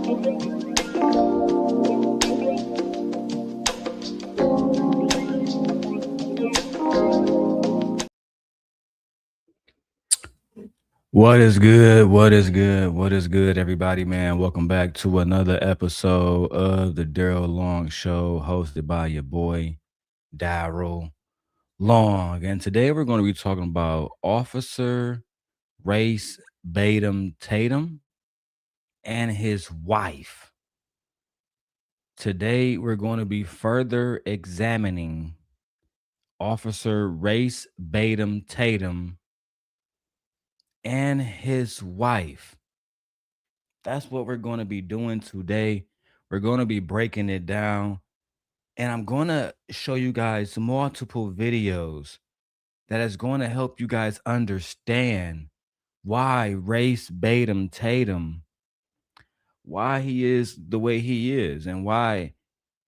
What is good? What is good? What is good, everybody, man? Welcome back to another episode of the Darrel Long Show, hosted by your boy, Darrel Long. And today we're going to be talking about Officer Race Tatum and his wife. Today we're going to be further examining Officer Race Tatum and his wife. That's what we're going to be doing today. We're going to be breaking it down, and I'm going to show you guys multiple videos that is going to help you guys understand why Race Tatum, why he is the way he is, and why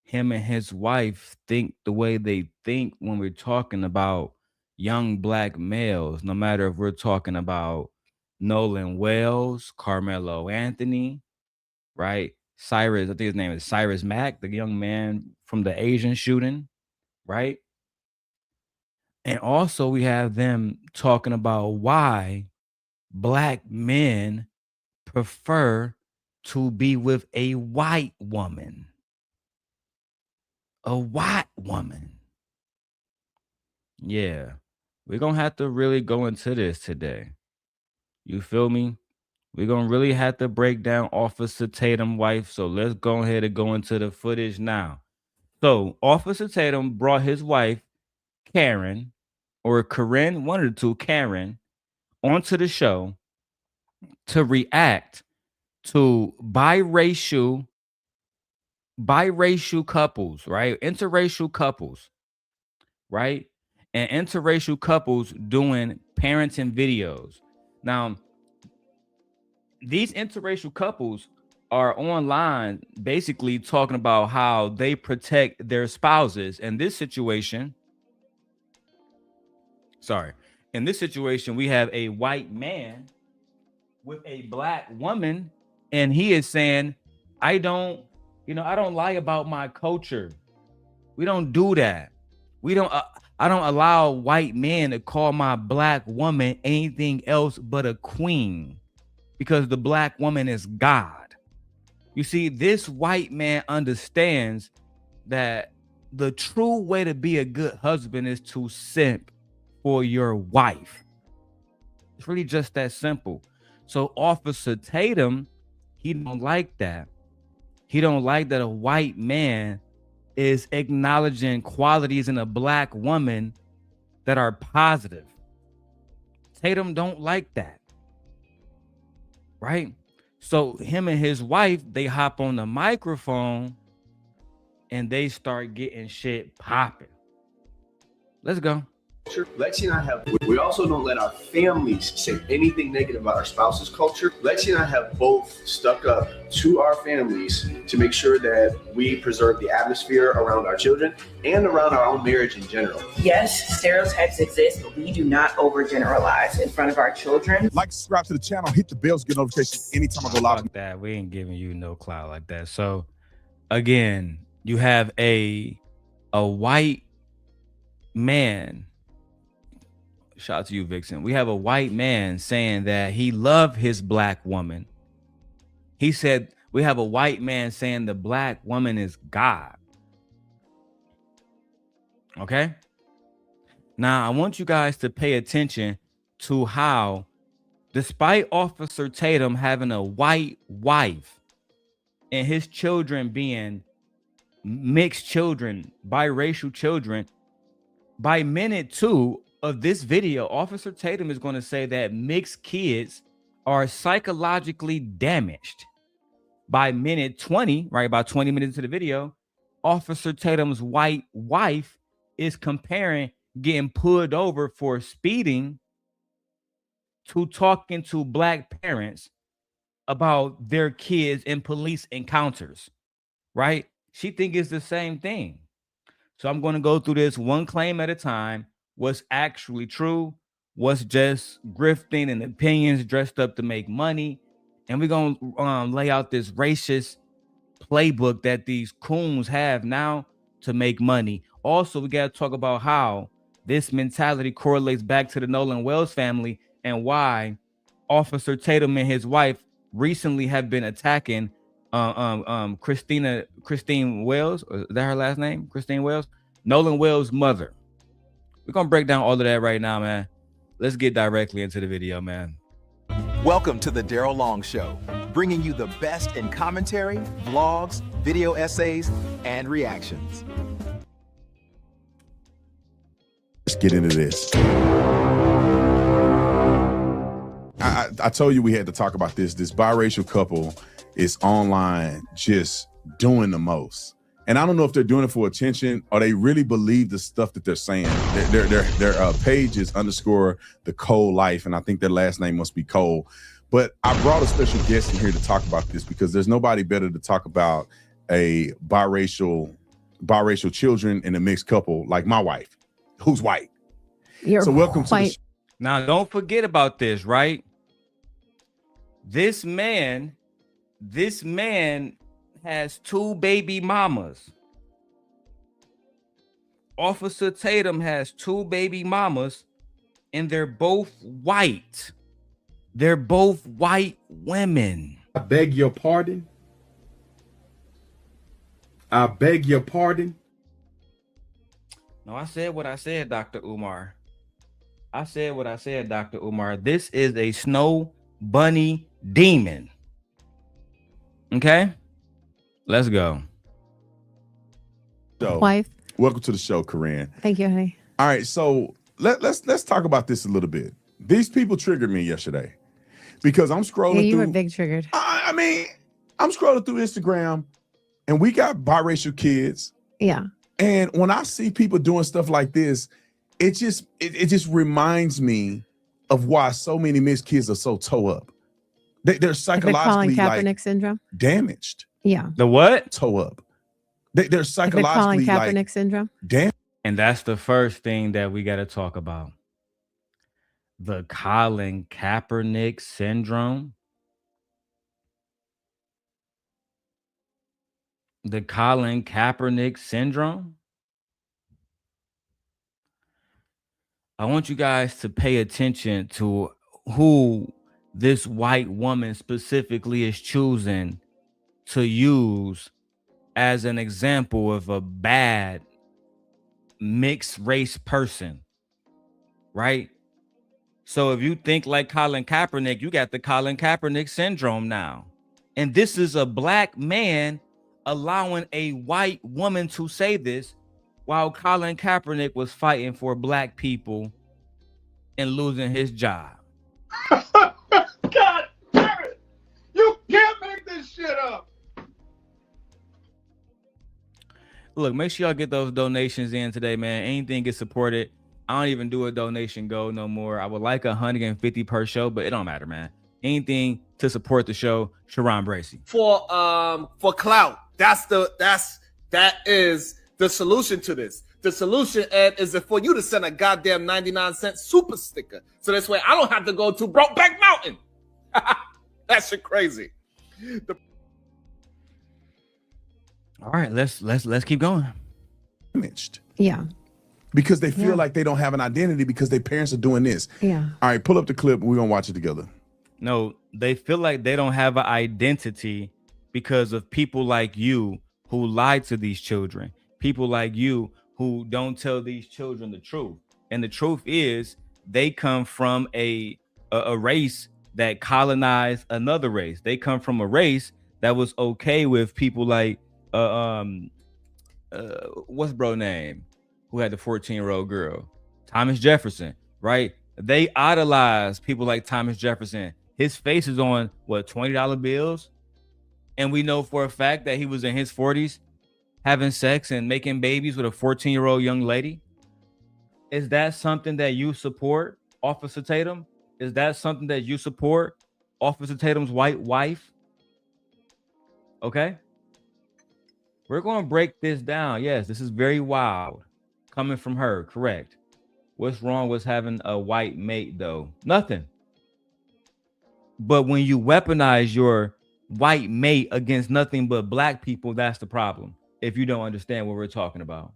him and his wife think the way they think when we're talking about young black males, no matter if we're talking about Nolan Wells, Carmelo Anthony, right? Cyrus, I think his name is Cyrus Mack, the young man from the Asian shooting, right? And also we have them talking about why black men prefer to be with a white woman. A white woman. Yeah. We're going to have to really go into this today. You feel me? We're going to really have to break down Officer Tatum's wife. So let's go ahead and go into the footage now. So Officer Tatum brought his wife, Karen, or Karen, one of the two, Karen, onto the show to react to biracial couples, right? Interracial couples, right? And interracial couples doing parenting videos. Now, these interracial couples are online basically talking about how they protect their spouses. In this situation, we have a white man with a black woman, and he is saying, I don't lie about my culture. We don't do that. I don't allow white men to call my black woman anything else but a queen, because the black woman is God. You see, this white man understands that the true way to be a good husband is to simp for your wife. It's really just that simple. So Officer Tatum, he don't like that. He don't like that a white man is acknowledging qualities in a black woman that are positive. Tatum don't like that. Right? So him and his wife, they hop on the microphone and they start getting shit popping. Let's go. Lexi and I have, we also don't let our families say anything negative about our spouse's culture. Lexi and I have both stuck up to our families to make sure that we preserve the atmosphere around our children and around our own marriage in general. Yes, stereotypes exist, but we do not overgeneralize in front of our children. Like, subscribe to the channel, hit the bell to get notifications anytime I go live. Fuck that. We ain't giving you no clout like that. So again, you have a white man. Shout out to you, Vixen. We have a white man saying that he loved his black woman. He said we have a white man saying the black woman is God. Okay? Now, I want you guys to pay attention to how, despite Officer Tatum having a white wife and his children being mixed children, biracial children, by minute 2 of this video, Officer Tatum is going to say that mixed kids are psychologically damaged. By minute 20, right, about 20 minutes into the video, Officer Tatum's white wife is comparing getting pulled over for speeding to talking to black parents about their kids in police encounters, right? She thinks it's the same thing. So I'm going to go through this one claim at a time. What's actually true, what's just grifting and opinions dressed up to make money, And we're going to lay out this racist playbook that these coons have now to make money. Also, we got to talk about how this mentality correlates back to the Nolan Wells family and why Officer Tatum and his wife recently have been attacking Christine Wells. Is that her last name? Christine Wells? Nolan Wells' mother. We're going to break down all of that right now, man. Let's get directly into the video, man. Welcome to the Darrel Long Show, bringing you the best in commentary, vlogs, video essays, and reactions. Let's get into this. I told you we had to talk about this. This biracial couple is online just doing the most. And I don't know if they're doing it for attention or they really believe the stuff that they're saying. Their page is _the Cole Life, and I think their last name must be Cole. But I brought a special guest in here to talk about this because there's nobody better to talk about a biracial children in a mixed couple like my wife, who's white. So welcome to the show. Now, don't forget about this, right? This man has 2 baby mamas. Officer Tatum has 2 baby mamas, and they're both white. They're both white women. I beg your pardon. I beg your pardon. No, I said what I said, Dr. Umar. I said what I said, Dr. Umar. This is a snow bunny demon. Okay? Let's go. So, Wife. welcome to the show, Corinne. Thank you, honey. All right, so let's talk about this a little bit. These people triggered me yesterday because I'm scrolling Yeah, you through. were big triggered. I mean, I'm scrolling through Instagram, and we got biracial kids. Yeah. And when I see people doing stuff like this, it just reminds me of why so many mixed kids are so toe up. They're psychologically Kaepernick syndrome. Damaged. Yeah. The what? Toe up. They're psychologically Kaepernick syndrome. Damn. And that's the first thing that we got to talk about. The Colin Kaepernick syndrome. The Colin Kaepernick syndrome. I want you guys to pay attention to who this white woman specifically is choosing to use as an example of a bad mixed race person, right? So if you think like Colin Kaepernick, you got the Colin Kaepernick syndrome now. And this is a black man allowing a white woman to say this while Colin Kaepernick was fighting for black people and losing his job. God damn it! You can't make this shit up. Look, make sure y'all get those donations in today, man. Anything gets supported. I don't even do a donation goal no more. I would like 150 per show, but it don't matter, man. Anything to support the show, Sharon Bracey. For clout. That is the solution to this. The solution, Ed, is for you to send a goddamn 99-cent super sticker. So this way I don't have to go to Brokeback Mountain. That shit crazy. All right, let's keep going. Damaged. Yeah. Because they feel like they don't have an identity because their parents are doing this. Yeah. All right, pull up the clip. We're going to watch it together. No, they feel like they don't have an identity because of people like you who lied to these children. People like you who don't tell these children the truth. And the truth is they come from a race that colonized another race. They come from a race that was okay with people like what's bro name who had the 14-year-old girl, Thomas Jefferson, right? They idolize people like Thomas Jefferson. His face is on what, $20 bills, and we know for a fact that he was in his 40s having sex and making babies with a 14-year-old young lady. Is that something that you support, Officer Tatum? Is that something that you support, Officer Tatum's white wife? Okay. We're going to break this down. Yes, this is very wild coming from her. Correct. What's wrong with having a white mate, though? Nothing. But when you weaponize your white mate against nothing but black people, that's the problem. If you don't understand what we're talking about.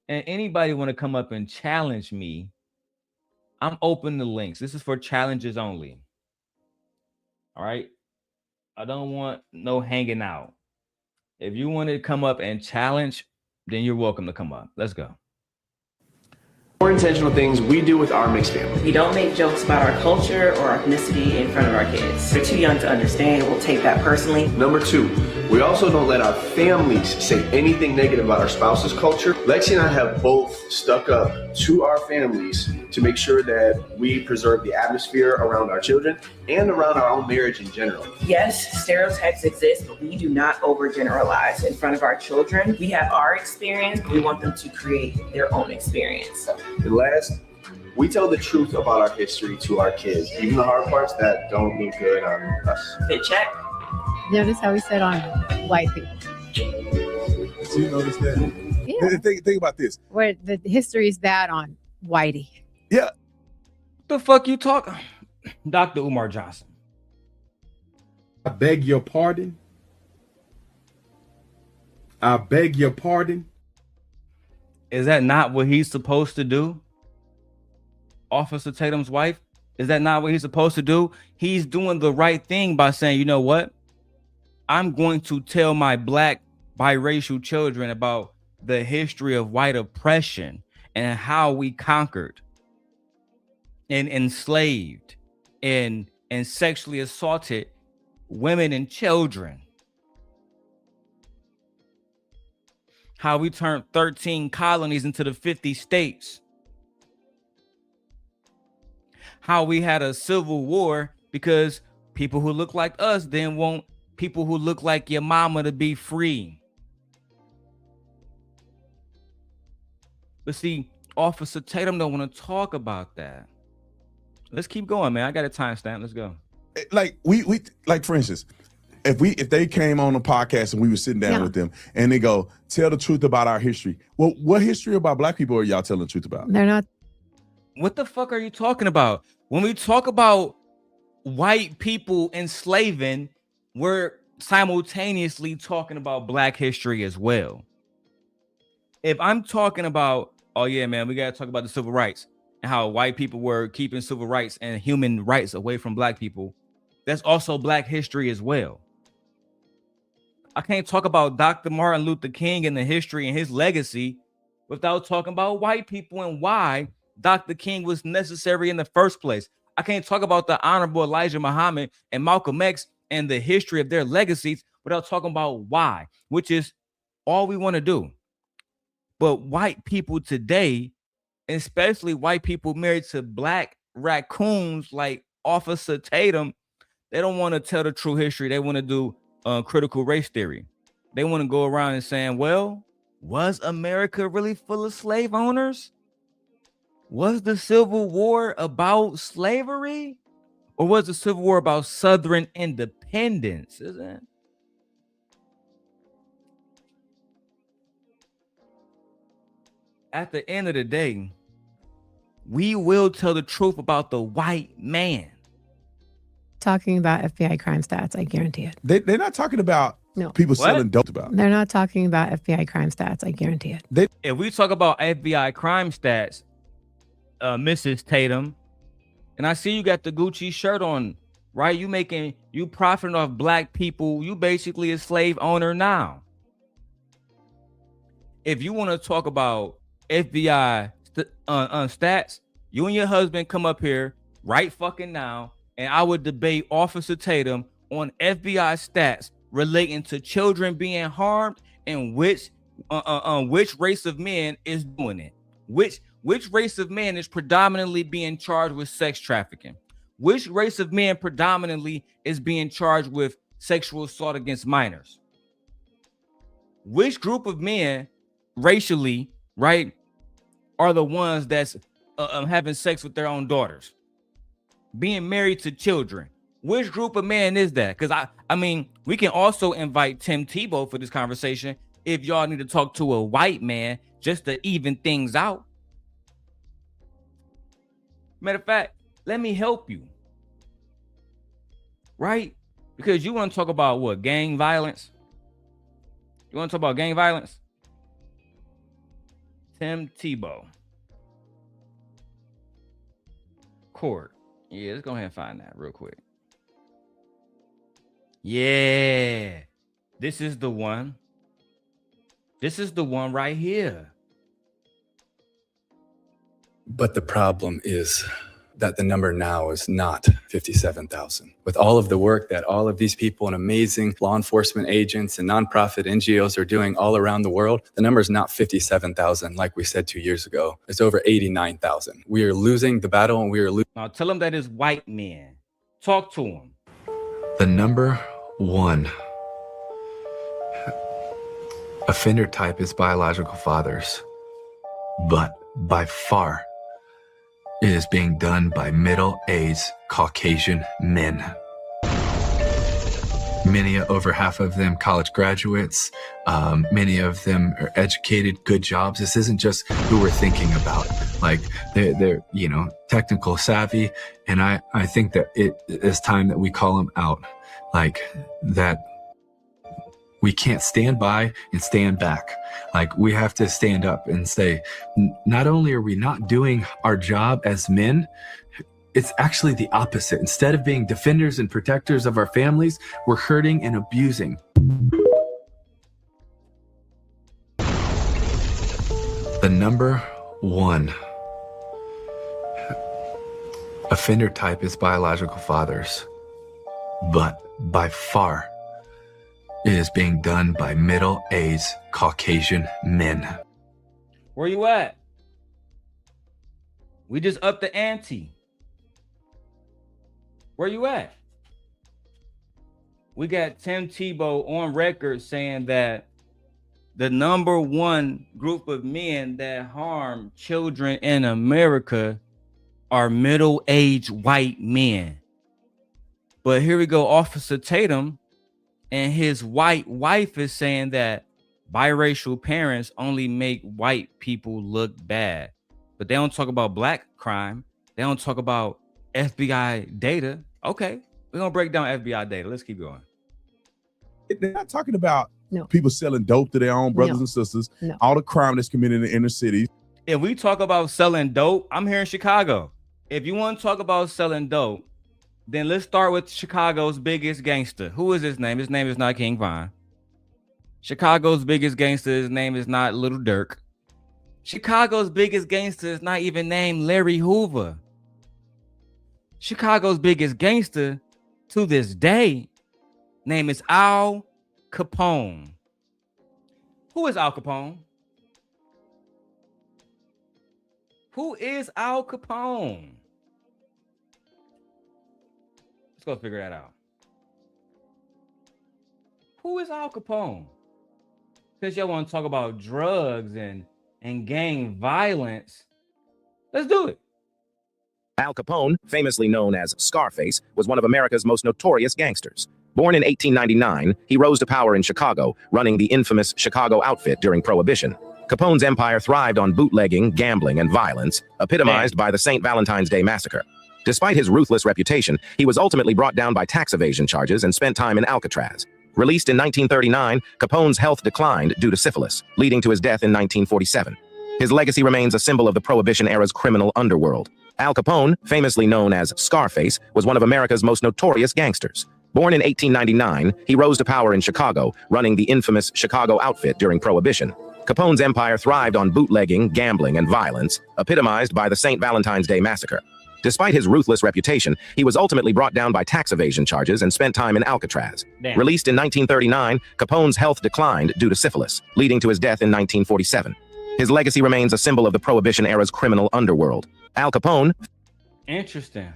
And anybody want to come up and challenge me, I'm open to links. This is for challenges only. All right. I don't want no hanging out. If you want to come up and challenge, then you're welcome to come up. Let's go. More intentional things we do with our mixed family. We don't make jokes about our culture or ethnicity in front of our kids. They're too young to understand. We'll take that personally. Number two, we also don't let our families say anything negative about our spouse's culture. Lexi and I have both stuck up to our families to make sure that we preserve the atmosphere around our children and around our own marriage in general. Yes, stereotypes exist, but we do not overgeneralize in front of our children. We have our experience, but we want them to create their own experience. And last, we tell the truth about our history to our kids, even the hard parts that don't look good on us. Fit check. Notice how we said on white people. So you notice that? Yeah. Think about this. Where the history is bad on whitey. Yeah. The fuck you talking? Dr. Umar Johnson. I beg your pardon. I beg your pardon. Is that not what he's supposed to do? Officer Tatum's wife? Is that not what he's supposed to do? He's doing the right thing by saying, you know what? I'm going to tell my black biracial children about the history of white oppression and how we conquered and enslaved and sexually assaulted women and children. How we turned 13 colonies into the 50 states. How we had a civil war because people who look like us then want people who look like your mama to be free. But see, Officer Tatum don't want to talk about that. Let's keep going, man. I got a timestamp. Let's go. Like we like, for instance, if they came on the podcast and we were sitting down with them and they go, tell the truth about our history. Well, what history about black people are y'all telling the truth about? They're not. What the fuck are you talking about? When we talk about white people enslaving, we're simultaneously talking about black history as well. If I'm talking about, oh yeah, man, we got to talk about the civil rights and how white people were keeping civil rights and human rights away from black people, that's also black history as well. I can't talk about Dr. Martin Luther King and the history and his legacy without talking about white people and why Dr. King was necessary in the first place. I can't talk about the Honorable Elijah Muhammad and Malcolm X and the history of their legacies without talking about why, which is all we want to do. But white people today, especially white people married to black raccoons like Officer Tatum, they don't want to tell the true history. They want to do critical race theory. They want to go around and saying, well, was America really full of slave owners? Was the Civil War about slavery? Or was the Civil War about Southern independence? Isn't it? At the end of the day, we will tell the truth about the white man. Talking about FBI crime stats, I guarantee it. They're not talking about people selling dope about. They're not talking about FBI crime stats, I guarantee it. If we talk about FBI crime stats, Mrs. Tatum, and I see you got the Gucci shirt on, right? You profiting off black people. You basically a slave owner now. If you want to talk about FBI stats, you and your husband come up here right fucking now, and I would debate Officer Tatum on FBI stats relating to children being harmed and which race of men is doing it. Which race of men is predominantly being charged with sex trafficking? Which race of men predominantly is being charged with sexual assault against minors? Which group of men racially, right, are the ones that's having sex with their own daughters, being married to children? Which group of men is that? Because I mean, we can also invite Tim Tebow for this conversation if y'all need to talk to a white man just to even things out. Matter of fact, let me help you. right? Because you want to talk about what? Gang violence? You want to talk about gang violence? Tim Tebow. Court. Yeah, let's go ahead and find that real quick. Yeah. This is the one. This is the one right here. But the problem is that the number now is not 57,000. With all of the work that all of these people and amazing law enforcement agents and nonprofit NGOs are doing all around the world, the number is not 57,000 like we said 2 years ago. It's over 89,000. We are losing the battle, and we are losing. Now tell them that is white men. Talk to them. The number one offender type is biological fathers, but by far, it is being done by middle-aged Caucasian men. Many, over half of them, college graduates. Many of them are educated, good jobs. This isn't just who we're thinking about. Like they're technical savvy, and I think that it is time that we call them out. Like that. We can't stand by and stand back. Like we have to stand up and say, not only are we not doing our job as men, it's actually the opposite. Instead of being defenders and protectors of our families, we're hurting and abusing. The number one offender type is biological fathers, but by far, it is being done by middle-aged Caucasian men. Where you at? We just upped the ante. Where you at? We got Tim Tebow on record saying that the number one group of men that harm children in America are middle-aged white men. But here we go, Officer Tatum and his white wife is saying that biracial parents only make white people look bad. But they don't talk about black crime. They don't talk about FBI data. Okay, we're going to break down FBI data. Let's keep going. They're not talking about No. people selling dope to their own brothers No. and sisters, No. all the crime that's committed in the inner cities. If we talk about selling dope, I'm here in Chicago. If you want to talk about selling dope, then let's start with Chicago's biggest gangster. Who is his name? His name is not King Von. Chicago's biggest gangster, his name is not Little Dirk. Chicago's biggest gangster is not even named Larry Hoover. Chicago's biggest gangster to this day, name is Al Capone. Who is Al Capone? Who is Al Capone? Let's go figure that out. Who is Al Capone? Because y'all want to talk about drugs and gang violence. Let's do it. Al Capone, famously known as Scarface, was one of America's most notorious gangsters. Born in 1899, he rose to power in Chicago, running the infamous Chicago outfit during Prohibition. Capone's empire thrived on bootlegging, gambling, and violence, epitomized by the St. Valentine's Day Massacre. Despite his ruthless reputation, he was ultimately brought down by tax evasion charges and spent time in Alcatraz. Released in 1939, Capone's health declined due to syphilis, leading to his death in 1947. His legacy remains a symbol of the Prohibition-era's criminal underworld. Al Capone, famously known as Scarface, was one of America's most notorious gangsters. Born in 1899, he rose to power in Chicago, running the infamous Chicago outfit during Prohibition. Capone's empire thrived on bootlegging, gambling, and violence, epitomized by the St. Valentine's Day Massacre. Despite his ruthless reputation, he was ultimately brought down by tax evasion charges and spent time in Alcatraz. Released in 1939, Capone's health declined due to syphilis, leading to his death in 1947. His legacy remains a symbol of the Prohibition-era's criminal underworld. Al Capone. Interesting.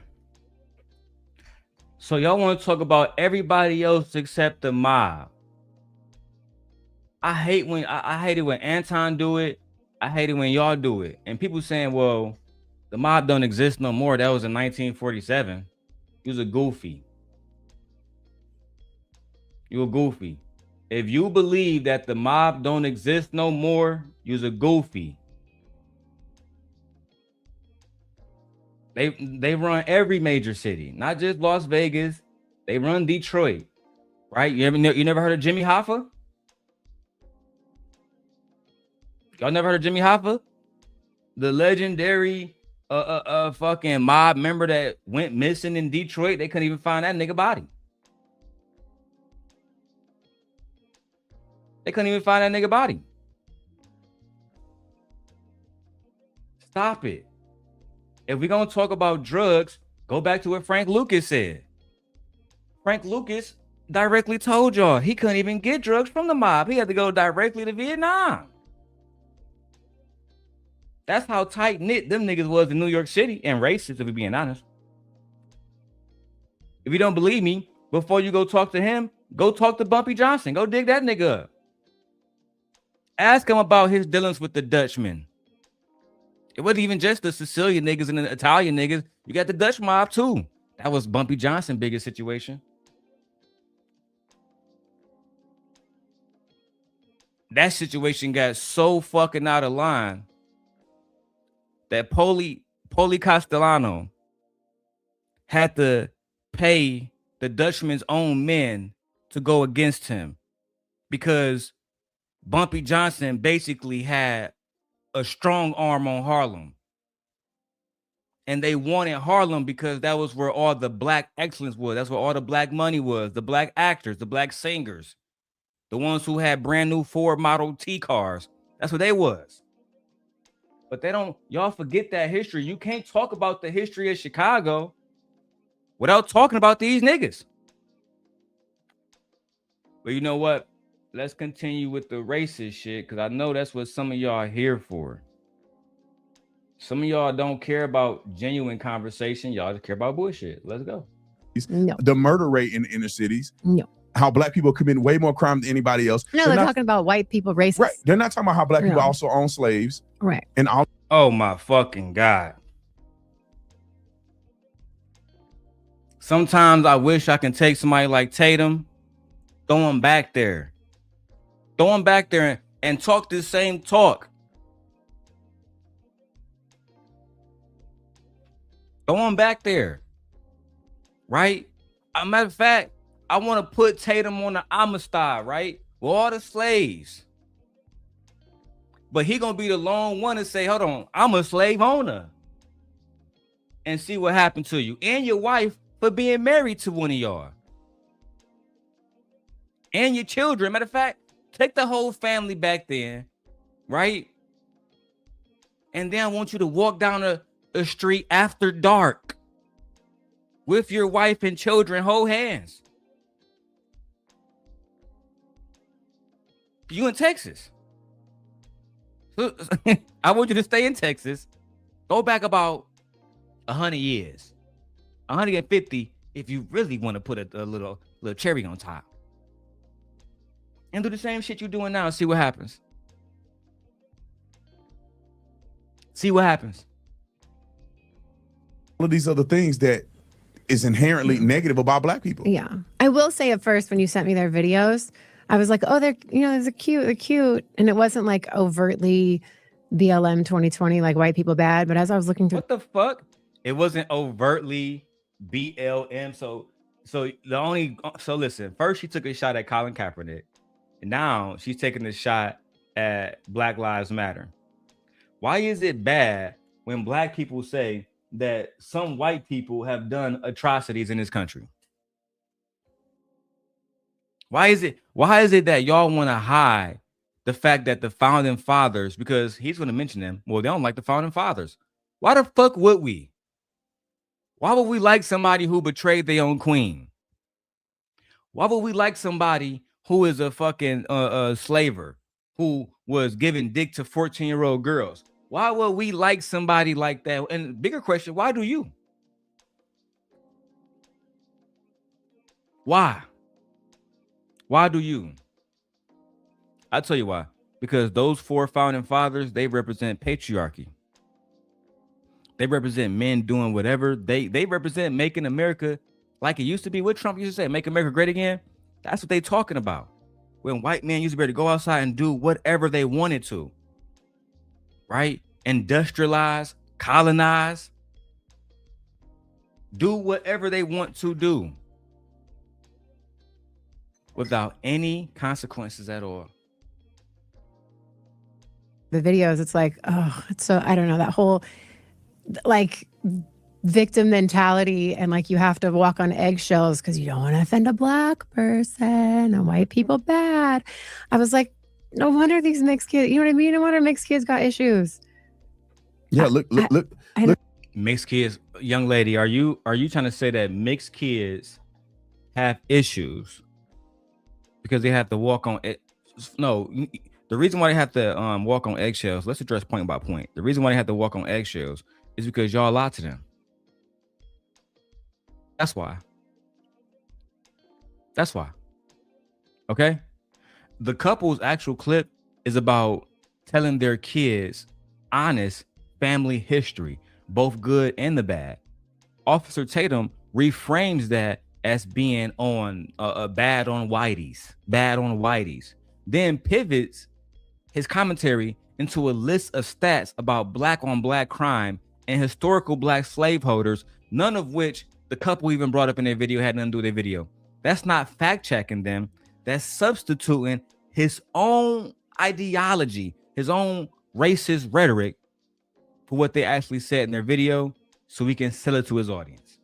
So y'all want to talk about everybody else except the mob. I hate it when Anton do it. I hate it when y'all do it. And people saying, well, the mob don't exist no more. That was in 1947. You was a goofy. You a goofy. If you believe that the mob don't exist no more, you's a goofy. They run every major city, not just Las Vegas, They run Detroit, right? You never heard of Jimmy Hoffa? Y'all never heard of Jimmy Hoffa? The legendary fucking mob member that went missing in Detroit. They couldn't even find that nigga body. They couldn't even find that nigga body. Stop it. If we're gonna talk about drugs, go back to what Frank Lucas said. Frank Lucas directly told y'all he couldn't even get drugs from the mob. He had to go directly to Vietnam. That's how tight-knit them niggas was in New York City, and racist, if we're being honest. If you don't believe me, before you go talk to him, go talk to Bumpy Johnson. Go dig that nigga up. Ask him about his dealings with the Dutchmen. It wasn't even just the Sicilian niggas and the Italian niggas. You got the Dutch mob too. That was Bumpy Johnson's biggest situation. That situation got so fucking out of line that Poli Castellano had to pay the Dutchman's own men to go against him because Bumpy Johnson basically had a strong arm on Harlem. And they wanted Harlem because that was where all the black excellence was. That's where all the black money was. The black actors, the black singers, the ones who had brand new Ford Model T cars. That's what they was. But they don't, y'all forget that history. You can't talk about the history of Chicago without talking about these niggas. But you know what? Let's continue with the racist shit, because I know that's what some of y'all are here for. Some of y'all don't care about genuine conversation. Y'all just care about bullshit. Let's go. No. The murder rate in the inner cities. No. How black people commit way more crime than anybody else. No, they're talking about white people racist. Right. They're not talking about how black people also own slaves. Right. And all. Oh my fucking God. Sometimes I wish I can take somebody like Tatum, throw him back there. Throw him back there and talk this same talk. Throw him back there. Right? As a matter of fact, I want to put Tatum on the Amistad, right? With all the slaves. But he gonna be the lone one to say, hold on, I'm a slave owner. And see what happened to you and your wife for being married to one of y'all. And your children. Matter of fact, take the whole family back then, right? And then I want you to walk down a street after dark with your wife and children, hold hands. You in Texas. I want you to stay in Texas. Go back about 100 years. 150 if you really want to put a little cherry on top. And do the same shit you're doing now and see what happens. See what happens. All of these other things that is inherently negative about black people. Yeah. I will say at first when you sent me their videos, I was like, oh, they're cute. And it wasn't like overtly BLM 2020, like white people bad. But as I was looking through. What the fuck? It wasn't overtly BLM. So listen, first she took a shot at Colin Kaepernick. And now she's taking a shot at Black Lives Matter. Why is it bad when black people say that some white people have done atrocities in this country? Why is it that y'all want to hide the fact that the founding fathers, because he's going to mention them, well, they don't like the founding fathers. Why the fuck would we? Why would we like somebody who betrayed their own queen? Why would we like somebody who is a fucking slaver, who was giving dick to 14-year-old girls? Why would we like somebody like that? And bigger question, why do you? Why? Why do you? I'll tell you why. Because those four founding fathers, they represent patriarchy. They represent men doing whatever. They represent making America like it used to be. What Trump used to say, make America great again. That's what they talking about. When white men used to be able to go outside and do whatever they wanted to. Right? Industrialize, colonize. Do whatever they want to do. without any consequences at all. The videos, it's like, oh, it's so, I don't know, that whole like victim mentality, and like you have to walk on eggshells because you don't want to offend a Black person and white people bad. I was like, no wonder these mixed kids, you know what I mean? No wonder mixed kids got issues. Yeah, look. Mixed kids, young lady, are you trying to say that mixed kids have issues because they have to walk on it? No, the reason why they have to walk on eggshells, let's address point by point. The reason why they have to walk on eggshells is because y'all lied to them. That's why. Okay? The couple's actual clip is about telling their kids honest family history, both good and the bad. Officer Tatum reframes that as being on bad on whiteys, then pivots his commentary into a list of stats about black on black crime and historical black slaveholders, none of which the couple even brought up in their video had nothing to do with their video. That's not fact checking them. That's substituting his own ideology, his own racist rhetoric for what they actually said in their video so he can sell it to his audience.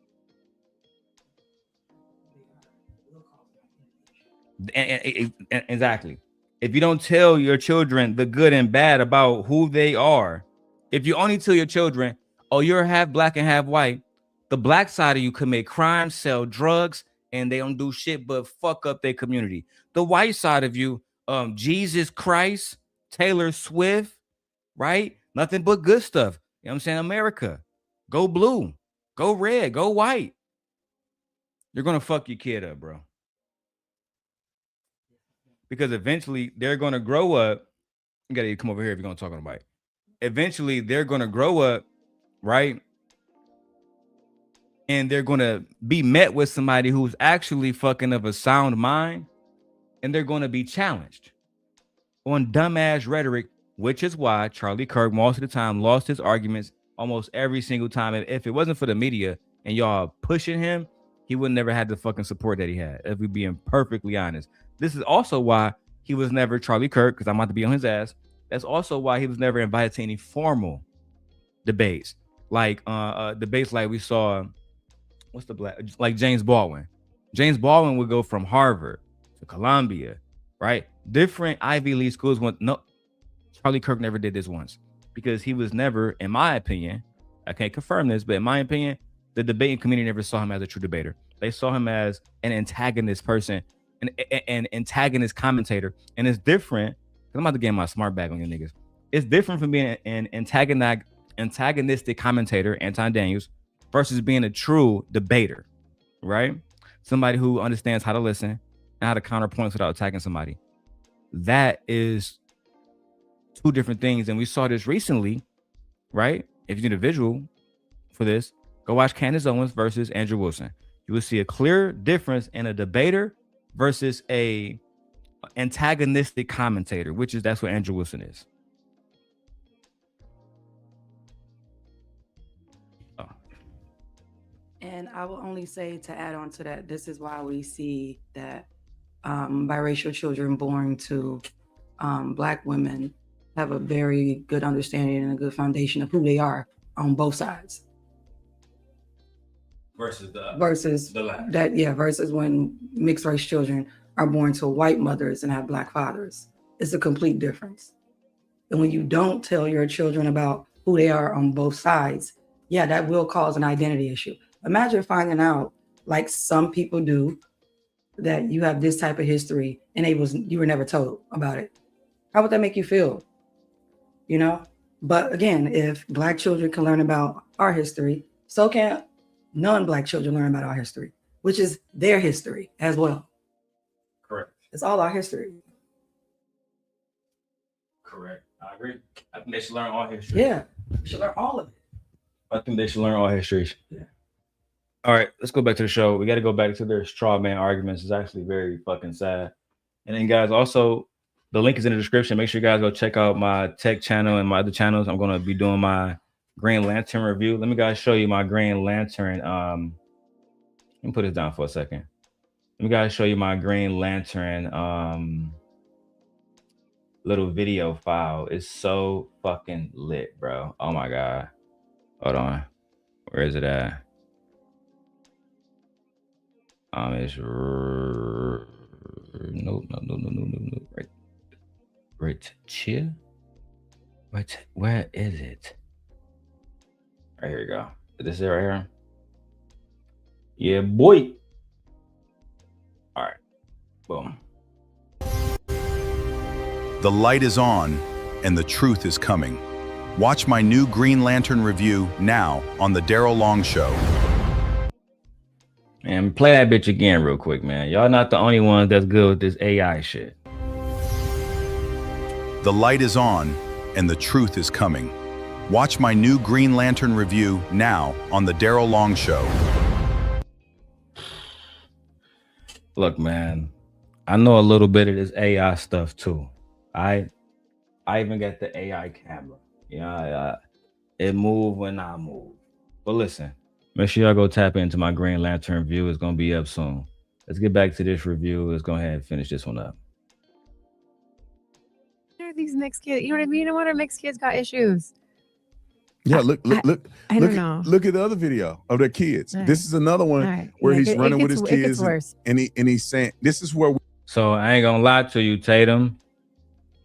And exactly. If you don't tell your children the good and bad about who they are, if you only tell your children, oh, you're half black and half white, the black side of you commit crimes, sell drugs, and they don't do shit but fuck up their community. The white side of you, Jesus Christ, Taylor Swift, right? Nothing but good stuff. You know what I'm saying? America, go blue, go red, go white. You're going to fuck your kid up, bro. Because eventually they're going to grow up. You got to come over here if you're going to talk about it. Eventually they're going to grow up, right? And they're going to be met with somebody who's actually fucking of a sound mind. And they're going to be challenged on dumbass rhetoric, which is why Charlie Kirk most of the time lost his arguments almost every single time. And if it wasn't for the media and y'all pushing him, he would never had the fucking support that he had, if we're being perfectly honest. This is also why he was never Charlie Kirk, because I'm about to be on his ass. That's also why he was never invited to any formal debates. Like debates like we saw, what's the black, like James Baldwin. James Baldwin would go from Harvard to Columbia, right? Different Ivy League schools went, no, Charlie Kirk never did this once because he was never, in my opinion, I can't confirm this, but in my opinion, the debating community never saw him as a true debater. They saw him as an antagonist person, an antagonist commentator. And it's different. I'm about to get my smart bag on you niggas. It's different from being an antagonistic commentator, Anton Daniels, versus being a true debater, right? Somebody who understands how to listen and how to counter points without attacking somebody. That is two different things. And we saw this recently, right? If you need a visual for this, go watch Candace Owens versus Andrew Wilson. You will see a clear difference in a debater versus a antagonistic commentator, which is, that's what Andrew Wilson is. Oh. And I will only say, to add on to that, this is why we see that biracial children born to Black women have a very good understanding and a good foundation of who they are on both sides. Versus when mixed race children are born to white mothers and have Black fathers. It's a complete difference. And when you don't tell your children about who they are on both sides, yeah, that will cause an identity issue. Imagine finding out, like some people do, that you have this type of history and you were never told about it. How would that make you feel? You know? But again, if Black children can learn about our history, so can non-Black children learn about our history, which is their history as well. Correct. It's all our history. Correct. I agree. I think they should learn all history. Yeah, they should learn all of it. I think they should learn all histories. Yeah. All right, let's go back to the show. We got to go back to their straw man arguments. It's actually very fucking sad. And then, guys, also, the link is in the description. Make sure you guys go check out my tech channel and my other channels. I'm going to be doing my Green Lantern review. Let me guys show you my Green Lantern. Let me put this down for a second. Let me gotta show you my Green Lantern little video file. It's so fucking lit, bro. Oh my god. Hold on. Where is it at? It's no. Right, chill. Where is it? Right here we go. Is this it right here? Yeah, boy. All right. Boom. The light is on, and the truth is coming. Watch my new Green Lantern review now on The Darrel Long Show. Man, play that bitch again real quick, man. Y'all not the only ones that's good with this AI shit. The light is on, and the truth is coming. Watch my new Green Lantern review now on The Darrel Long Show. Look, man, I know a little bit of this AI stuff too. I even got the AI camera. Yeah, it move when I move. But listen, make sure y'all go tap into my Green Lantern review. It's gonna be up soon. Let's get back to this review. Let's go ahead and finish this one up. These mixed kids, you know what I mean? No wonder mixed kids got issues. Yeah, look. I don't know. Look at the other video of their kids. Right. This is another one Right. where Yeah, he's running with his it gets kids, worse. and he's saying, "This is where." So I ain't gonna lie to you, Tatum.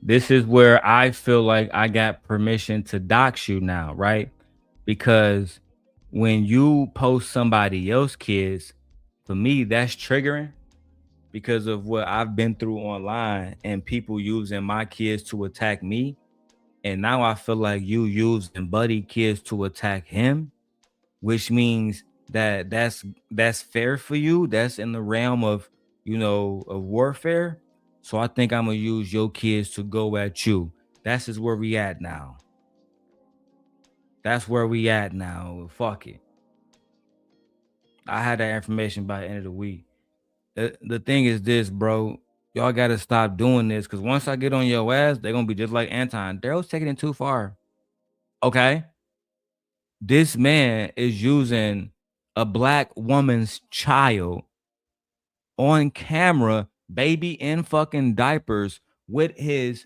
This is where I feel like I got permission to dox you now, right? Because when you post somebody else's kids, for me, that's triggering because of what I've been through online and people using my kids to attack me. And now I feel like you using buddy kids to attack him, which means that that's fair for you. That's in the realm of, of warfare. So I think I'm gonna use your kids to go at you. That's just where we at now. That's where we at now. Fuck it. I had that information by the end of the week. The thing is this, bro. Y'all gotta stop doing this, because once I get on your ass, they're gonna be just like Anton. Darrel's taking it too far. Okay? This man is using a black woman's child on camera, baby in fucking diapers, with his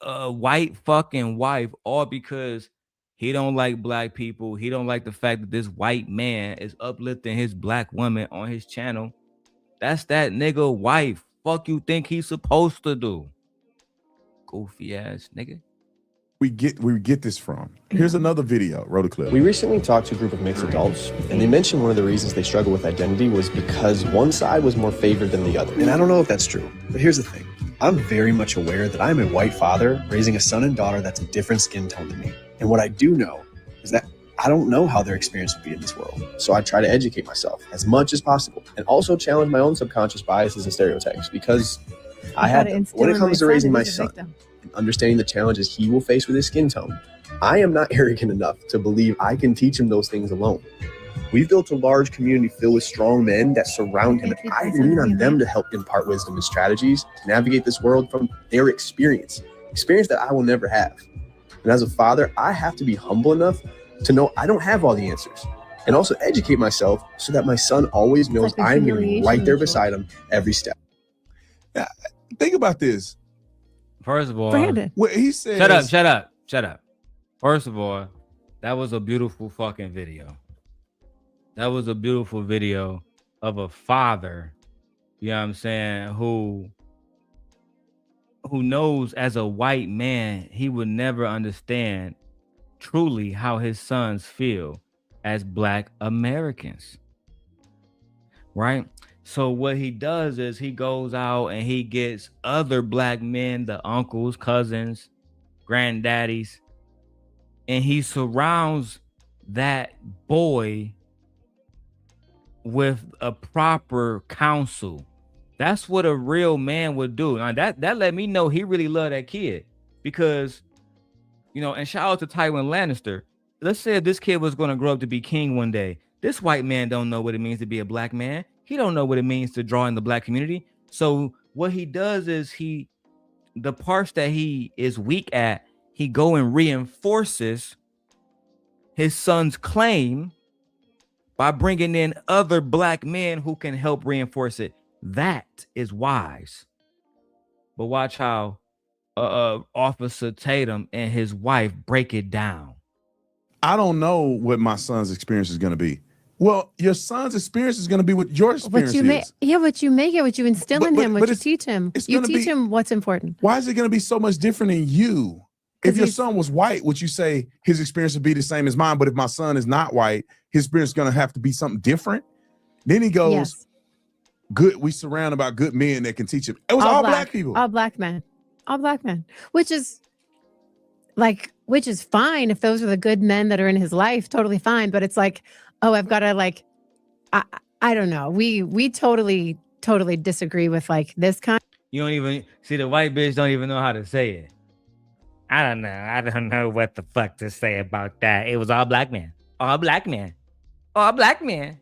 white fucking wife, all because he don't like black people. He don't like the fact that this white man is uplifting his black woman on his channel. That's that nigga wife. Fuck you think he's supposed to do? Goofy ass nigga. We get this from. Here's another video. Roll the clip. We recently talked to a group of mixed adults, and they mentioned one of the reasons they struggle with identity was because one side was more favored than the other. And I don't know if that's true, but here's the thing. I'm very much aware that I'm a white father raising a son and daughter that's a different skin tone than me. And what I do know is that I don't know how their experience would be in this world. So I try to educate myself as much as possible and also challenge my own subconscious biases and stereotypes, because I had them. When it comes to raising my son and understanding the challenges he will face with his skin tone, I am not arrogant enough to believe I can teach him those things alone. We've built a large community filled with strong men that surround him, and I lean on them to help impart wisdom and strategies to navigate this world from their experience that I will never have. And as a father, I have to be humble enough to know I don't have all the answers, and also educate myself so that my son always knows I'm going to be right there beside him every step. Yeah, think about this. First of all, Brandon. What he says. Shut up. First of all, that was a beautiful fucking video. That was a beautiful video of a father, you know what I'm saying, who knows as a white man, he would never understand truly how his sons feel as black Americans. Right? So what he does is he goes out and he gets other black men, the uncles, cousins, granddaddies, and he surrounds that boy with a proper counsel. That's what a real man would do. Now that let me know he really loved that kid, because, and shout out to Tywin Lannister. Let's say if this kid was going to grow up to be king one day, this white man don't know what it means to be a black man. He don't know what it means to draw in the black community. So what he does is the parts that he is weak at, he go and reinforces his son's claim by bringing in other black men who can help reinforce it. That is wise. But watch how Officer Tatum and his wife break it down. I don't know what my son's experience is going to be. Well, your son's experience is going to be what your experience What you make, is. yeah, what you make it, what you instill in him, what you teach him. You gonna teach be- him what's important. Why is it going to be so much different in you? If your son was white, would you say his experience would be the same as mine? But if my son is not white, his experience is going to have to be something different. Then he goes, Yes. good. We surround about good men that can teach him. It was all black people. All black men. All black men. Which is fine if those are the good men that are in his life, totally fine. But it's like, oh, I've got to like, I don't know. We totally disagree with like this kind. You don't even see the white bitch don't even know how to say it. I don't know. I don't know what the fuck to say about that. It was all black men. All black men. All black men.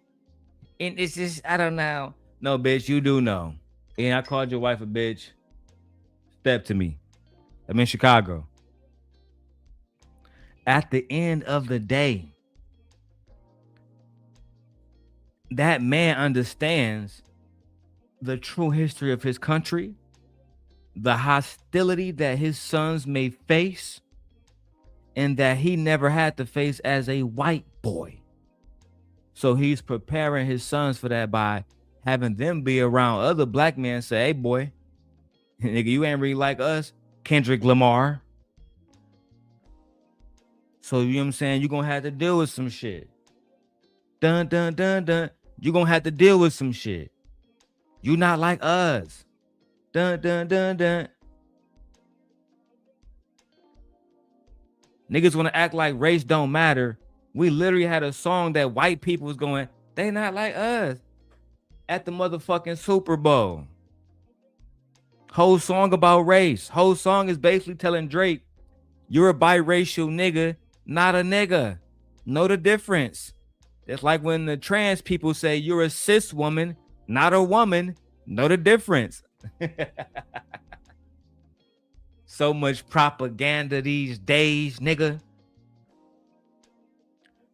And it's just, I don't know. No, bitch, you do know. And I called your wife a bitch. Step to me. I'm in Chicago. At the end of the day, that man understands the true history of his country, the hostility that his sons may face, and that he never had to face as a white boy. So he's preparing his sons for that by having them be around other black men, say, hey, boy, nigga, you ain't really like us, Kendrick Lamar. So, you know what I'm saying? You're going to have to deal with some shit. Dun, dun, dun, dun. You're going to have to deal with some shit. You not like us. Dun, dun, dun, dun. Niggas want to act like race don't matter. We literally had a song that white people was going, they not like us, at the motherfucking Super Bowl. Whole song about race. Whole song is basically telling Drake, you're a biracial nigga, not a nigga. Know the difference. It's like when the trans people say you're a cis woman, not a woman. Know the difference. So much propaganda these days, nigga.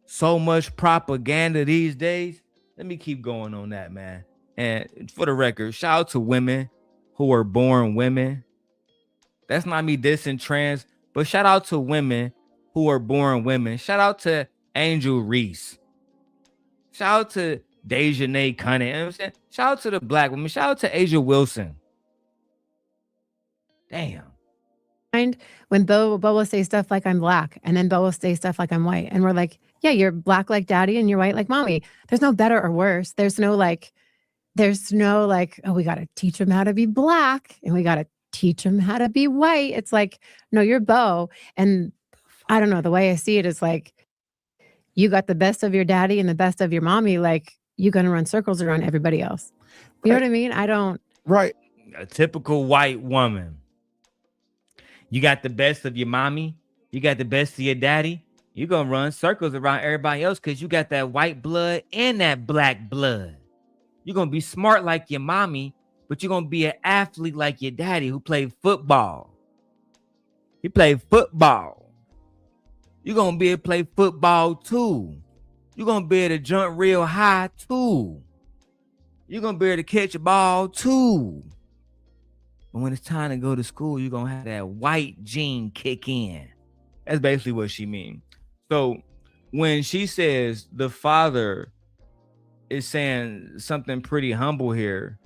So much propaganda these days. Let me keep going on that, man. And for the record, shout out to women who are born women. That's not me dissing trans, but shout out to women who are born women. Shout out to Angel Reese. Shout out to Dejanay Cunningham. You know what I'm saying? Shout out to the black women. Shout out to Asia Wilson. Damn. When Bo will say stuff like I'm black, and then Bo will say stuff like I'm white, and we're like, yeah, you're black like daddy and you're white like mommy. There's no better or worse. There's no like, oh, we got to teach him how to be black and we got to teach him how to be white. It's like, no, you're Bo. And I don't know, the way I see it is like, you got the best of your daddy and the best of your mommy. Like, you're going to run circles around everybody else. You know what I mean? I don't. Right. A typical white woman. You got the best of your mommy. You got the best of your daddy. You're going to run circles around everybody else because you got that white blood and that black blood. You're going to be smart like your mommy, but you're going to be an athlete like your daddy who played football. He played football. You're going to be able to play football too. You're going to be able to jump real high too. You're going to be able to catch a ball too. But when it's time to go to school, you're going to have that white gene kick in. That's basically what she means. So when she says the father is saying something pretty humble here,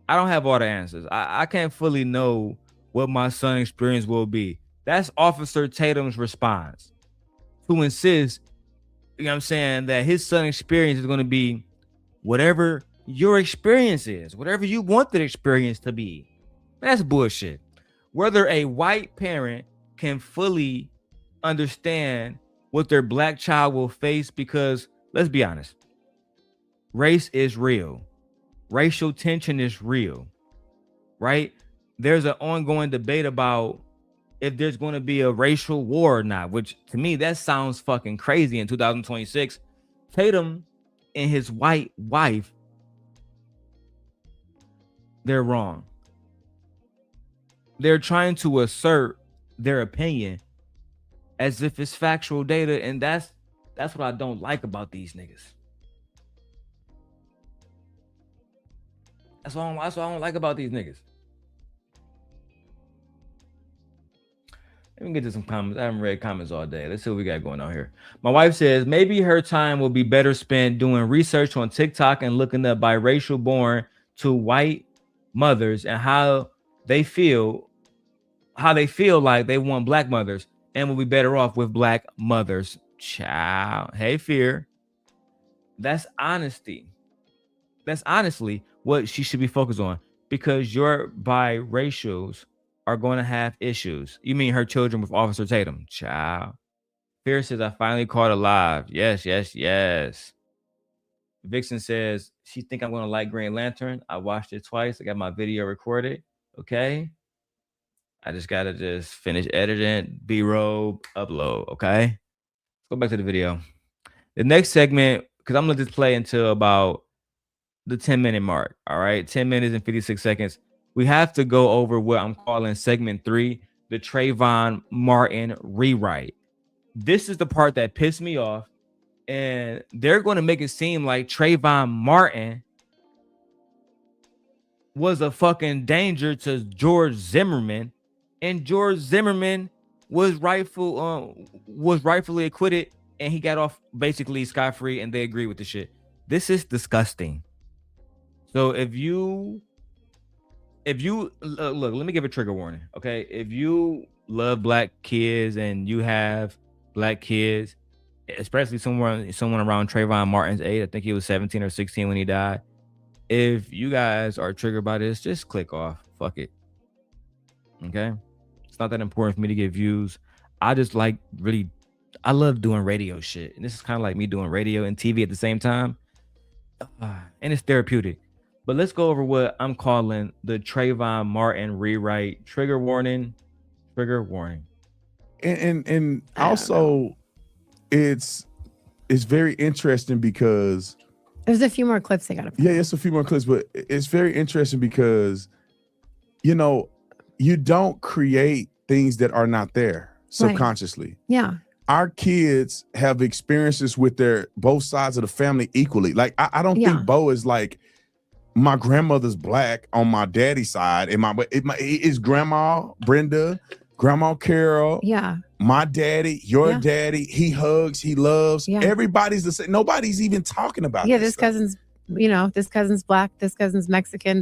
I don't have all the answers. I can't fully know what my son's experience will be. That's Officer Tatum's response to insist, you know what I'm saying, that his son's experience is going to be whatever your experience is, whatever you want the experience to be. That's bullshit. Whether a white parent can fully understand what their black child will face, because let's be honest, race is real. Racial tension is real, right? There's an ongoing debate about if there's going to be a racial war or not, which to me, that sounds fucking crazy in 2026. Tatum and his white wife, they're wrong. They're trying to assert their opinion as if it's factual data, and that's what I don't like about these niggas. That's what I don't like about these niggas. Let me get to some comments. I haven't read comments all day. Let's see what we got going on here. My wife says maybe her time will be better spent doing research on TikTok and looking up biracial born to white mothers and how they feel like they want black mothers and will be better off with black mothers. Child. Hey, Fear. That's honesty. That's honestly what she should be focused on, because your biracials are going to have issues. You mean her children with Officer Tatum? Child. Fear says, I finally caught alive. Yes, yes, yes. Vixen says, she think I'm going to like Green Lantern. I watched it twice. I got my video recorded. Okay. I just got to just finish editing, B-roll, upload. Okay. Let's go back to the video. The next segment, because I'm going to just play until about the 10-minute mark. All right. 10 minutes and 56 seconds. We have to go over what I'm calling segment 3, the Trayvon Martin rewrite. This is the part that pissed me off. And they're going to make it seem like Trayvon Martin was a fucking danger to George Zimmerman. And George Zimmerman was rightfully acquitted. And he got off basically scot-free, and they agree with the shit. This is disgusting. So if you look, let me give a trigger warning. Okay. If you love black kids and you have black kids, especially someone around Trayvon Martin's age, I think he was 17 or 16 when he died. If you guys are triggered by this, just click off. Fuck it. Okay. It's not that important for me to get views. I just I love doing radio shit. And this is kind of like me doing radio and TV at the same time. And it's therapeutic. But let's go over what I'm calling the Trayvon Martin rewrite. Trigger warning. And also it's very interesting because there's a few more clips they gotta play. Yeah, it's a few more clips, but it's very interesting because you don't create things that are not there subconsciously. Right. Yeah. Our kids have experiences with both sides of the family equally. Like I don't think Bo is like, my grandmother's black on my daddy's side, and it's Grandma Brenda, Grandma Carol, my daddy, your daddy. He hugs, he loves. Everybody's the same. Nobody's even talking about. This cousin's, this cousin's black, this cousin's Mexican.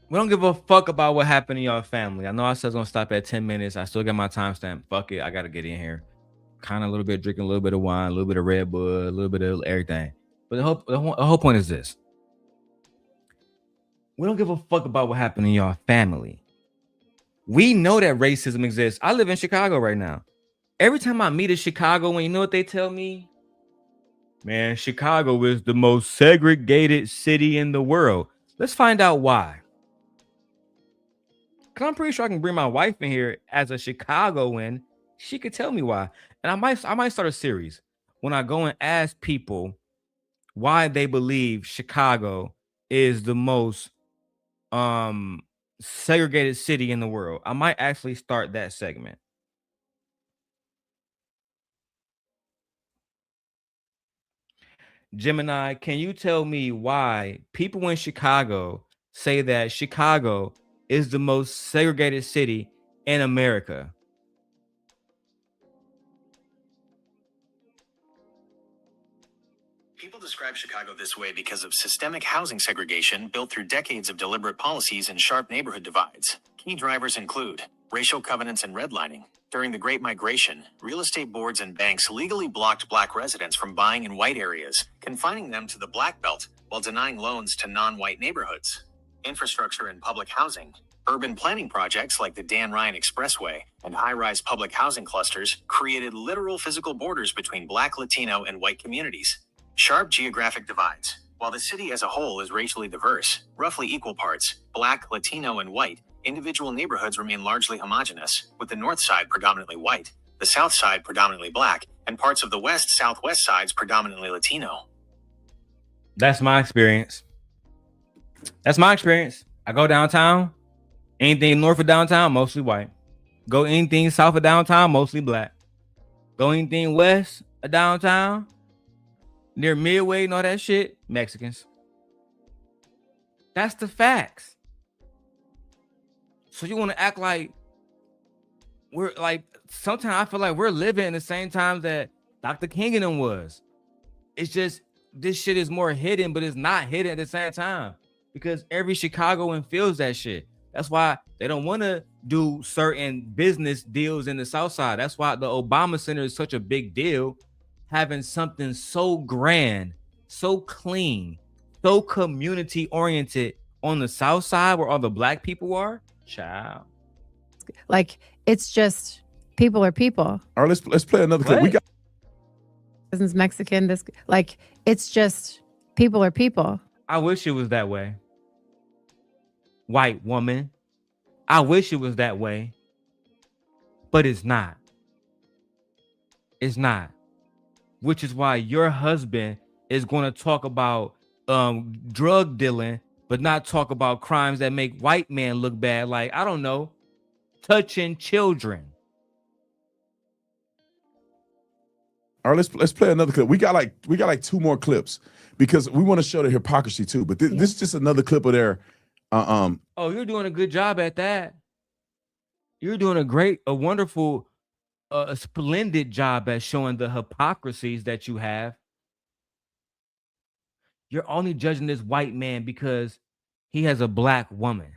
We don't give a fuck about what happened in your family. I know I said I was gonna stop at 10 minutes. I still got my timestamp. Fuck it, I gotta get in here. Kind of a little bit drinking, a little bit of wine, a little bit of Red Bull, a little bit of everything. But the whole point is this. We don't give a fuck about what happened in your family. We know that racism exists. I live in Chicago right now. Every time I meet a Chicagoan, you know what they tell me? Man, Chicago is the most segregated city in the world. Let's find out why. Because I'm pretty sure I can bring my wife in here as a Chicagoan. She could tell me why. And I might start a series when I go and ask people why they believe Chicago is the most segregated city in the world. I might actually start that segment. Gemini, can you tell me why people in Chicago say that Chicago is the most segregated city in America? People describe Chicago this way because of systemic housing segregation built through decades of deliberate policies and sharp neighborhood divides. Key drivers include racial covenants and redlining. During the Great Migration, real estate boards and banks legally blocked black residents from buying in white areas, confining them to the Black Belt while denying loans to non-white neighborhoods. Infrastructure and public housing. Urban planning projects like the Dan Ryan Expressway and high-rise public housing clusters created literal physical borders between Black, Latino, and white communities. Sharp geographic divides. While the city as a whole is racially diverse, roughly equal parts, Black, Latino, and white, individual neighborhoods remain largely homogeneous, with the north side predominantly white, the south side predominantly Black, and parts of the west-southwest sides predominantly Latino. That's my experience. I go downtown, anything north of downtown, mostly white. Go anything south of downtown, mostly Black. Go anything west of downtown, near Midway and all that shit, Mexicans. That's the facts. So you want to act like we're like, sometimes I feel like we're living in the same time that Dr. King and them was. It's just this shit is more hidden, but it's not hidden at the same time because every Chicagoan feels that shit. That's why they don't want to do certain business deals in the South Side. That's why the Obama Center is such a big deal, having something so grand, so clean, so community oriented on the South Side where all the black people are. Child. Like, it's just people are people. All right, let's play another clip. We got This Mexican. This like it's just people are people. I wish it was that way. White woman. I wish it was that way. But it's not. It's not. Which is why your husband is going to talk about drug dealing, but not talk about crimes that make white men look bad. Like, I don't know, touching children. All right, let's play another clip. We got like two more clips because we want to show the hypocrisy too. But this is just another clip of their. Oh, you're doing a good job at that. You're doing a wonderful, a splendid job at showing the hypocrisies that you have. You're only judging this white man because he has a black woman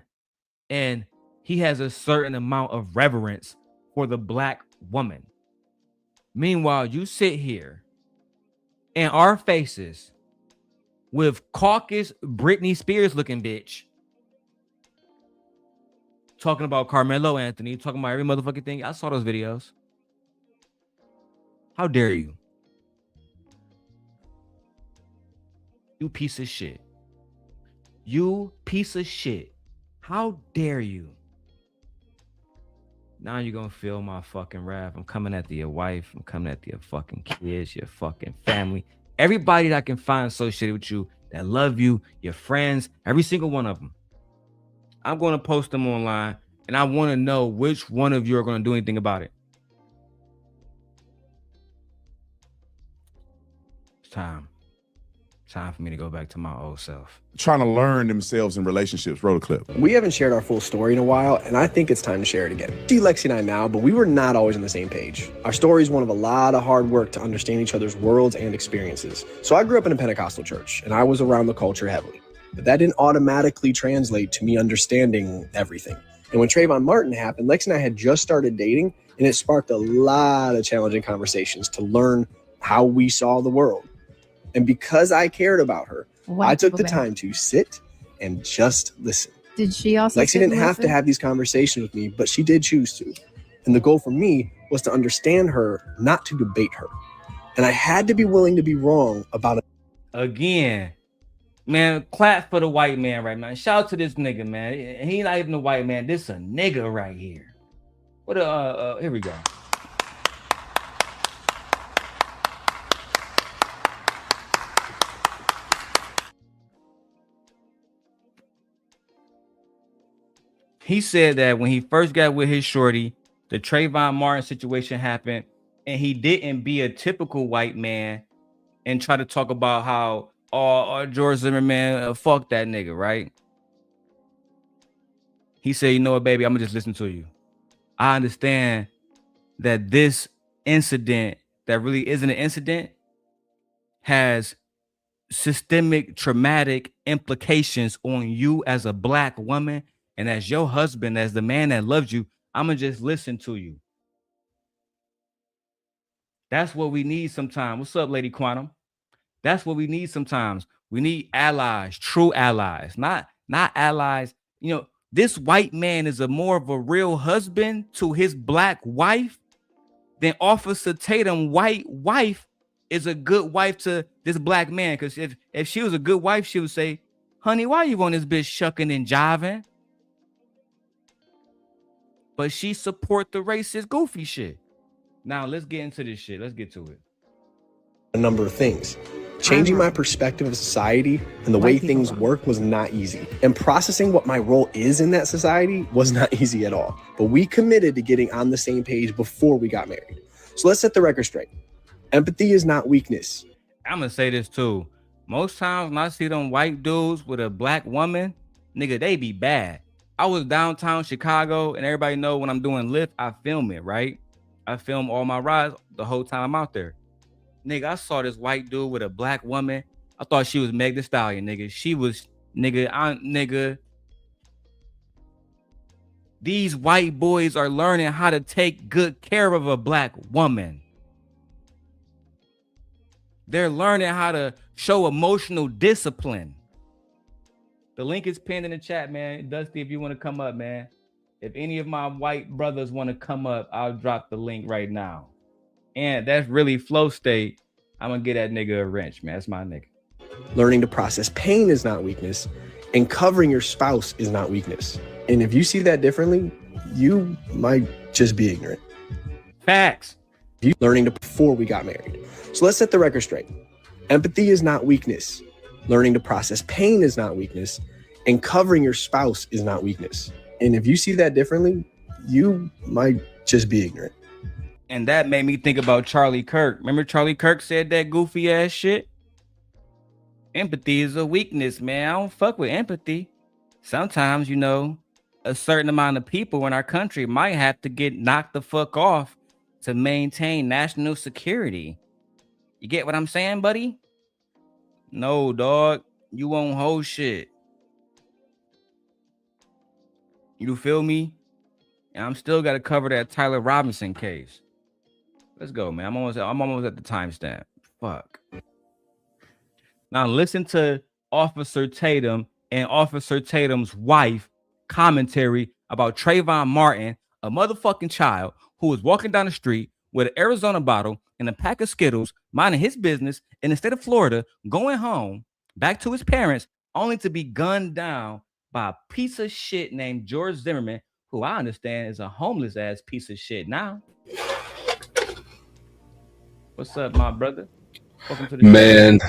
and he has a certain amount of reverence for the black woman. Meanwhile, you sit here in our faces with caucus Britney Spears looking bitch talking about Carmelo Anthony, talking about every motherfucking thing. I saw those videos. How dare you? You piece of shit. You piece of shit. How dare you? Now you're gonna feel my fucking wrath. I'm coming after your wife. I'm coming after your fucking kids, your fucking family. Everybody that I can find associated with you, that love you, your friends, every single one of them. I'm gonna post them online, and I want to know which one of you are gonna do anything about it. It's time. Time for me to go back to my old self. Trying to learn themselves in relationships. Roll a clip. We haven't shared our full story in a while, and I think it's time to share it again. See Lexi and I now, but we were not always on the same page. Our story is one of a lot of hard work to understand each other's worlds and experiences. So I grew up in a Pentecostal church, and I was around the culture heavily. But that didn't automatically translate to me understanding everything. And when Trayvon Martin happened, Lexi and I had just started dating, and it sparked a lot of challenging conversations to learn how we saw the world. And because I cared about her, I took the time to sit and just listen. Did she also? Lexi didn't have to have these conversations with me, but she did choose to. And the goal for me was to understand her, not to debate her. And I had to be willing to be wrong about it. Again, man, clap for the white man right now. Shout out to this nigga, man. He not even a white man. This a nigga right here. What here we go. He said that when he first got with his shorty, the Trayvon Martin situation happened, and he didn't be a typical white man and try to talk about how, George Zimmerman, fuck that nigga, right? He said, you know what, baby, I'm gonna just listen to you. I understand that this incident that really isn't an incident has systemic traumatic implications on you as a black woman. And as your husband, as the man that loves you, I'm going to just listen to you. That's what we need sometimes. What's up, Lady Quantum? That's what we need sometimes. We need allies, true allies, not allies. You know, this white man is more of a real husband to his black wife than Officer Tatum white wife is a good wife to this black man. Because if she was a good wife, she would say, honey, why you on this bitch shucking and jiving? But she support the racist goofy shit. Now let's get into this shit. Let's get to it. A number of things. Changing my perspective of society and the way things work was not easy. And processing what my role is in that society was not easy at all. But we committed to getting on the same page before we got married. So let's set the record straight. Empathy is not weakness. I'm going to say this too. Most times when I see them white dudes with a black woman, nigga, they be bad. I was downtown Chicago, and everybody know when I'm doing Lyft, I film it, right? I film all my rides the whole time I'm out there. Nigga, I saw this white dude with a black woman. I thought she was Meg Thee Stallion, nigga. She was, nigga. These white boys are learning how to take good care of a black woman. They're learning how to show emotional discipline. The link is pinned in the chat, man. Dusty, if you want to come up, man. If any of my white brothers want to come up, I'll drop the link right now. And that's really flow state. I'm going to get that nigga a wrench, man. That's my nigga. Learning to process pain is not weakness, and covering your spouse is not weakness. And if you see that differently, you might just be ignorant. Facts. You learning to before we got married. So let's set the record straight. Empathy is not weakness. Learning to process pain is not weakness, and covering your spouse is not weakness. And if you see that differently, you might just be ignorant. And that made me think about Charlie Kirk. Remember Charlie Kirk said that goofy ass shit? Empathy is a weakness, man. I don't fuck with empathy. Sometimes, a certain amount of people in our country might have to get knocked the fuck off to maintain national security. You get what I'm saying, buddy? No, dog. You won't hold shit. You feel me? And I'm still got to cover that Tyler Robinson case. Let's go, man. I'm almost at the timestamp. Fuck. Now listen to Officer Tatum and Officer Tatum's wife commentary about Trayvon Martin, a motherfucking child who was walking down the street with an Arizona bottle and a pack of Skittles, minding his business in the state of Florida, going home back to his parents, only to be gunned down by a piece of shit named George Zimmerman, who I understand is a homeless ass piece of shit now. What's up, my brother? Welcome to the man.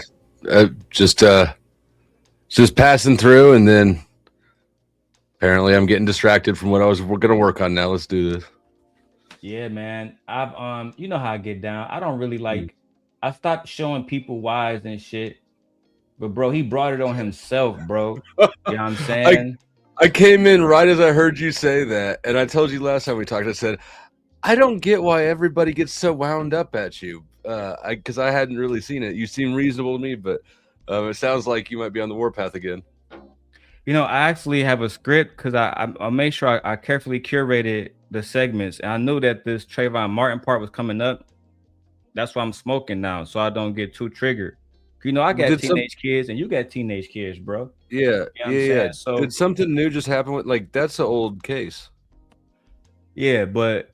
Just passing through, and then apparently I'm getting distracted from what we're gonna work on now. Let's do this. Yeah, man. I've you know how I get down. I don't really like. I stopped showing people whys and shit, but bro, he brought it on himself, bro. You know what I'm saying? I came in right as I heard you say that, and I told you last time we talked. I said, I don't get why everybody gets so wound up at you, because I hadn't really seen it. You seem reasonable to me, but it sounds like you might be on the warpath again. I actually have a script because I made sure I carefully curated the segments, and I knew that this Trayvon Martin part was coming up. That's why I'm smoking now, so I don't get too triggered. I got teenage kids, and you got teenage kids, bro. Yeah, yeah. So did something new just happen with that's an old case? Yeah, but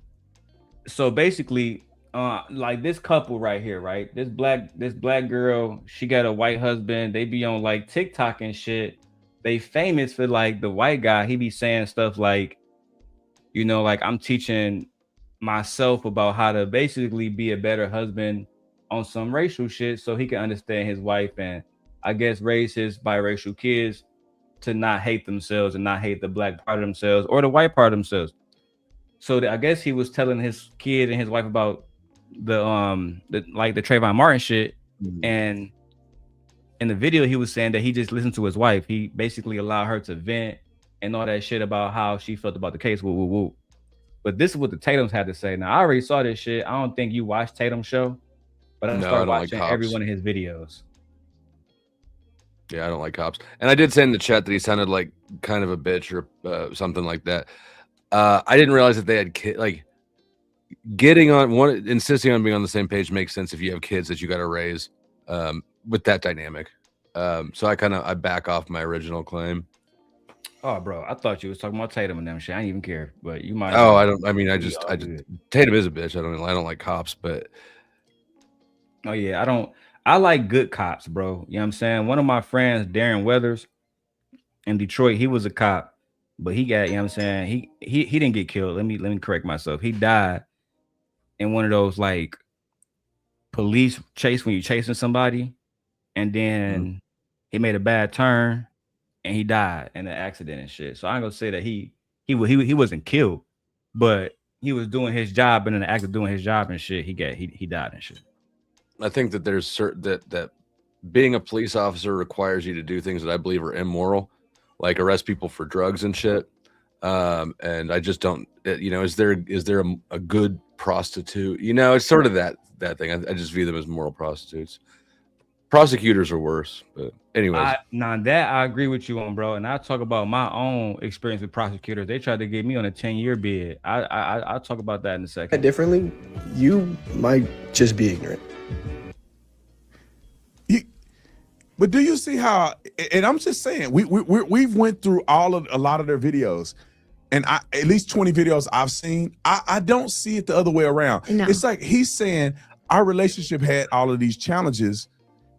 so basically, like this couple right here, right? This black girl, she got a white husband. They be on like TikTok and shit. They famous for like the white guy. He be saying stuff like, like I'm teaching myself about how to basically be a better husband on some racial shit so he can understand his wife and I guess raise his biracial kids to not hate themselves and not hate the black part of themselves or the white part of themselves. So I guess he was telling his kid and his wife about the Trayvon Martin shit. And in the video, he was saying that he just listened to his wife. He basically allowed her to vent and all that shit about how she felt about the case. Woo, woo, woo. But this is what the Tatums had to say. Now, I already saw this shit. I don't think you watched Tatum's show, but I started watching every one of his videos. Yeah, I don't like cops. And I did say in the chat that he sounded like kind of a bitch or something like that. I didn't realize that they had insisting on being on the same page makes sense if you have kids that you got to raise with that dynamic. So I back off my original claim. Oh, bro, I thought you was talking about Tatum and them shit. I didn't even care, but you might. Oh, I don't. I mean, I just Tatum is a bitch. I don't like cops, but. Oh yeah, I like good cops, bro. You know what I'm saying? One of my friends, Darren Weathers, in Detroit, he was a cop, but he got, you know what I'm saying? He didn't get killed. Let me correct myself. He died in one of those like police chase when you're chasing somebody, and then he made a bad turn and he died in an accident and shit. So I'm gonna say that he wasn't killed, but he was doing his job, and in the act of doing his job and shit, he died and shit. I think that there's that being a police officer requires you to do things that I believe are immoral, like arrest people for drugs and shit. And I just don't, you know, is there a good prostitute? You know, it's sort of that thing. I just view them as moral prostitutes. Prosecutors are worse, but anyways. That I agree with you on, bro. And I'll talk about my own experience with prosecutors. They tried to get me on a 10-year bid. I'll talk about that in a second. Differently, you might just be ignorant. But do you see how? And I'm just saying, we've went through a lot of their videos, and at least 20 videos I've seen. I don't see it the other way around. No. It's like he's saying our relationship had all of these challenges.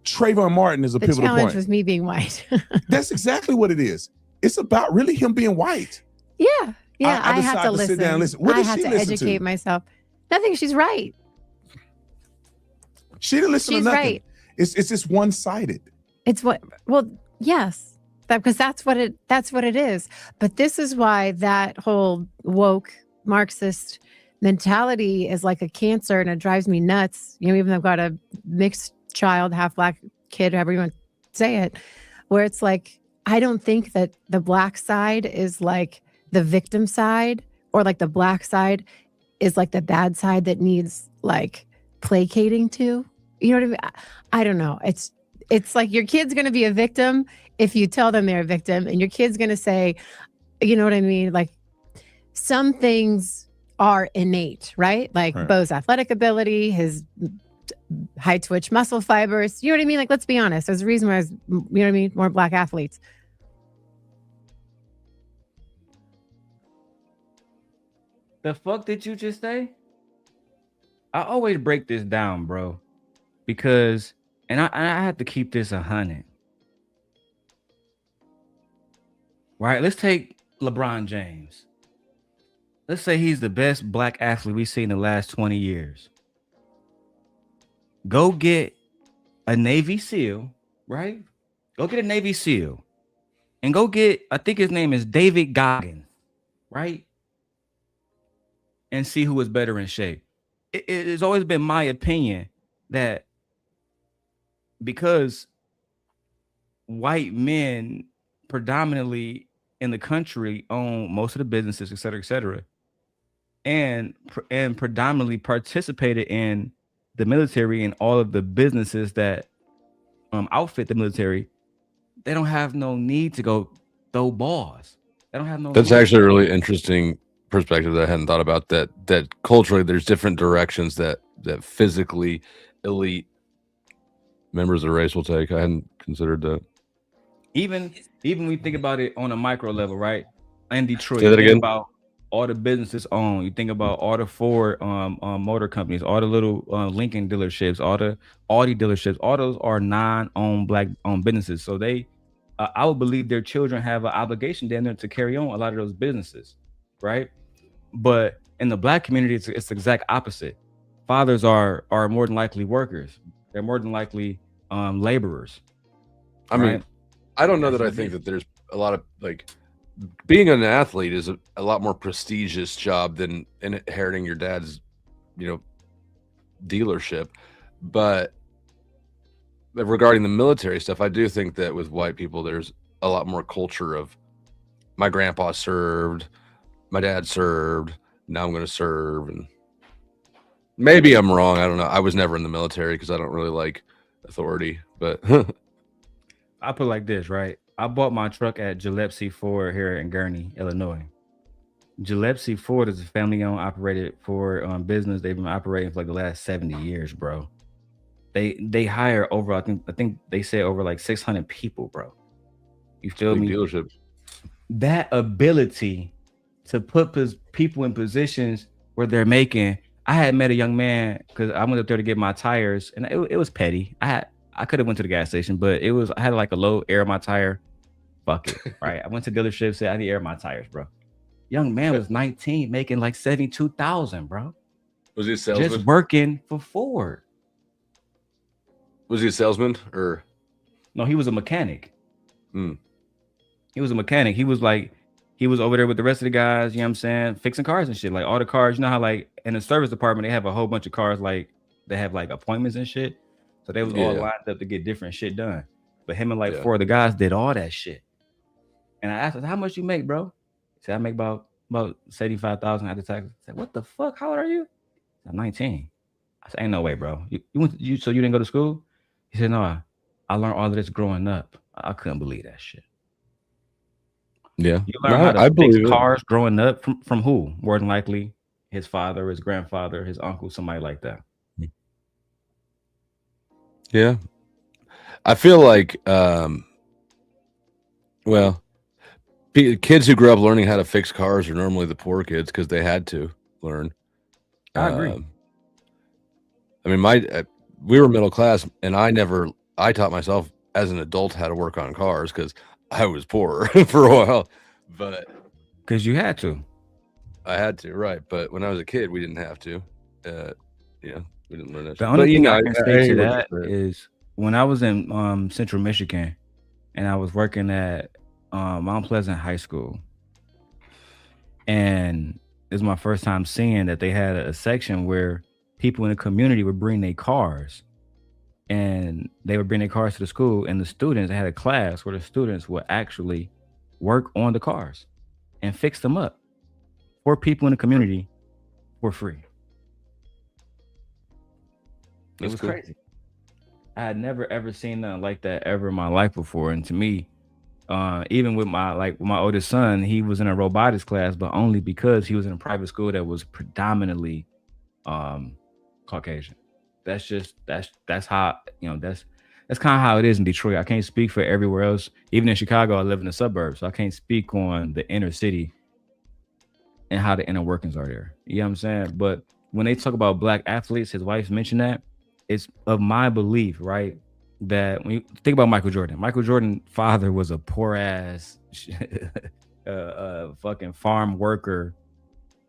Trayvon Martin is a pivotal point. The challenge was me being white. That's exactly what it is. It's about really him being white. Yeah, I have to sit down and listen. I have to educate myself. Nothing. She's right. She didn't listen to She's nothing. right. It's just one-sided. It's what? Well, yes, because that's what it is. But this is why that whole woke Marxist mentality is like a cancer, and it drives me nuts. You know, even though I've got a mixed child, half black kid, however you want to say it, where it's like, I don't think that the black side is like the victim side, or like the black side is like the bad side that needs like placating to. You know what I mean? I don't know. It's like your kid's going to be a victim if you tell them they're a victim, and your kid's going to say, you know what I mean? Like some things are innate, right? Like Bo's athletic ability, his high twitch muscle fibers. You know what I mean? Like, let's be honest. There's a reason why, you know what I mean? More black athletes. The fuck did you just say? I always break this down, bro, because, and I have to keep this 100. Right? Let's take LeBron James. Let's say he's the best black athlete we've seen in the last 20 years. Go get a Navy SEAL, right? Go get a Navy SEAL. And go get, I think his name is David Goggins, right? And see who is better in shape. It has always been my opinion that because white men predominantly in the country own most of the businesses, et cetera, and predominantly participated in the military and all of the businesses that outfit the military, they don't have no need to go throw balls. They don't have no. That's actually a really interesting perspective that I hadn't thought about. That culturally, there's different directions that physically elite members of the race will take. I hadn't considered that. Even we think about it on a micro level, right? In Detroit, say that again. About all the businesses owned. You think about all the Ford motor companies, all the little Lincoln dealerships, all the Audi dealerships. All those are non-owned black-owned businesses. So they, I would believe their children have an obligation down there to carry on a lot of those businesses, right? But in the black community, it's the exact opposite. Fathers are more than likely workers. They're more than likely laborers. I mean, I don't know that I think that there's a lot of like being an athlete is a lot more prestigious job than inheriting your dad's, you know, dealership. But regarding the military stuff, I do think that with white people, there's a lot more culture of my grandpa served, my dad served, now I'm going to serve. And maybe I'm wrong. I don't know. I was never in the military because I don't really like authority, but I put it like this, right? I bought my truck at Gillespie Ford here in Gurney, Illinois. Gillespie Ford is a family-owned, operated Ford business. They've been operating for like the last 70 years, bro. They hire over, I think they say over like 600 people, bro. You feel me? Dealership. That ability to put people in positions where they're making. I had met a young man because I went up there to get my tires, and it was petty. I could have went to the gas station, but I had like a low air in my tire. Fuck it. Right. I went to the dealership, said I need air in my tires, bro. Young man was 19, making like 72,000, bro. Was he a salesman? Just working for Ford. Was he a salesman or? No, he was a mechanic. Hmm. He was a mechanic. He was over there with the rest of the guys, you know what I'm saying? Fixing cars and shit. Like all the cars, you know how like in the service department, they have a whole bunch of cars, like they have like appointments and shit. So they was all lined up to get different shit done. But him and like four of the guys did all that shit. And I asked him, how much you make, bro? He said, I make about 75,000 after taxes. I said, what the fuck? How old are you? I'm 19. I said, ain't no way, bro. So you didn't go to school? He said, no, I learned all of this growing up. I couldn't believe that shit. Yeah. You learn how to I fix believe it. cars growing up from who? More than likely his father, his grandfather, his uncle, somebody like that. Yeah. I feel like, well, kids who grow up learning how to fix cars are normally the poor kids because they had to learn. I agree. I mean, we were middle class, and I taught myself as an adult how to work on cars because I was poor for a while, but because you had to. I had to, right? But when I was a kid, we didn't have to. Yeah, we didn't learn that. The only thing I can say to that is when I was in Central Michigan, and I was working at Mount Pleasant High School, and it was my first time seeing that they had a section where people in the community would bring their cars, and they would bring their cars to the school, and the students, they had a class where the students would actually work on the cars and fix them up for people in the community for free. It was crazy. I had never ever seen nothing like that ever in my life before. And to me, even with my oldest son, he was in a robotics class, but only because he was in a private school that was predominantly Caucasian. That's how, that's kind of how it is in Detroit. I can't speak for everywhere else. Even in Chicago, I live in the suburbs, so I can't speak on the inner city and how the inner workings are there. You know what I'm saying? But when they talk about black athletes, his wife mentioned that, it's of my belief, right, that when you think about Michael Jordan's father was a poor ass fucking farm worker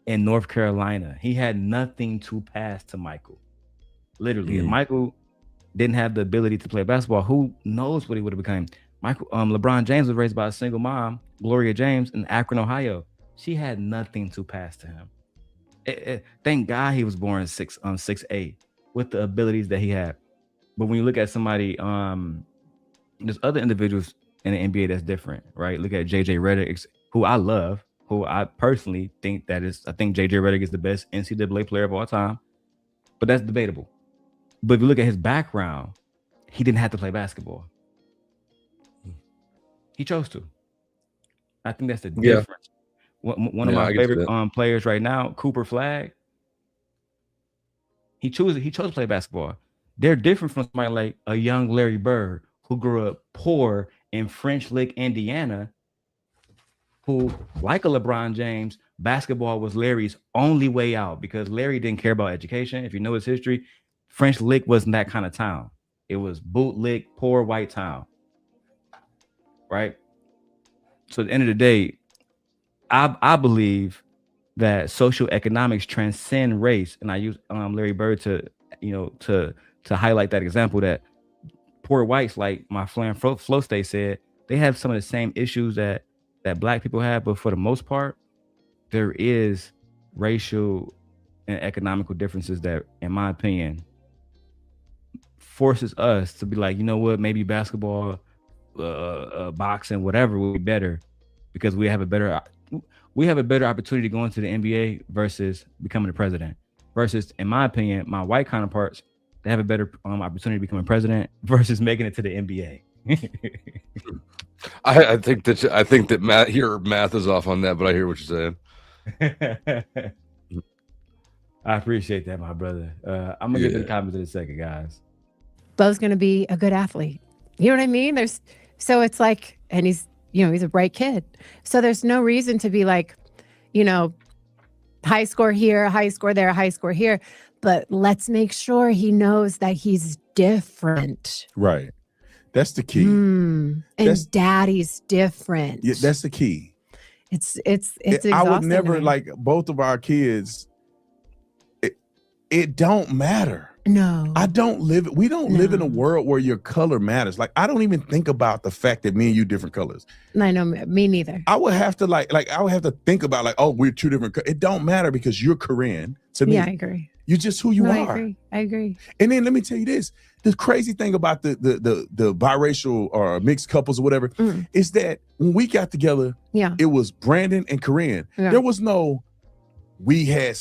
in North Carolina. He had nothing to pass to Michael. Literally, if Michael didn't have the ability to play basketball, who knows what he would have become. LeBron James was raised by a single mom, Gloria James, in Akron, Ohio. She had nothing to pass to him. Thank God he was born 6'8", with the abilities that he had. But when you look at somebody, there's other individuals in the NBA that's different, right? Look at JJ Redick, who I love, who I personally think I think JJ Redick is the best NCAA player of all time, but that's debatable. But if you look at his background, he didn't have to play basketball. He chose to. I think that's the difference. One of my favorite players right now, Cooper Flagg, he chose to play basketball. They're different from somebody like a young Larry Bird who grew up poor in French Lick, Indiana, who, like a LeBron James, basketball was Larry's only way out because Larry didn't care about education. If you know his history, French Lick wasn't that kind of town. It was bootlick, poor white town, right? So at the end of the day, I believe that social economics transcend race, and I use Larry Bird to highlight that example that poor whites, like my friend Flo State said, they have some of the same issues that black people have, but for the most part, there is racial and economical differences that, in my opinion, forces us to be like, you know what, maybe basketball, boxing, whatever will be better because we have a better opportunity to go into the NBA versus becoming the president. Versus, in my opinion, my white counterparts, they have a better opportunity to become a president versus making it to the NBA. I think that your math is off on that, but I hear what you're saying. I appreciate that, my brother. I'm gonna get to the comments in a second, guys. Bo's gonna be a good athlete. You know what I mean? So it's like, and he's a bright kid. So there's no reason to be like, high score here, high score there, high score here. But let's make sure he knows that he's different. Right. That's the key. And daddy's different. Yeah, that's the key. It's exhausting. I would never, like, both of our kids, it don't matter. No. We don't live in a world where your color matters. Like, I don't even think about the fact that me and you different colors. I know, me neither. I would have to I would have to think about like, oh, we're two different. It don't matter because you're Korean to me. Yeah, I agree. You're just who you are. I agree. And then let me tell you this: the crazy thing about the biracial or mixed couples or whatever is that when we got together, it was Brandon and Korean. Yeah. There was no. We had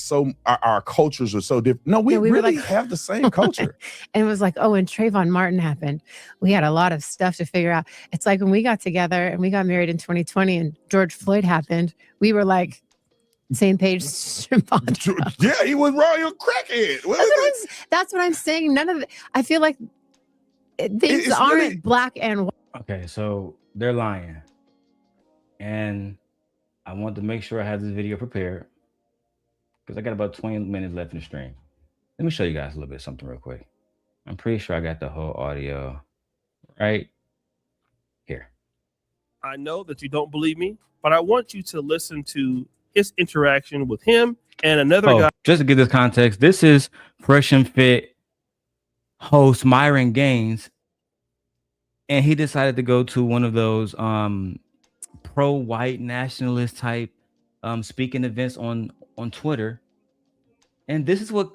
our cultures are so different. No, we really have the same culture. And it was like, oh, when Trayvon Martin happened, we had a lot of stuff to figure out. It's like when we got together and we got married in 2020 and George Floyd happened, we were like, same page. Yeah, he was wrong. He was crackhead. That's what I'm saying. None of it. I feel like things aren't really black and white. Okay, so they're lying. And I want to make sure I have this video prepared because I got about 20 minutes left in the stream. Let me show you guys a little bit of something real quick. I'm pretty sure I got the whole audio right here. I know that you don't believe me, but I want you to listen to his interaction with him and another guy. Just to give this context, this is Fresh and Fit host Myron Gaines, and he decided to go to one of those pro-white nationalist type speaking events on Twitter, and this is what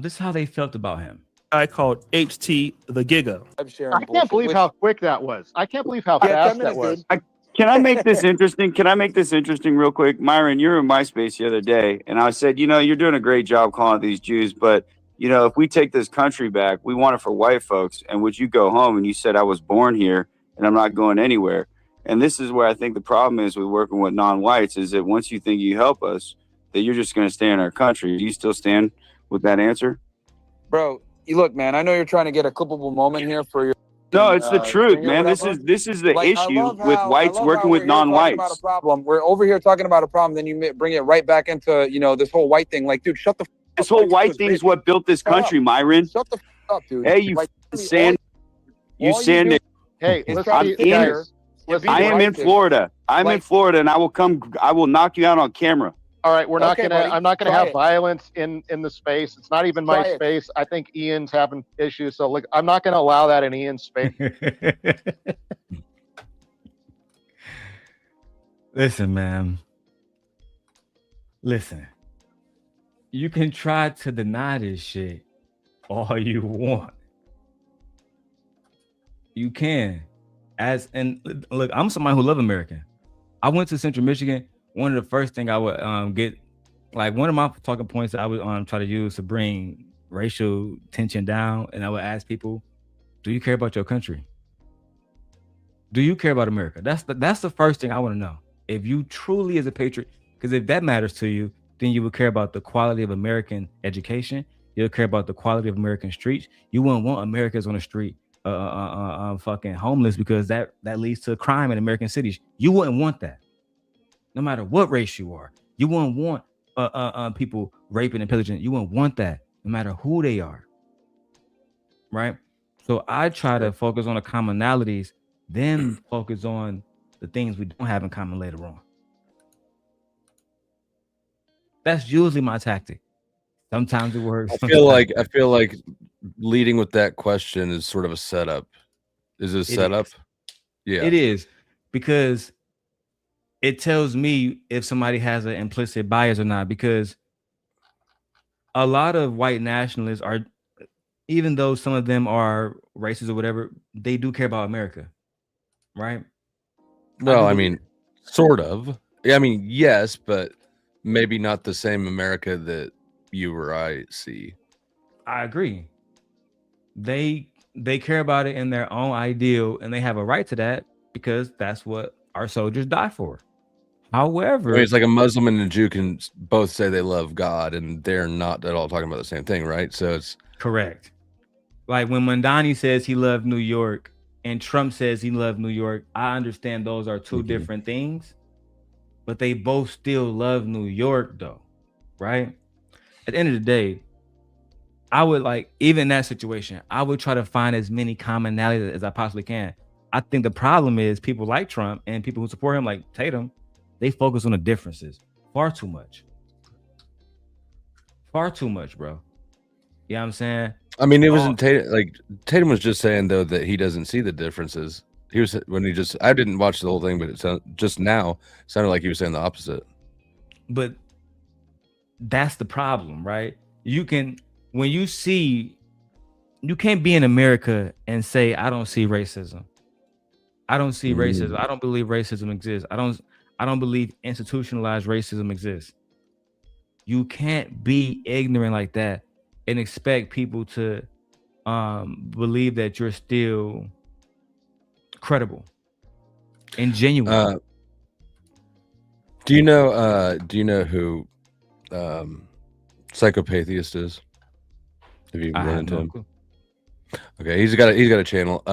this is how they felt about him. I called HT the Giga. I can't believe how quick that was. I can't believe how fast that was. Can I make this interesting? Can I make this interesting real quick? Myron, you were in MySpace the other day, and I said, you're doing a great job calling it these Jews, but, if we take this country back, we want it for white folks. And would you go home? And you said, I was born here, and I'm not going anywhere. And this is where I think the problem is with working with non-whites is that once you think you help us, that you're just going to stay in our country. Do you still stand with that answer? Bro, look, man, I know you're trying to get a clippable moment here for your... No, it's the truth, man. This is the issue with whites working with non-whites. We're over here talking about a problem, then you bring it right back into, this whole white thing. Like, dude, shut the fuck up. This whole white thing is what built this country, Myron. Shut the fuck up, dude. Hey, you sand. You sand it. Hey, I am in Florida. I'm in Florida, and I will knock you out on camera. All right, I'm not gonna have violence in the space. It's not even my space. I think Ian's having issues, so look, I'm not gonna allow that in Ian's space. Listen, man. Listen. You can try to deny this shit all you want. You can. And look, I'm somebody who love America. I went to Central Michigan. One of the first things I would get, like one of my talking points that I would try to use to bring racial tension down, and I would ask people, do you care about your country? Do you care about America? That's the first thing I want to know. If you truly is a patriot, because if that matters to you, then you would care about the quality of American education. You'll care about the quality of American streets. You wouldn't want Americans on the street fucking homeless because that leads to crime in American cities. You wouldn't want that. No matter what race you are, you wouldn't want people raping and pillaging. You wouldn't want that, no matter who they are. Right? So I try to focus on the commonalities, then focus on the things we don't have in common later on. That's usually my tactic. Sometimes it works. I feel like leading with that question is sort of a setup. Is it a setup? Yeah, it is, because it tells me if somebody has an implicit bias or not, because a lot of white nationalists are, even though some of them are racist or whatever, they do care about America, right? Well, I mean, sort of. I mean, yes, but maybe not the same America that you or I see. I agree. They care about it in their own ideal, and they have a right to that because that's what our soldiers die for. However, I mean, it's like a Muslim and a Jew can both say they love God, and they're not at all talking about the same thing, right? So it's correct. Like when Mandani says he loved New York and Trump says he loved New York, I understand those are two different things, but they both still love New York though, right? At the end of the day, I would even in that situation, I would try to find as many commonalities as I possibly can. I think the problem is people like Trump and people who support him, like Tatum, they focus on the differences far too much. Far too much, bro. You know what I'm saying? I mean, it wasn't Tatum. Like Tatum was just saying though that he doesn't see the differences. He was when he just. I didn't watch the whole thing, but it just now sounded like he was saying the opposite. But that's the problem, right? You can when you see, you can't be in America and say I don't see racism. I don't see racism. I don't believe racism exists. I don't believe institutionalized racism exists. You can't be ignorant like that and expect people to believe that you're still credible and genuine. Do you know who Psychopatheist is? Have you run into him? Clue. Okay, he's got a channel.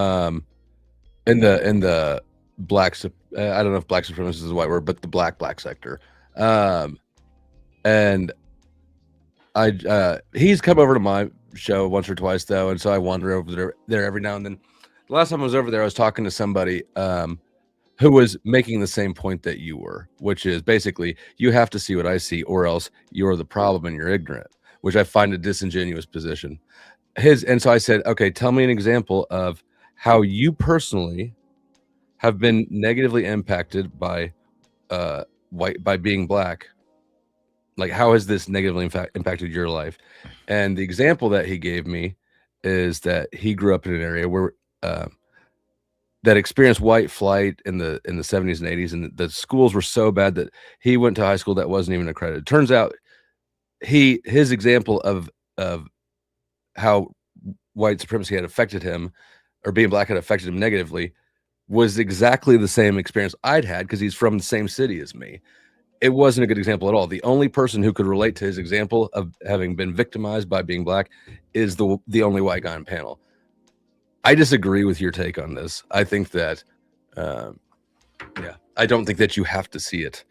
In the black, I don't know if black supremacist is the right word, but the black sector. And he's come over to my show once or twice though, and so I wander over there every now and then. The last time I was over there, I was talking to somebody who was making the same point that you were, which is basically you have to see what I see, or else you're the problem and you're ignorant, which I find a disingenuous position. And so I said, okay, tell me an example of how you personally have been negatively impacted by by being black. Like, how has this negatively impacted your life? And the example that he gave me is that he grew up in an area where that experienced white flight in the 70s and 80s, and the schools were so bad that he went to high school that wasn't even accredited. Turns out his example of how white supremacy had affected him, or being black had affected him negatively, was exactly the same experience I'd had because he's from the same city as me. It wasn't a good example at all. The only person who could relate to his example of having been victimized by being black is the only white guy on panel. I disagree with your take on this. I think that, I don't think that you have to see it,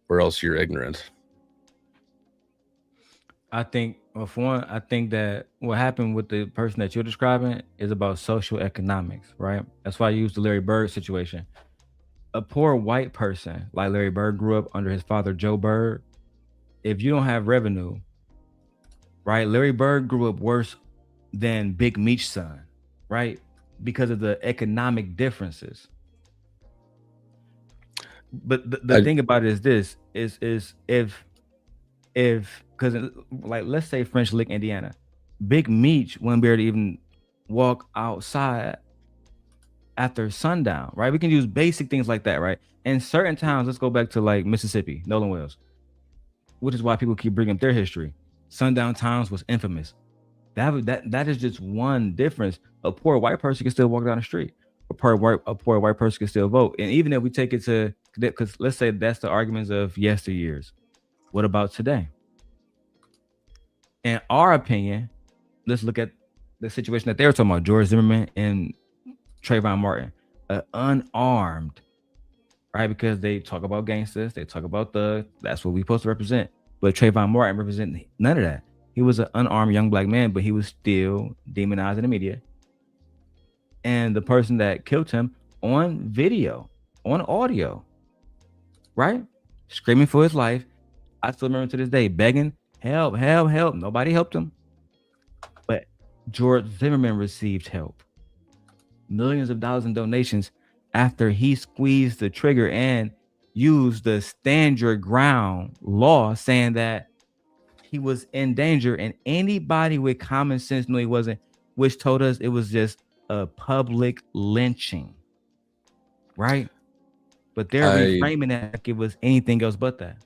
or else you're ignorant. I think, well, for one, I think that what happened with the person that you're describing is about social economics, right? That's why I used the Larry Bird situation. A poor white person like Larry Bird grew up under his father, Joe Bird. If you don't have revenue, right? Larry Bird grew up worse than Big Meech's son, right? Because of the economic differences. But the thing about it is this, is if because like, let's say French Lick, Indiana, Big Meech wouldn't be able to even walk outside after sundown, right? We can use basic things like that, right? In certain towns, let's go back to like Mississippi, Nolan Wells, which is why people keep bringing up their history. Sundown towns was infamous. That is just one difference. A poor white person can still walk down the street. A poor white person can still vote. And even if we take it to, because let's say that's the arguments of yesteryears, what about today? In our opinion, let's look at the situation that they were talking about, George Zimmerman and Trayvon Martin, unarmed, right? Because they talk about gangsters, they talk about that's what we're supposed to represent. But Trayvon Martin represented none of that. He was an unarmed young black man, but he was still demonized in the media. And the person that killed him on video, on audio, right? Screaming for his life. I still remember to this day, begging, help, help, help. Nobody helped him. But George Zimmerman received help. Millions of dollars in donations after he squeezed the trigger and used the stand your ground law, saying that he was in danger, and anybody with common sense knew he wasn't, which told us it was just a public lynching, right? But they're reframing that like it was anything else but that.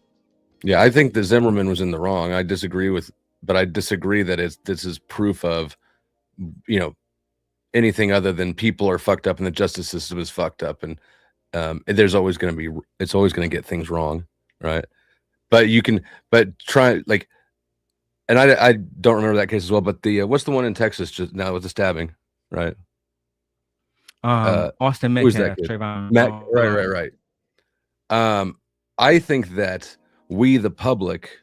Yeah, I think that Zimmerman was in the wrong. I disagree that this is proof of, anything other than people are fucked up and the justice system is fucked up, and it's always going to get things wrong, right? But try like. And I don't remember that case as well, but what's the one in Texas just now with the stabbing, right? Austin Metcalf, Trayvon. Right. I think that we, the public,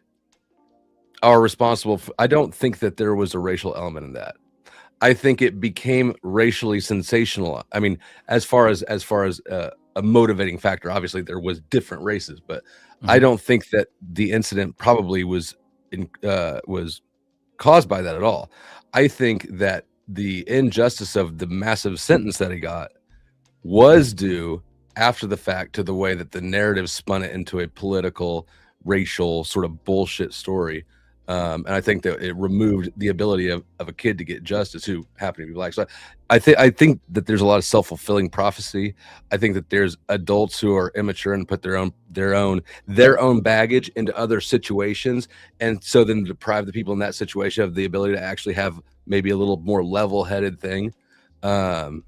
are responsible for, I don't think that there was a racial element in that. I think it became racially sensational. I mean, as far as a motivating factor, obviously there was different races, but I don't think that the incident probably was caused by that at all. I think that the injustice of the massive sentence that he got was due after the fact to the way that the narrative spun it into a political, racial sort of bullshit story. And I think that it removed the ability of a kid to get justice who happened to be black. So I think that there's a lot of self-fulfilling prophecy. I think that there's adults who are immature and put their own baggage into other situations, and so then deprive the people in that situation of the ability to actually have maybe a little more level-headed thing. But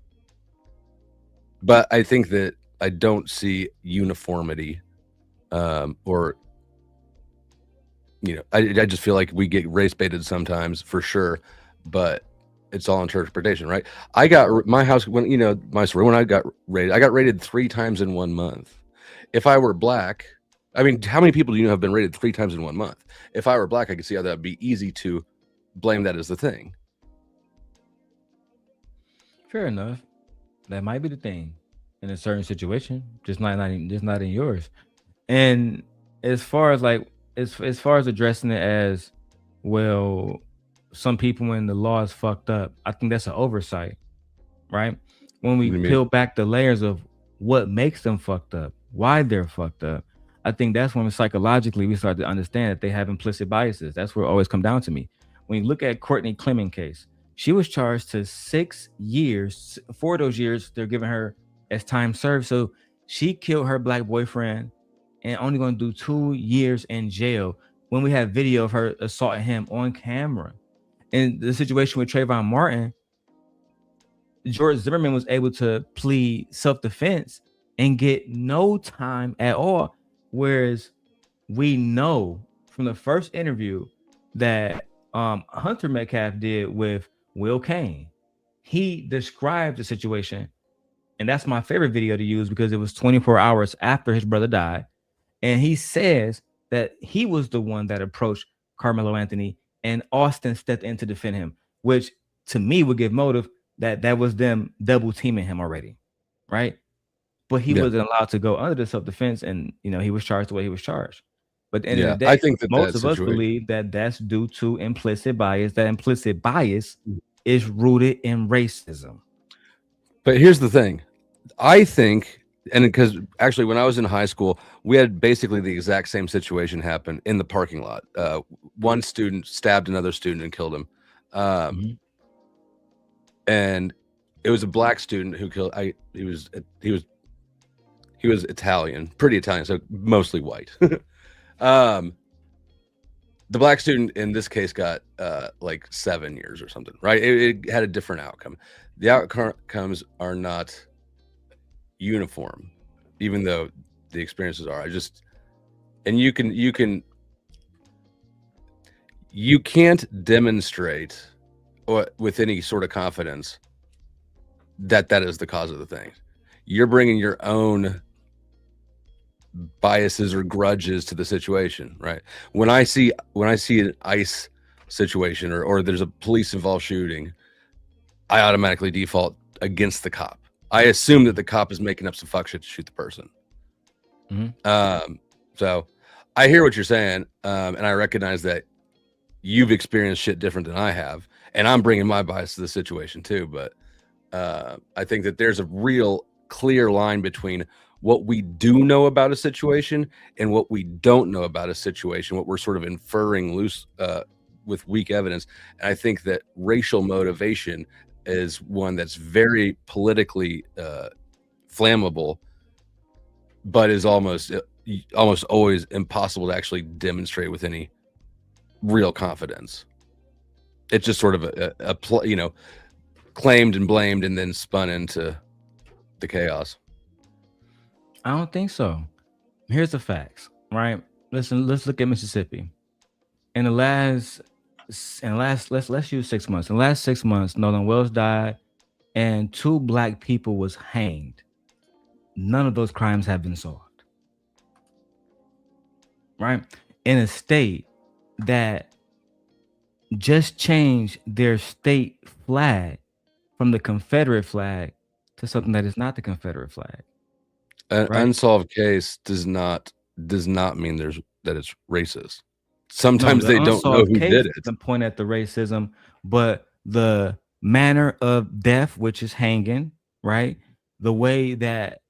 I think that I don't see uniformity, or I just feel like we get race baited sometimes, for sure, but it's all interpretation, right? I got my house when my story when I got rated 3 times in 1 month. If I were black, I mean, how many people do you know have been rated 3 times in 1 month? If I were black, I could see how that would be easy to blame that as the thing. Fair enough. That might be the thing in a certain situation, just not in yours. And as far as as far as addressing it as, well, some people when the law is fucked up, I think that's an oversight, right? When we peel back the layers of what makes them fucked up, why they're fucked up, I think that's when psychologically we start to understand that they have implicit biases. That's where it always come down to me. When you look at Courtney Clement case, she was charged to 6 years. 4 of those years they're giving her as time served. So she killed her black boyfriend and only going to do 2 years in jail, when we have video of her assaulting him on camera. In the situation with Trayvon Martin, George Zimmerman was able to plead self-defense and get no time at all. Whereas we know from the first interview that Hunter Metcalf did with Will Kane, he described the situation. And that's my favorite video to use because it was 24 hours after his brother died. And he says that he was the one that approached Carmelo Anthony and Austin stepped in to defend him, which to me would give motive that was them double teaming him already, right? But he wasn't allowed to go under the self-defense, and he was charged the way he was charged. But at the end of the day, I think that most of us believe that that's due to implicit bias. That implicit bias is rooted in racism. But here's the thing. I think, and because actually when I was in high school, we had basically the exact same situation happen in the parking lot. One student stabbed another student and killed him. And it was a black student who killed, he was Italian, pretty Italian, so mostly white. The black student in this case got like 7 years or something, right? It had a different outcome. The outcomes are not uniform, even though the experiences are. And you can't demonstrate with any sort of confidence that is the cause of the thing. You're bringing your own biases or grudges to the situation, right? When I see an ICE situation or there's a police involved shooting, I automatically default against the cop. I assume that the cop is making up some fuck shit to shoot the person. So I hear what you're saying, and I recognize that you've experienced shit different than I have, and I'm bringing my bias to the situation too. But I think that there's a real clear line between what we do know about a situation and what we don't know about a situation, what we're sort of inferring loose with weak evidence. And I think that racial motivation is one that's very politically flammable, but is almost always impossible to actually demonstrate with any real confidence. It's just sort of a claimed and blamed and then spun into the chaos. I don't think so. Here's the facts, right? Listen, let's look at Mississippi. Let's use 6 months. In the last 6 months, Nolan Wells died and 2 black people was hanged. None of those crimes have been solved. Right? In a state that just changed their state flag from the Confederate flag to something that is not the Confederate flag. An unsolved case does not mean that it's racist. sometimes they don't know who did it. Doesn't point at the racism, but the manner of death, which is hanging, right? The way that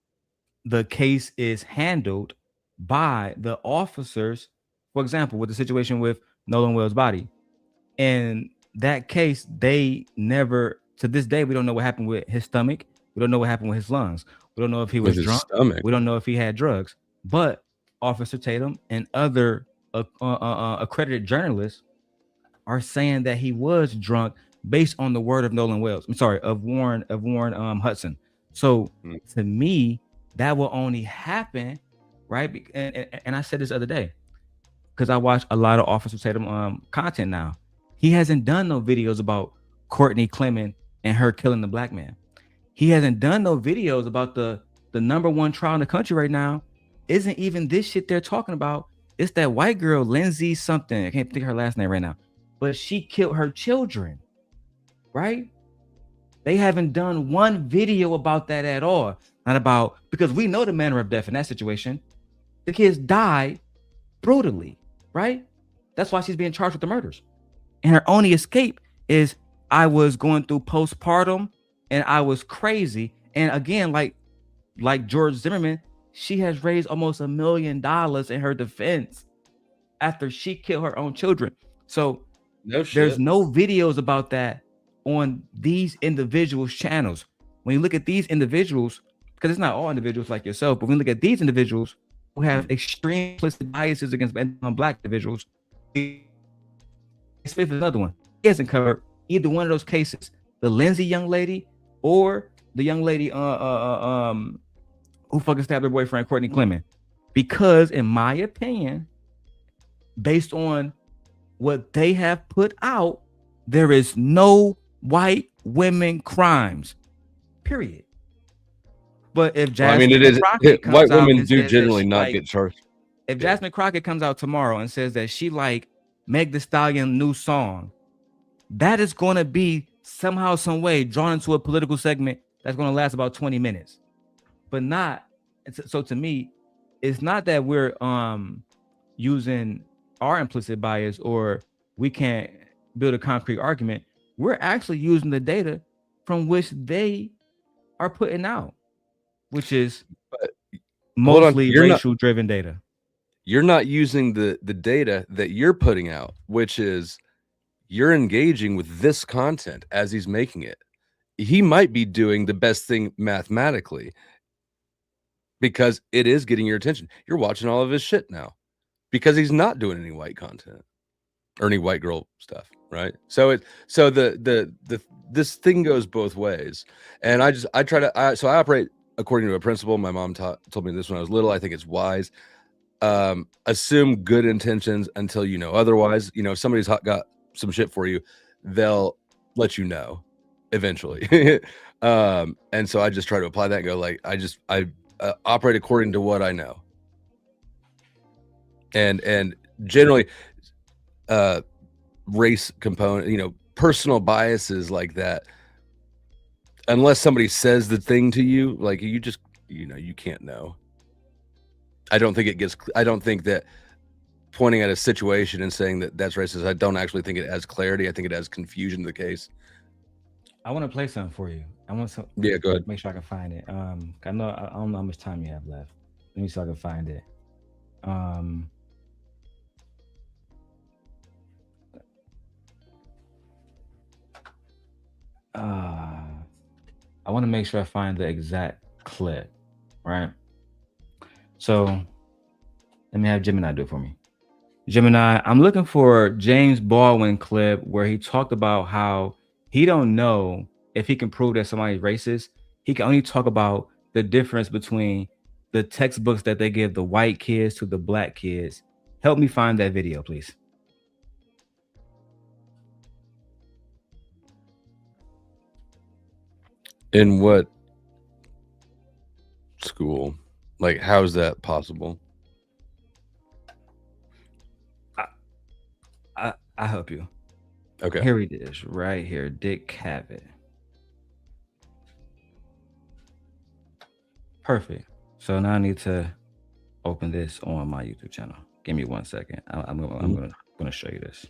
the case is handled by the officers, for example, with the situation with Nolan Wells' body. In that case, they never, to this day, we don't know what happened with his stomach. We don't know what happened with his lungs. We don't know if he was drunk. We don't know if he had drugs. But Officer Tatum and other accredited journalists are saying that he was drunk based on the word of Nolan Wells. I'm sorry, of Warren Hudson. So to me, that will only happen, right? And I said this the other day because I watch a lot of Officer Tatum content now. He hasn't done no videos about Courtney Clement and her killing the black man. He hasn't done no videos about the number one trial in the country right now. Isn't even this shit they're talking about. It's that white girl, Lindsay something. I can't think of her last name right now. But she killed her children, right? They haven't done one video about that at all. Not about, because we know the manner of death in that situation. The kids died brutally, right? That's why she's being charged with the murders. And her only escape is, I was going through postpartum and I was crazy. And again, like George Zimmerman, she has raised almost $1 million in her defense after she killed her own children. So there's no videos about that on these individuals' channels. When you look at these individuals, because it's not all individuals like yourself, but when you look at these individuals who have extreme implicit biases against black individuals, Smith is another one. He hasn't covered either one of those cases. The Lindsay young lady or the young lady who fucking stabbed her boyfriend, Courtney Clement. Because in my opinion, based on what they have put out, there is no white women crimes, period. But if Jasmine Crockett comes white out women and do says generally that she, not get charged. If Jasmine Crockett comes out tomorrow and says that she like Meg Thee Stallion new song, that is going to be somehow, some way drawn into a political segment that's going to last about 20 minutes. But not, so to me, it's not that we're using our implicit bias or we can't build a concrete argument. We're actually using the data from which they are putting out, which is mostly racial driven data. You're not using the data that you're putting out, which is you're engaging with this content as he's making it. He might be doing the best thing mathematically because it is getting your attention. You're watching all of his shit now because he's not doing any white content or any white girl stuff, right? So this thing goes both ways. And I operate according to a principle my mom told me this when I was little. I think it's wise. Assume good intentions until you know otherwise. You know, if somebody's got some shit for you, they'll let you know eventually. And so I just try to apply that and go like, I operate according to what I know. And generally race component, you know, personal biases like that, unless somebody says the thing to you, like you just, you know, you can't know. I don't think that pointing at a situation and saying that that's racist, I don't actually think it adds clarity. I think it adds confusion to the case. I want to play something for you. Yeah, go ahead. Make sure I can find it. I don't know how much time you have left. Let me see if I can find it. I want to make sure I find the exact clip, right? So let me have Gemini do it for me. Gemini, I'm looking for James Baldwin clip where he talked about how he don't know if he can prove that somebody's racist. He can only talk about the difference between the textbooks that they give the white kids to the black kids. Help me find that video, please. In what school? Like, how is that possible? I'll help you. Okay. Here it is, right here. Dick Cavett. Perfect. So now I need to open this on my YouTube channel. Give me 1 second. I'm gonna gonna show you this.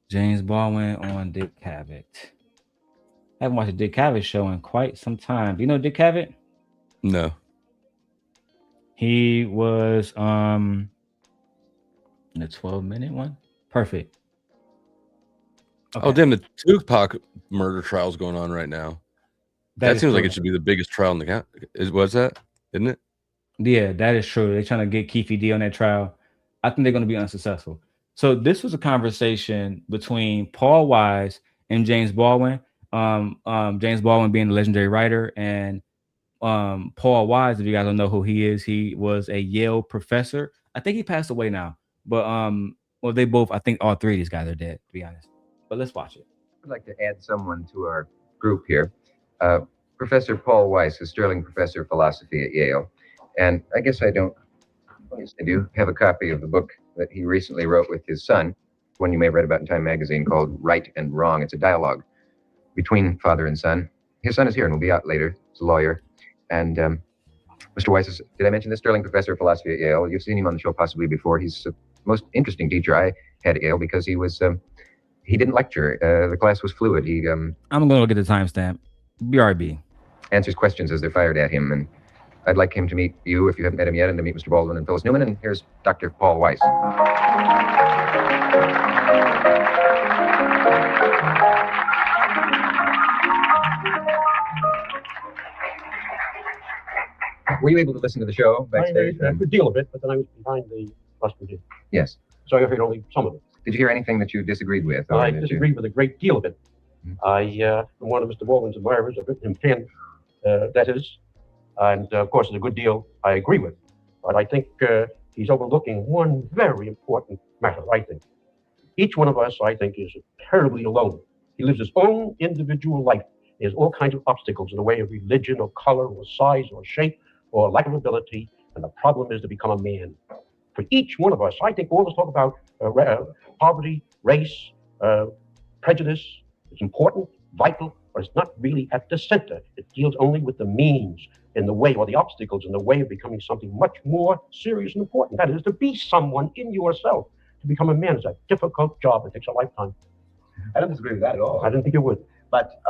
James Baldwin on Dick Cavett. I haven't watched a Dick Cavett show in quite some time. Do you know Dick Cavett? No. He was in the 12-minute one. Perfect. Okay. Oh, damn, the Tupac murder trial's going on right now. That seems like it should be the biggest trial in the country. Was that? Isn't it? Yeah, that is true. They're trying to get Keefe D on that trial. I think they're going to be unsuccessful. So this was a conversation between Paul Wise and James Baldwin. James Baldwin being the legendary writer, and Paul Wise, if you guys don't know who he is, he was a Yale professor. I think he passed away now. But well, they both, I think all three of these guys are dead, to be honest. But let's watch it. I'd like to add someone to our group here. Professor Paul Weiss, a Sterling Professor of Philosophy at Yale. And I guess I don't, yes, I do have a copy of the book that he recently wrote with his son, one you may have read about in Time Magazine, called Right and Wrong. It's a dialogue between father and son. His son is here and will be out later. He's a lawyer. And Mr. Weiss is, did I mention this? Sterling Professor of Philosophy at Yale. You've seen him on the show possibly before. He's the most interesting teacher I had at Yale because he was, he didn't lecture. The class was fluid. He, I'm going to look at the timestamp. BRB. Answers questions as they're fired at him. And I'd like him to meet you if you haven't met him yet, and to meet Mr. Baldwin and Phyllis Newman. And here's Dr. Paul Weiss. Were you able to listen to the show backstage? A good deal of it, but then I was behind the rostrum. Yes. So I heard only some of it. Did you hear anything that you disagreed with? I disagreed with a great deal of it. I am one of Mr. Baldwin's admirers. I've written him 10 letters, and of course, there's a good deal I agree with. But I think he's overlooking one very important matter, I think. Each one of us, I think, is terribly alone. He lives his own individual life. There's all kinds of obstacles in the way of religion or color or size or shape or lack of ability, and the problem is to become a man. For each one of us, I think all this talk about poverty, race, prejudice, it's important, vital, but it's not really at the center. It deals only with the means in the way, or the obstacles in the way of becoming something much more serious and important. That is, to be someone in yourself. To become a man is a difficult job. It takes a lifetime. I don't disagree with that at all. I didn't think you would. But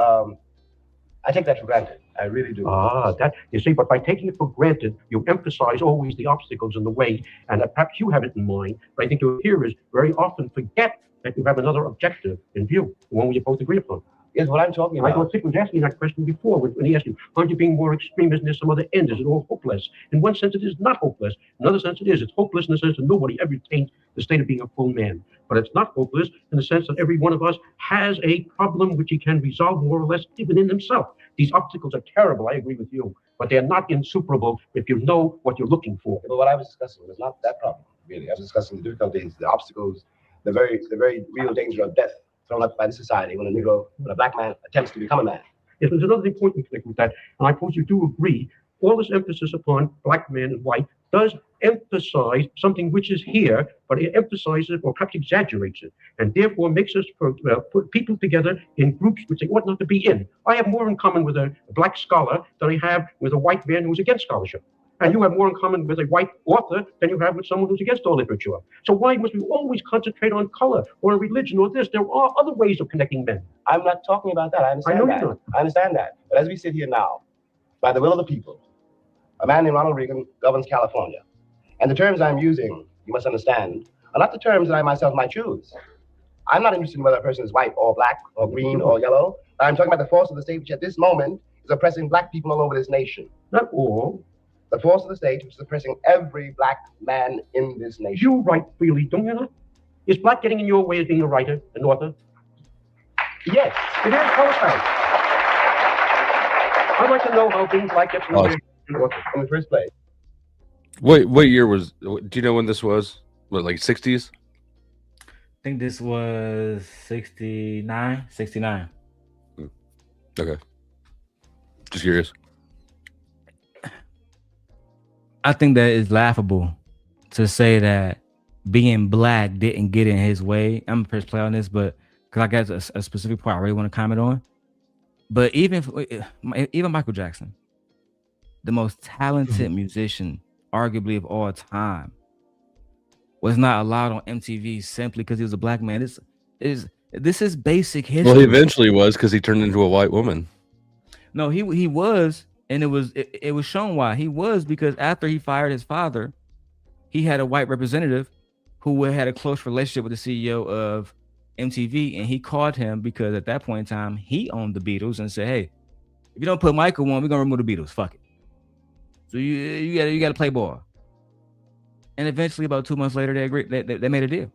I take that for granted. I really do. That you see, but by taking it for granted, you emphasize always the obstacles in the way, and perhaps you have it in mind. But I think your hearers very often forget that you have another objective in view, the one we both agree upon. Is what I'm talking about. I don't think was asking that question before when he asked you, aren't you being more extreme? Isn't there some other end? Is it all hopeless? In one sense, it is not hopeless. In another sense, it is. It's hopeless in the sense that nobody ever attains the state of being a full man. But it's not hopeless in the sense that every one of us has a problem which he can resolve more or less even in himself. These obstacles are terrible, I agree with you, but they're not insuperable if you know what you're looking for. But what I was discussing was not that problem, really. I was discussing the difficulties, the obstacles, the very real danger of death thrown up by the society when a black man attempts to become a man. Yes, there's another important thing with that, and I suppose you do agree. All this emphasis upon black man and white does emphasize something which is here, but it emphasizes or perhaps exaggerates it, and therefore makes us put people together in groups which they ought not to be in. I have more in common with a black scholar than I have with a white man who's against scholarship. And you have more in common with a white author than you have with someone who's against all literature. So why must we always concentrate on color or religion or this? There are other ways of connecting men. I'm not talking about that. I understand know that. you're not. I understand that. But as we sit here now, by the will of the people, a man named Ronald Reagan governs California. And the terms I'm using, you must understand, are not the terms that I myself might choose. I'm not interested in whether a person is white or black or green or yellow. I'm talking about the force of the state, which at this moment is oppressing black people all over this nation. Not all. The force of the state, which is oppressing every black man in this nation. You write freely, don't you not? Is black getting in your way as being a writer, an author? Yes. It is. Tell us how. I'd like to know how things like get in the way in the first place. What year was? Do you know when this was? What, like 60s? I think this was 69. Okay. Just curious. I think that is laughable to say that being black didn't get in his way. I'm gonna play on this, but because I got a specific point I really want to comment on. But even Michael Jackson, the most talented musician, arguably of all time, was not allowed on MTV simply because he was a black man. This is basic history. Well, he eventually was because he turned into a white woman. No, he was, and it was shown why he was, because after he fired his father, he had a white representative who had a close relationship with the CEO of MTV, and he called him because at that point in time he owned the Beatles and said, "Hey, if you don't put Michael on, we're gonna remove the Beatles. Fuck it. So you got to play ball." And eventually, about 2 months later, they agreed. They made a deal.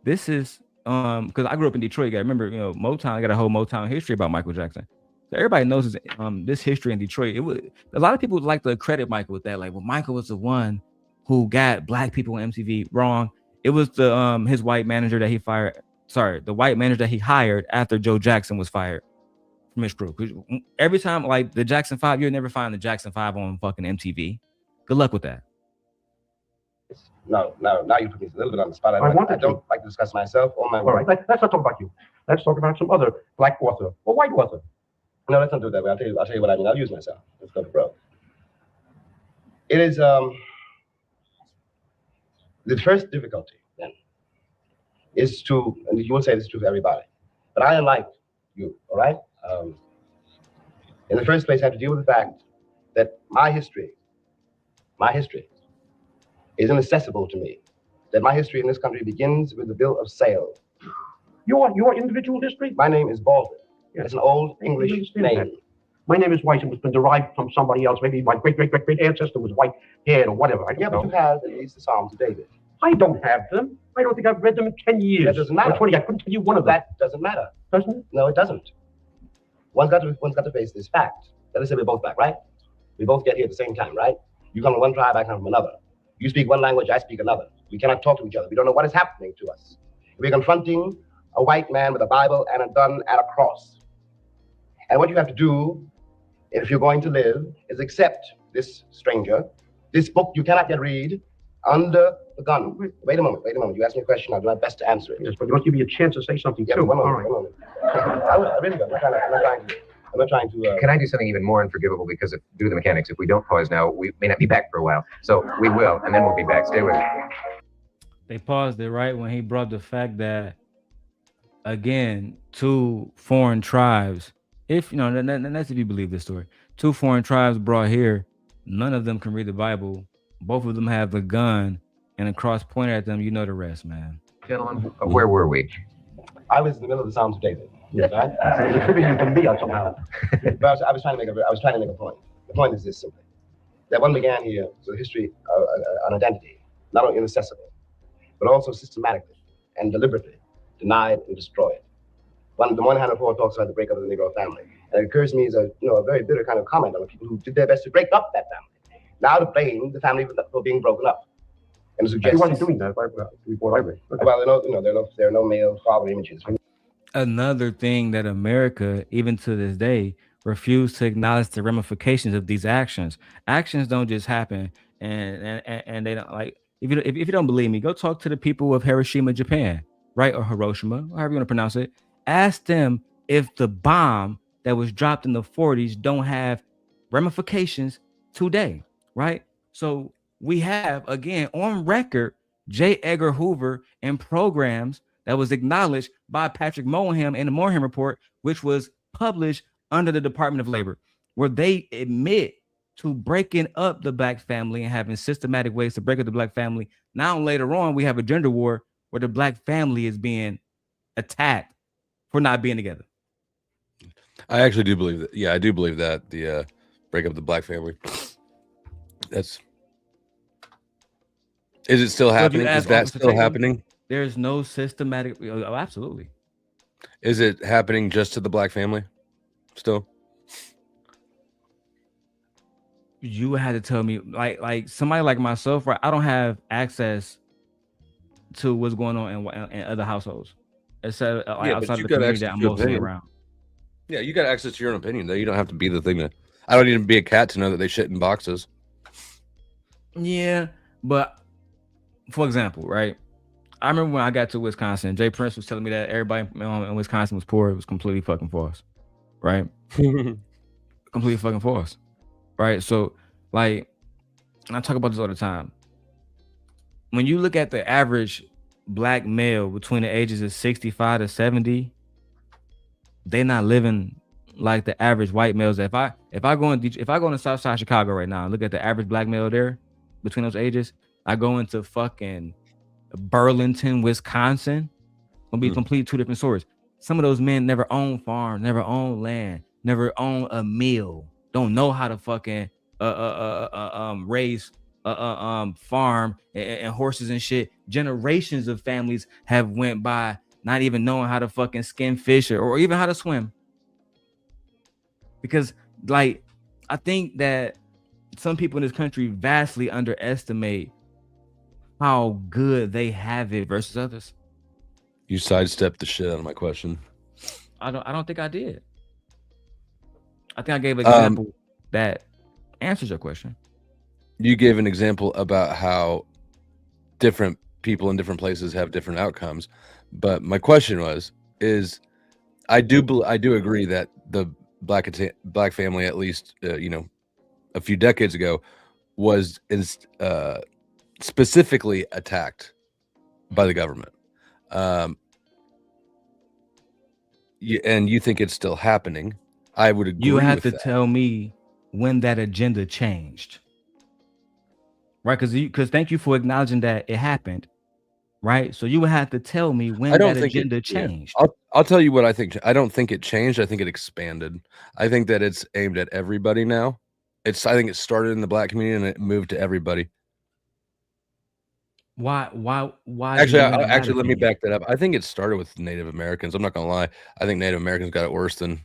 This is because I grew up in Detroit. I remember, Motown got a whole Motown history about Michael Jackson. So everybody knows this history in Detroit. A lot of people like to credit Michael with that. Like, well, Michael was the one who got black people on MTV. Wrong. It was his white manager that he fired. Sorry, the white manager that he hired after Joe Jackson was fired from his crew. Every time, like the Jackson 5, you'll never find the Jackson 5 on fucking MTV. Good luck with that. No, now you put me a little bit on the spot. I don't like to discuss myself or my work. All right, let's not talk about you. Let's talk about some other black author or white author. No, let's not do it that way. I'll tell you what I mean. I'll use myself. Let's go to broke. It is the first difficulty then is to, and you will say this is true for everybody, but I am like you, all right? In the first place, I have to deal with the fact that my history is inaccessible to me. That my history in this country begins with the bill of sale. Your individual history? My name is Baldwin. Yes. It's an old English name. That. My name is White, and it's been derived from somebody else. Maybe my great ancestor was white-haired or whatever. I don't know. But you have at least the Psalms of David. I don't have them. I don't think I've read them in 10 years. That doesn't matter. Or 20. I couldn't tell you one of them. That doesn't matter. Doesn't it? No, it doesn't. One's got to face this fact. Let us say we're both black, right? We both get here at the same time, right? You come from one tribe, I come from another. You speak one language, I speak another. We cannot talk to each other. We don't know what is happening to us. We're confronting a white man with a Bible and a gun and a cross. And what you have to do, if you're going to live, is accept this stranger, this book you cannot yet read, under the gun. Wait a moment. You asked me a question, I'll do my best to answer it. Yes, but you must give me a chance to say something too. One moment. I really don't. I'm not trying to. Can I do something even more unforgivable because due to the mechanics? If we don't pause now, we may not be back for a while. So we will, and then we'll be back. Stay with me. They paused it right when he brought the fact that, again, two foreign tribes, if you know, that's if you believe this story, two foreign tribes brought here, none of them can read the Bible. Both of them have a gun and a cross pointed at them. You know the rest, man. Gentlemen, where were we? I was in the middle of the Psalms of David. Yes. Right? You can be somehow. But I was trying to make a point. The point is this simply: that one began here with a history, an identity, not only inaccessible, but also systematically and deliberately denied and destroyed. The 104 talks about the breakup of the Negro family, and it occurs to me as a very bitter kind of comment on the people who did their best to break up that family. Now to blame the family for being broken up. And suggest he wasn't doing that before I read. Well, there are no male father images. Another thing that America, even to this day, refused to acknowledge the ramifications of these actions. Actions don't just happen, and they don't like. If you don't believe me, go talk to the people of Hiroshima, Japan, right, or Hiroshima, however you want to pronounce it. Ask them if the bomb that was dropped in the 40s don't have ramifications today, right? So we have, again, on record, J. Edgar Hoover and programs that was acknowledged by Patrick Moynihan in the Moynihan Report, which was published under the Department of Labor, where they admit to breaking up the black family and having systematic ways to break up the black family. Now, later on, we have a gender war where the black family is being attacked for not being together. I actually do believe that. Yeah, I do believe that the break up the black family. Is it still happening? Is that still happening? There's no systematic. Oh, absolutely. Is it happening just to the black family still? You had to tell me, like somebody like myself, right? I don't have access to what's going on in other households, except outside of the community that I'm mostly around. Yeah, you got access to your own opinion, though. You don't have to be the thing that. I don't need to be a cat to know that they shit in boxes. Yeah, but for example, right? I remember when I got to Wisconsin, Jay Prince was telling me that everybody in Wisconsin was poor. It was completely fucking false, right? Completely fucking false, right? So, like, and I talk about this all the time. when you look at the average black male between the ages of 65 to 70, they're not living like the average white males. If I go in the South Side of Chicago right now and look at the average black male there between those ages, I go into fucking Burlington, Wisconsin, gonna be complete two different stories. Some of those men never own farms, never own land, never own a meal, don't know how to fucking raise farm and horses and shit. Generations of families have went by not even knowing how to fucking skin fish or even how to swim. Because like I think that some people in this country vastly underestimate how good they have it versus others. You sidestepped the shit out of my question. I don't think I did. I think I gave an example that answers your question. You gave an example about how different people in different places have different outcomes, but my question is I do agree that the black family, at least a few decades ago, was specifically attacked by the government. And you think it's still happening. I would agree. You have with to that. tell me when that agenda changed, right? Because thank you for acknowledging that it happened, right? So you would have to tell me when that agenda changed. I'll tell you what I think. I don't think it changed. I think it expanded. I think that it's aimed at everybody now. I think it started in the black community and it moved to everybody. Why? Actually, let me back that up. I think it started with Native Americans. I'm not gonna lie. I think Native Americans got it worse than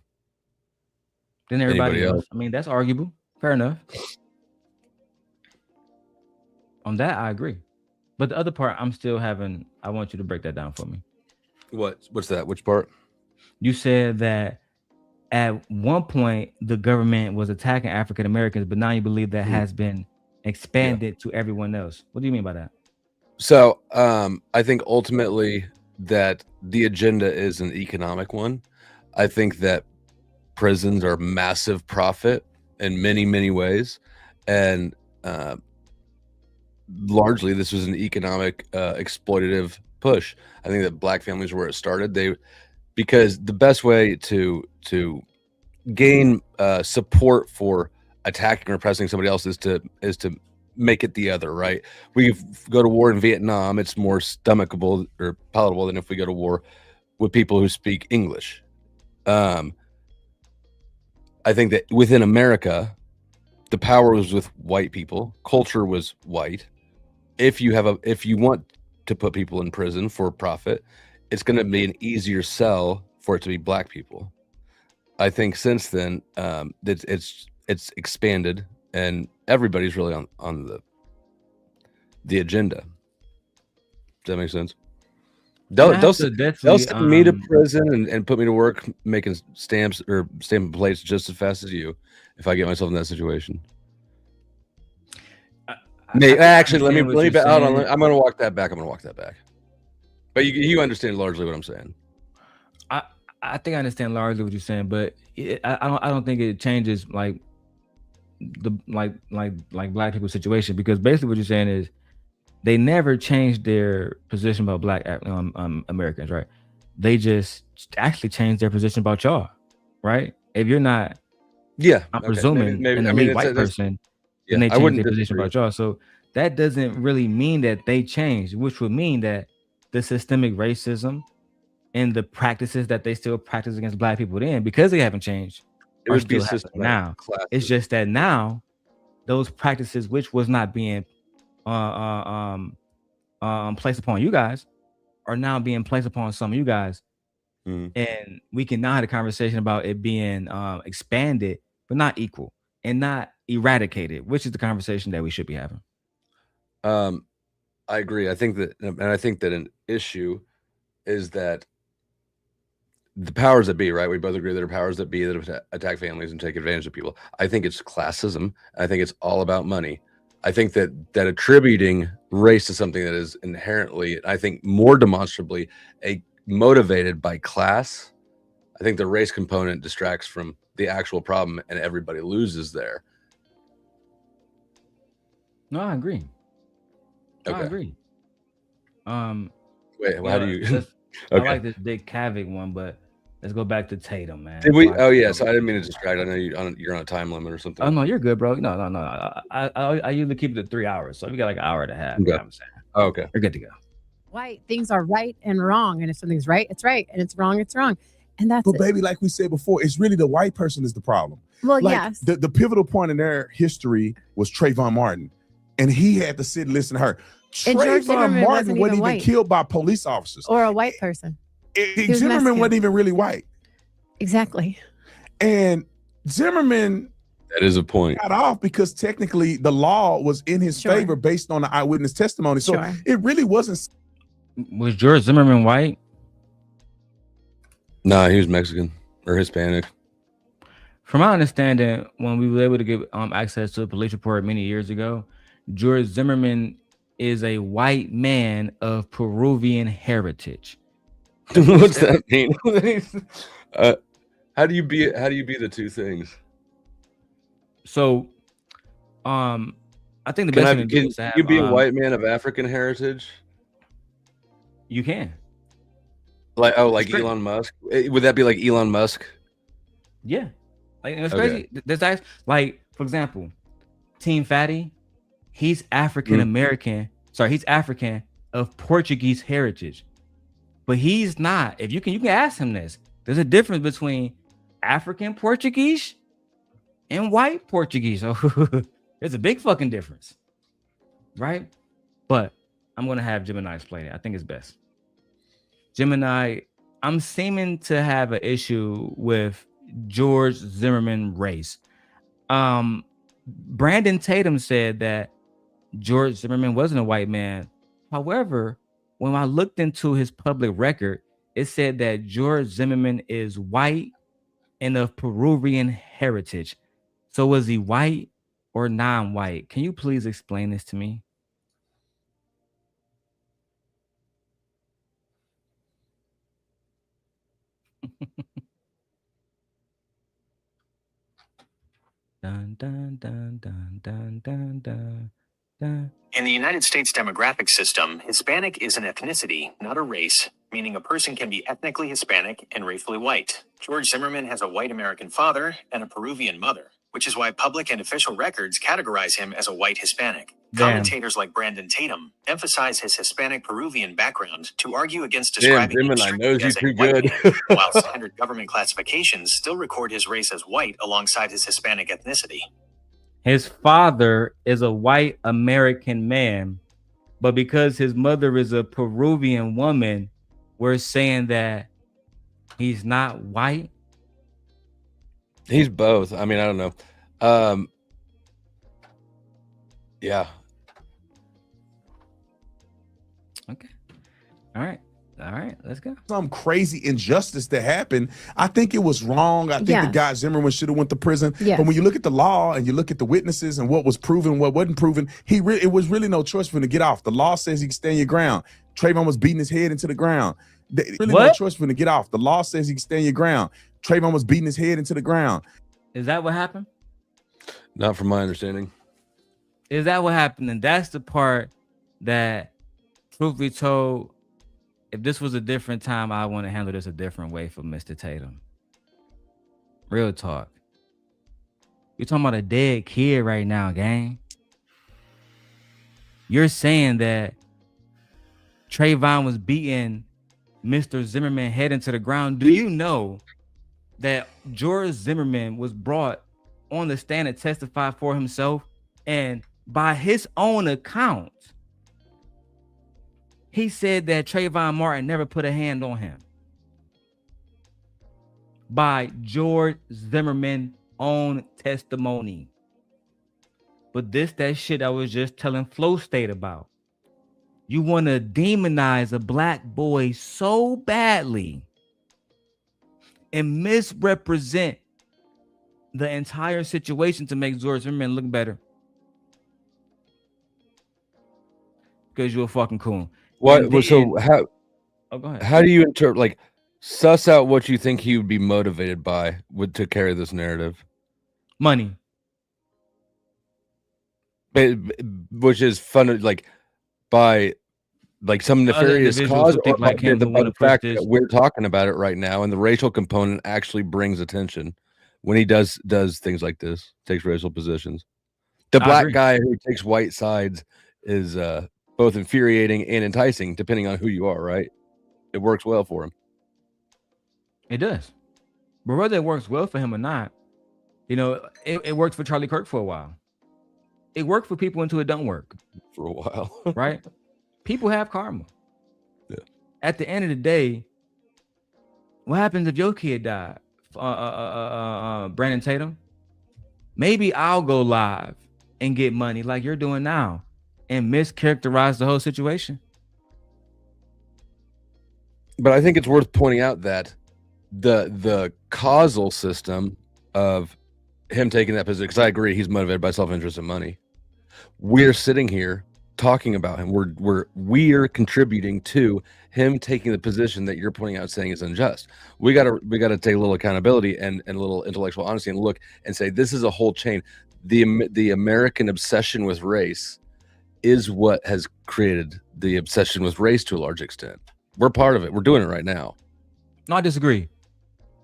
everybody anybody else. I mean, that's arguable. Fair enough. On that, I agree. But the other part, I want you to break that down for me. What's that? Which part? You said that at one point the government was attacking African Americans, but now you believe that has been expanded to everyone else. What do you mean by that? So I think ultimately that the agenda is an economic one. I think that prisons are massive profit in many, many ways. And largely this was an economic exploitative push. I think that black families were where it started. Because the best way to gain support for attacking or oppressing somebody else is to make it the other, right? We go to war in Vietnam, it's more stomachable or palatable than if we go to war with people who speak English. I think that within America, the power was with white people, culture was white. If you want to put people in prison for profit, it's going to be an easier sell for it to be black people. I think since then, it's expanded and everybody's really on the agenda. Does that make sense? They'll send me to prison and put me to work making stamps or stamping plates just as fast as you if I get myself in that situation. Actually, let me back out on. I'm going to walk that back. But you understand largely what I'm saying. I think I understand largely what you're saying, but I don't think it changes like black people's situation, because basically what you're saying is they never changed their position about black Americans, right? They just actually changed their position about y'all, right? If you're not, I'm presuming an elite white person, then they changed their position about y'all. So that doesn't really mean that they changed, which would mean that the systemic racism and the practices that they still practice against black people then, because they haven't changed, it would be systematic now. Classes. It's just that now those practices, which was not being placed upon you guys, are now being placed upon some of you guys. And we can now have a conversation about it being expanded, but not equal and not eradicated, which is the conversation that we should be having. I agree. I think that an issue is that the powers that be, right? We both agree there are powers that be that attack families and take advantage of people. I think it's classism. I think it's all about money. I think that attributing race to something that is inherently, I think more demonstrably, motivated by class, I think the race component distracts from the actual problem and everybody loses there. No, I agree. Okay. I agree. Wait, how do you? I Okay. like this Dick Cavett one, but let's go back to Tatum, man. Did we? Oh yes, I didn't mean to distract. I know you're on a time limit or something. Oh no, you're good, bro. No. I usually keep it to 3 hours, so we got like an hour and a half. You know what I'm saying? Oh, okay, you're good to go. White things are right and wrong, and if something's right, it's right, and it's wrong, it's wrong, and that's But it. baby, like we said before, it's really the white person is the problem. Well, Like, yes. The pivotal point in their history was Trayvon Martin, and he had to sit and listen to her. And George Trayvon Zimmerman Martin wasn't even white. killed by police officers. Or a white person. was Zimmerman Mexican. wasn't even really white. Exactly. And Zimmerman that is a point. got off because technically the law was in his favor based on the eyewitness testimony. So it really wasn't. Was George Zimmerman white? Nah, he was Mexican or Hispanic. From my understanding, when we were able to get access to a police report many years ago, George Zimmerman is a white man of Peruvian heritage. What's that mean? How do you be the two things? So, I think the Can best thing to do is to have, you be a white man of African heritage? You can. Like Elon Musk? Would that be like Elon Musk? Yeah. Like, and it's Okay. crazy. There's actually, like, for example, Team Fatty, he's African American. Sorry, he's African of Portuguese heritage. But he's not. If you can ask him this. There's a difference between African Portuguese and white Portuguese. So there's a big fucking difference. Right? But I'm gonna have Gemini explain it. I think it's best. Gemini, I'm seeming to have an issue with George Zimmerman race. Brandon Tatum said that George Zimmerman wasn't a white man. However, when I looked into his public record, it said that George Zimmerman is white and of Peruvian heritage. So was he white or non-white? Can you please explain this to me? Dun, dun, dun, dun, dun, dun, dun, dun. In the United States demographic system, Hispanic is an ethnicity, not a race, meaning a person can be ethnically Hispanic and racially white. George Zimmerman has a white American father and a Peruvian mother, which is why public and official records categorize him as a white Hispanic. Damn. Commentators like Brandon Tatum emphasize his Hispanic Peruvian background to argue against Damn, describing him Gemini strictly knows you as a too white good. man, while standard government classifications still record his race as white alongside his Hispanic ethnicity. His father is a white American man, but because his mother is a Peruvian woman, we're saying that he's not white. He's both. I mean, I don't know. Yeah. Okay. All right. Let's go. Some crazy injustice that happened. I think it was wrong. I think the guy Zimmerman should have went to prison. Yes. But when you look at the law and you look at the witnesses and what was proven, what wasn't proven, it was really no choice for him to get off. The law says he can stand your ground. Trayvon was beating his head into the ground. Really no choice for him to get off. The law says he can stand your ground. Trayvon was beating his head into the ground. Is that what happened? Not from my understanding. Is that what happened? And that's the part that, truth be told, if this was a different time, I want to handle this a different way for Mr. Tatum. Real talk. You're talking about a dead kid right now, gang. You're saying that Trayvon was beating Mr. Zimmerman head into the ground. Do you know that George Zimmerman was brought on the stand to testify for himself? And by his own account, he said that Trayvon Martin never put a hand on him. By George Zimmerman's own testimony. But that shit I was just telling Flow State about. You want to demonize a black boy so badly and misrepresent the entire situation to make George Zimmerman look better. Because you're a fucking coon. What? So how? Oh, go ahead. How do you interpret? Like, suss out what you think he would be motivated by to carry this narrative. Money. Which is fun. Like, by like some Other nefarious individuals cause, who think or like him the who want to push fact this. that we're talking about it right now, and the racial component actually brings attention when he does things like this, takes racial positions. The I black agree. guy who takes white sides is both infuriating and enticing, depending on who you are. Right? It works well for him. It does. But whether it works well for him or not, you know, it worked for Charlie Kirk for a while. It worked for people until it don't work. For a while. Right? People have karma. Yeah. At the end of the day, what happens if your kid died? Brandon Tatum? Maybe I'll go live and get money like you're doing now and mischaracterize the whole situation. But I think it's worth pointing out that the causal system of him taking that position, because I agree he's motivated by self-interest and money. We're sitting here talking about him. We're contributing to him taking the position that you're pointing out saying is unjust. We gotta take a little accountability and a little intellectual honesty and look and say this is a whole chain. The American obsession with race is what has created the obsession with race to a large extent. We're part of it. We're doing it right now. No, I disagree.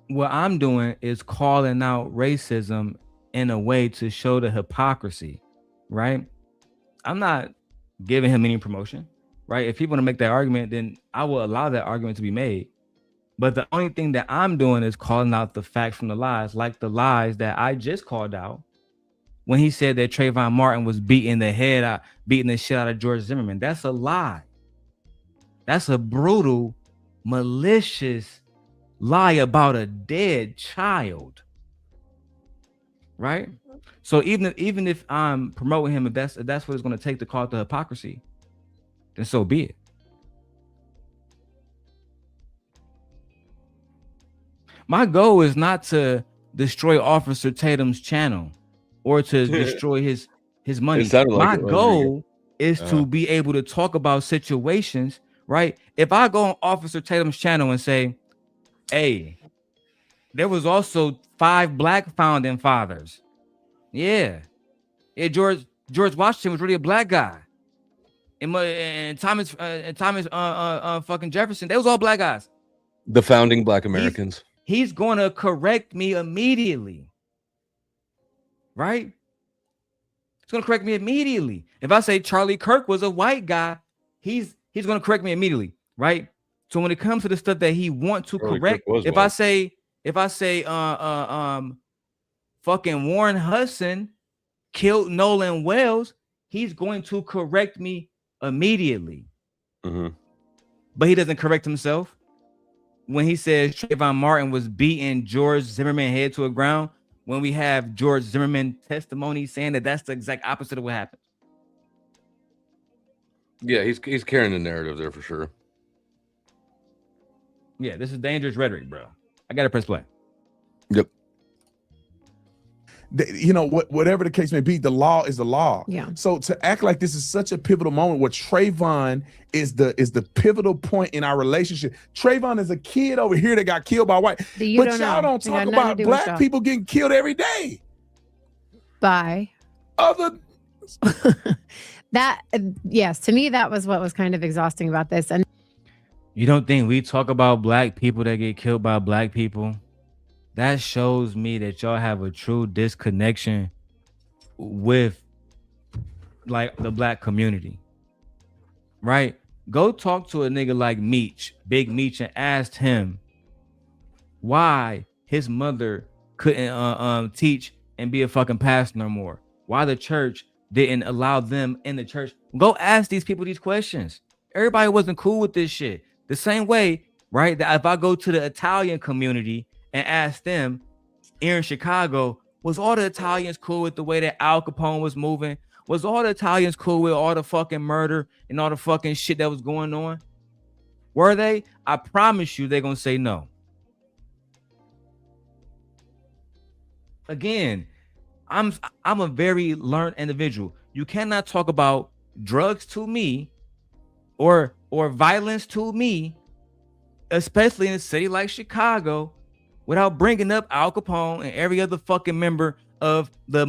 What I'm doing is calling out racism in a way to show the hypocrisy, right? I'm not giving him any promotion, right? If people want to make that argument, then I will allow that argument to be made. But the only thing that I'm doing is calling out the facts from the lies, like the lies that I just called out when he said that Trayvon Martin was beating the shit out of George Zimmerman. That's a lie. That's a brutal, malicious lie about a dead child, right? So even if I'm promoting him, if that's what it's going to take to call it the hypocrisy, then so be it. My goal is not to destroy Officer Tatum's channel or to destroy his money. It sounded like My it was, goal is Uh-huh. to be able to talk about situations, right? If I go on Officer Tatum's channel and say, hey, there was also 5 black founding fathers. Yeah, George Washington was really a black guy. And Thomas fucking Jefferson, they was all black guys. The founding black Americans. He's going to correct me immediately, right? He's going to correct me immediately. If I say Charlie Kirk was a white guy, he's going to correct me immediately, right? So when it comes to the stuff that he wants to Charlie correct, Kirk was if white. I say fucking Warren Hudson killed Nolan Wells, he's going to correct me immediately. Mm-hmm. But he doesn't correct himself when he says Trayvon Martin was beating George Zimmerman head to the ground, when we have George Zimmerman testimony saying that that's the exact opposite of what happened. Yeah, he's carrying the narrative there for sure. Yeah, this is dangerous rhetoric, bro. I gotta press play. Yep. You know, whatever the case may be, the law is the law. Yeah. So to act like this is such a pivotal moment where Trayvon is the pivotal point in our relationship. Trayvon is a kid over here that got killed by white. But y'all don't talk about black people getting killed every day. By other that, yes, to me that was what was kind of exhausting about this. And you don't think we talk about black people that get killed by black people? That shows me that y'all have a true disconnection with like the black community, right? Go talk to a nigga like Meech, Big Meech, and ask him why his mother couldn't teach and be a fucking pastor no more. Why the church didn't allow them in the church. Go ask these people these questions. Everybody wasn't cool with this shit. The same way, right, that if I go to the Italian community and ask them here in Chicago, was all the Italians cool with the way that Al Capone was moving? Was all the Italians cool with all the fucking murder and all the fucking shit that was going on? Were they? I promise you they're gonna say no. Again, I'm a very learned individual. You cannot talk about drugs to me or violence to me, especially in a city like Chicago, without bringing up Al Capone and every other fucking member of the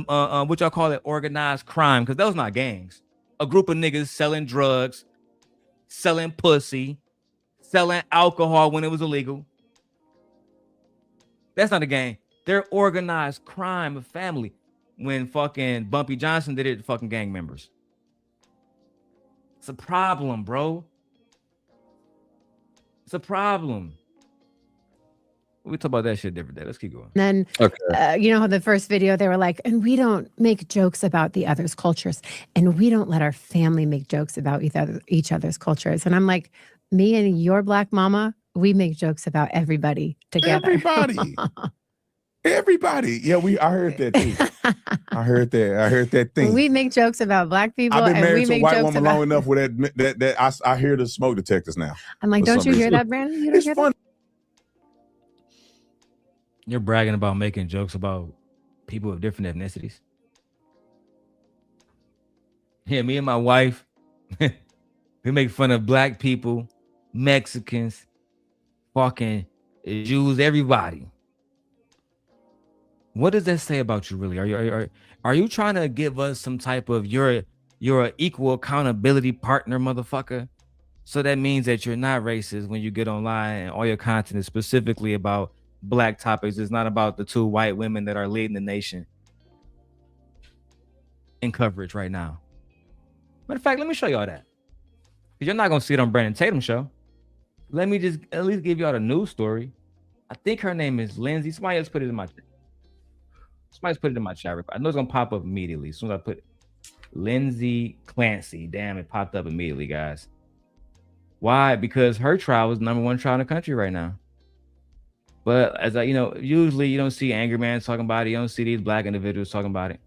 what y'all call it, organized crime, because those not gangs. A group of niggas selling drugs, selling pussy, selling alcohol when it was illegal. That's not a gang. They're organized crime of family. When fucking Bumpy Johnson did it to fucking gang members. It's a problem, bro. It's a problem. We talk about that shit different day. Let's keep going. And then, you know, how the first video, they were like, and we don't make jokes about the other's cultures. And we don't let our family make jokes about each other's cultures. And I'm like, me and your black mama, we make jokes about everybody together. Everybody. Yeah, I heard that too. I heard that thing. We make jokes about black people. I've been married to a white woman about... long enough with that I hear the smoke detectors now. I'm like, don't you hear that, Brandon? You don't hear that? You're bragging about making jokes about people of different ethnicities. Yeah, me and my wife, we make fun of black people, Mexicans, fucking Jews, everybody. What does that say about you, really? Are you trying to give us some type of you're an equal accountability partner, motherfucker? So that means that you're not racist when you get online and all your content is specifically about black topics. It's not about the two white women that are leading the nation in coverage right now. Matter of fact, let me show y'all that. Because you're not going to see it on Brandon Tatum show. Let me just at least give y'all the news story. I think her name is Lindsay. Somebody else put it in my chat. Somebody's put it in my chat. I know it's gonna pop up immediately as soon as I put Lindsay Clancy. Damn, it popped up immediately, guys. Why? Because her trial is #1 trial in the country right now. But as usually you don't see angry man talking about it. You don't see these black individuals talking about it,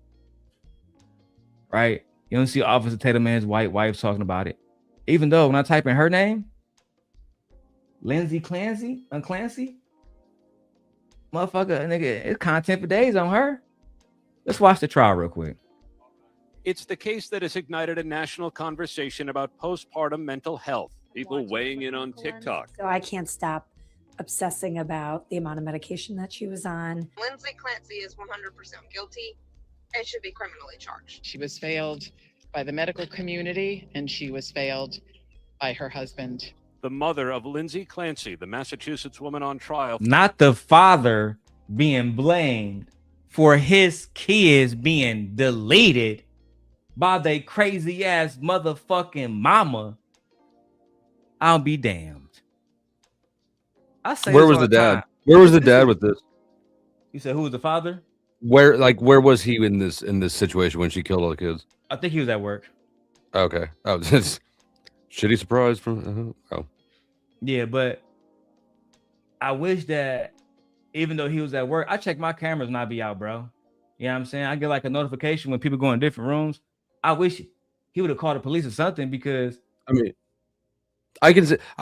right? You don't see Officer Tatum and his white wife talking about it. Even though when I type in her name, Lindsay Clancy, motherfucker, nigga, it's content for days on her. Let's watch the trial real quick. It's the case that has ignited a national conversation about postpartum mental health. People weighing in on TikTok. So I can't stop obsessing about the amount of medication that she was on. Lindsay Clancy is 100% guilty and should be criminally charged. She was failed by the medical community and she was failed by her husband. The mother of Lindsay Clancy, the Massachusetts woman on trial. Not the father being blamed for his kids being deleted by they crazy ass motherfucking mama. I'll be damned. I say where was the dad? Where was the dad with this? You said who was the father? Where was he in this situation when she killed all the kids? I think he was at work. Okay. Oh, this shitty surprise from Yeah, but I wish that even though he was at work, I check my cameras and I be out, bro. You know what I'm saying? I get like a notification when people go in different rooms. I wish he would have called the police or something, because I mean, I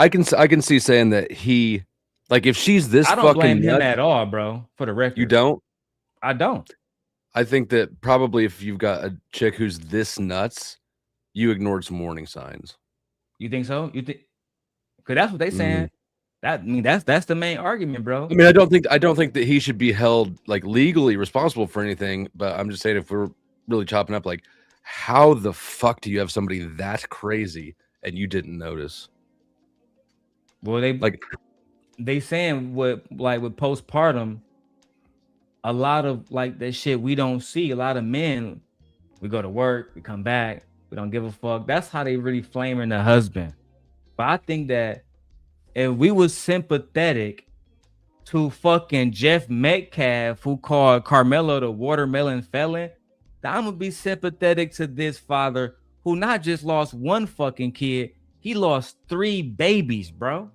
can see saying that he, like, if she's this, I don't blame him at all, bro. For the record, you don't. I don't. I think that probably if you've got a chick who's this nuts, you ignored some warning signs. You think so? You think? Because that's what they saying. That's the main argument, bro. I mean, I don't think that he should be held like legally responsible for anything. But I'm just saying, if we're really chopping up, like, how the fuck do you have somebody that crazy and you didn't notice? Well, they saying with postpartum, a lot of like that shit we don't see. A lot of men, we go to work, we come back, we don't give a fuck. That's how they really flaming the husband. But I think that if we was sympathetic to fucking Jeff Metcalf, who called Carmelo the watermelon felon, then I'm gonna be sympathetic to this father who not just lost one fucking kid, he lost 3 babies, bro.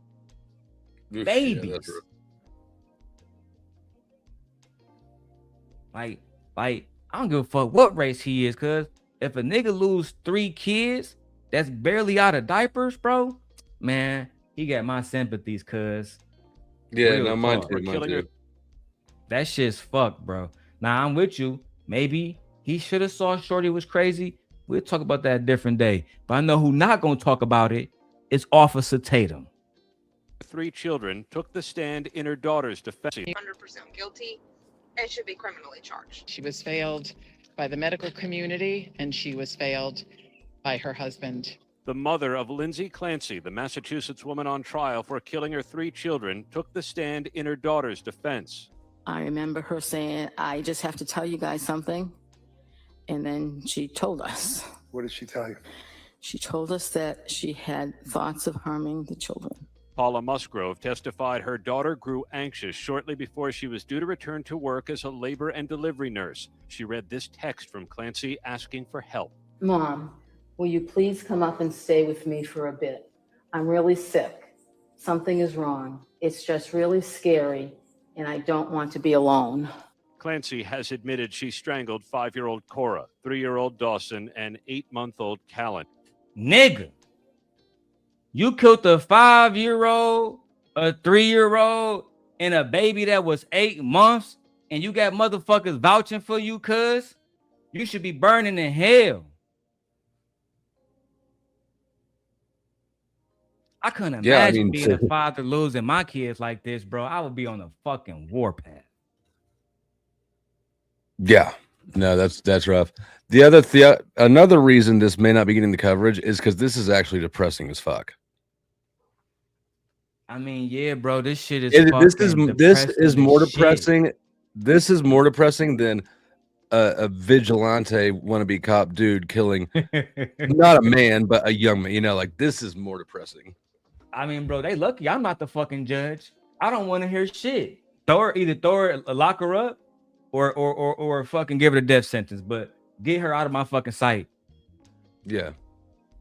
Babies. Yeah, like, I don't give a fuck what race he is, cause if a nigga lose 3 kids that's barely out of diapers, bro, man, he got my sympathies, cuz. Yeah, no, mine too. That shit's fucked, bro. Now I'm with you. Maybe he should have saw Shorty was crazy. We'll talk about that a different day. But I know who not gonna talk about it is Officer Tatum. 3 children took the stand in her daughter's defense. 100% guilty and should be criminally charged. She was failed by the medical community and she was failed by her husband. The mother of Lindsay Clancy, the Massachusetts woman on trial for killing her 3 children, took the stand in her daughter's defense. I remember her saying, I just have to tell you guys something. And then she told us. What did she tell you? She told us that she had thoughts of harming the children. Paula Musgrove testified her daughter grew anxious shortly before she was due to return to work as a labor and delivery nurse. She read this text from Clancy asking for help. Mom, will you please come up and stay with me for a bit? I'm really sick. Something is wrong. It's just really scary, and I don't want to be alone. Clancy has admitted she strangled 5-year-old Cora, 3-year-old Dawson, and 8-month-old Callan. Nigga, you killed a 5-year-old, a 3-year-old, and a baby that was 8 months, and you got motherfuckers vouching for you, cuz you should be burning in hell. I couldn't imagine being a father losing my kids like this, bro. I would be on a fucking warpath. Yeah, no, that's rough. Another reason this may not be getting the coverage is because this is actually depressing as fuck. I mean, yeah, bro, this shit is this is more depressing. This is more depressing than a vigilante wannabe cop dude killing not a man but a young man. You know, like this is more depressing. I mean, bro, they lucky I'm not the fucking judge. I don't want to hear shit. Either throw her, lock her up, or fucking give her the death sentence. But get her out of my fucking sight. Yeah.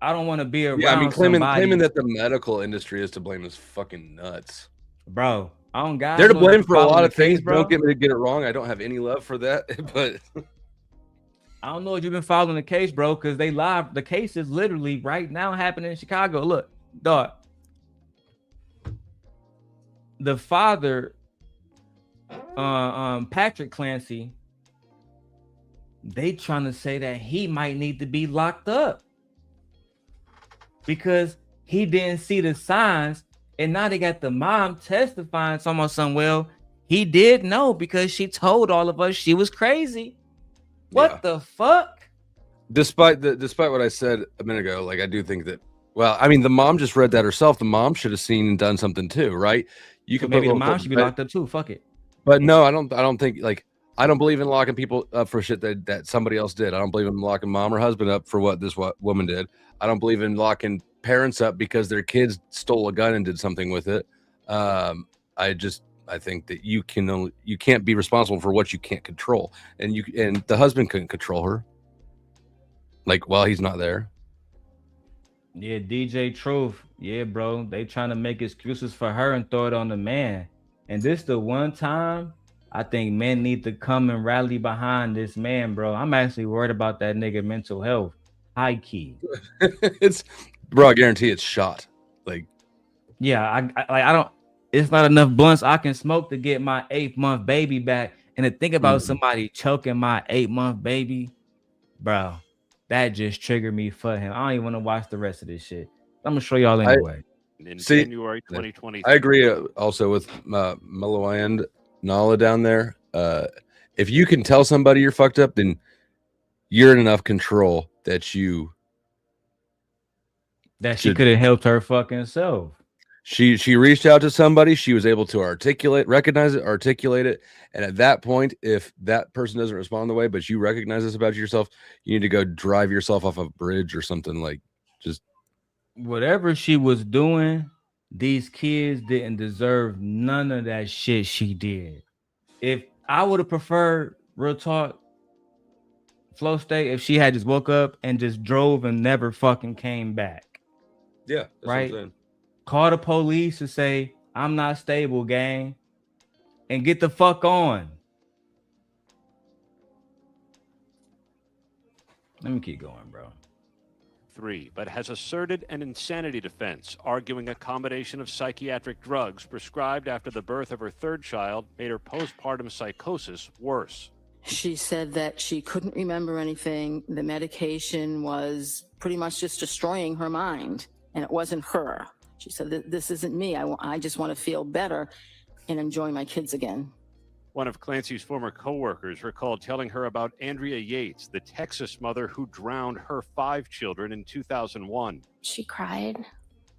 I don't want to be around. Yeah, I mean, claiming that the medical industry is to blame is fucking nuts, bro. I don't got. They're to blame for a lot of things. Bro. Don't get me to get it wrong. I don't have any love for that, but I don't know if you've been following the case, bro, because they live. The case is literally right now happening in Chicago. Look, dog. The father, Patrick Clancy, they trying to say that he might need to be locked up because he didn't see the signs, and now they got the mom testifying well, he did know because she told all of us she was crazy. What the fuck? Despite what I said a minute ago, like I do think that. Well, I mean, the mom just read that herself. The mom should have seen and done something too, right? You So maybe the mom should be locked up too. Fuck it. But no, I don't think like I don't believe in locking people up for shit that somebody else did. I don't believe in locking mom or husband up for what this woman did. I don't believe in locking parents up because their kids stole a gun and did something with it. I think that you can't be responsible for what you can't control, and the husband couldn't control her. Like while he's not there. Yeah, DJ Truth. Yeah, bro. They trying to make excuses for her and throw it on the man. And this the one time I think men need to come and rally behind this man, bro. I'm actually worried about that nigga mental health. High key. Bro, I guarantee it's shot. Like, yeah, I don't. It's not enough blunts I can smoke to get my 8-month baby back. And to think about somebody choking my 8-month baby, bro, that just triggered me for him. I don't even want to watch the rest of this shit. I'm gonna show y'all anyway. In January 2020. I agree also with Mellow and Nala down there. If you can tell somebody you're fucked up, then you're in enough control that she could have helped her fucking self. She reached out to somebody. She was able to recognize it, articulate it. And at that point, if that person doesn't respond the way, but you recognize this about yourself, you need to go drive yourself off a bridge or something. Like just whatever she was doing, these kids didn't deserve none of that shit she did. If I would have preferred, real talk, flow state, if she had just woke up and just drove and never fucking came back. Yeah, that's right. What I'm saying. Call the police and say, I'm not stable, gang, and get the fuck on. Let me keep going, bro. 3, but has asserted an insanity defense, arguing a combination of psychiatric drugs prescribed after the birth of her 3rd child made her postpartum psychosis worse. She said that she couldn't remember anything. The medication was pretty much just destroying her mind, and it wasn't her. She said, this isn't me. I just want to feel better and enjoy my kids again. One of Clancy's former co-workers recalled telling her about Andrea Yates, the Texas mother who drowned her 5 children in 2001. She cried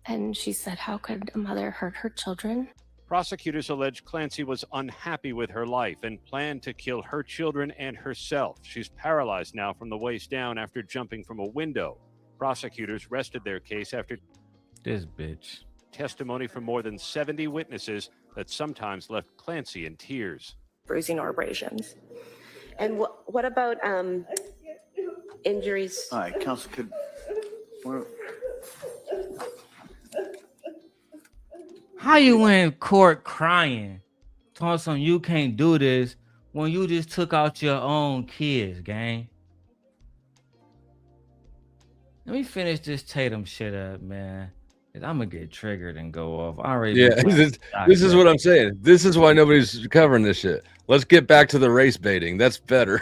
and she said, how could a mother hurt her children? Prosecutors allege Clancy was unhappy with her life and planned to kill her children and herself. She's paralyzed now from the waist down after jumping from a window. Prosecutors rested their case after this bitch testimony from more than 70 witnesses that sometimes left Clancy in tears. Bruising or abrasions. And what about injuries? All right, counsel, how you in court crying, telling some you can't do this when you just took out your own kids, gang? Let me finish this Tatum shit up, man. I'm gonna get triggered and go off. I already this is what I'm saying. This is why nobody's covering this shit. Let's get back to the race baiting. That's better.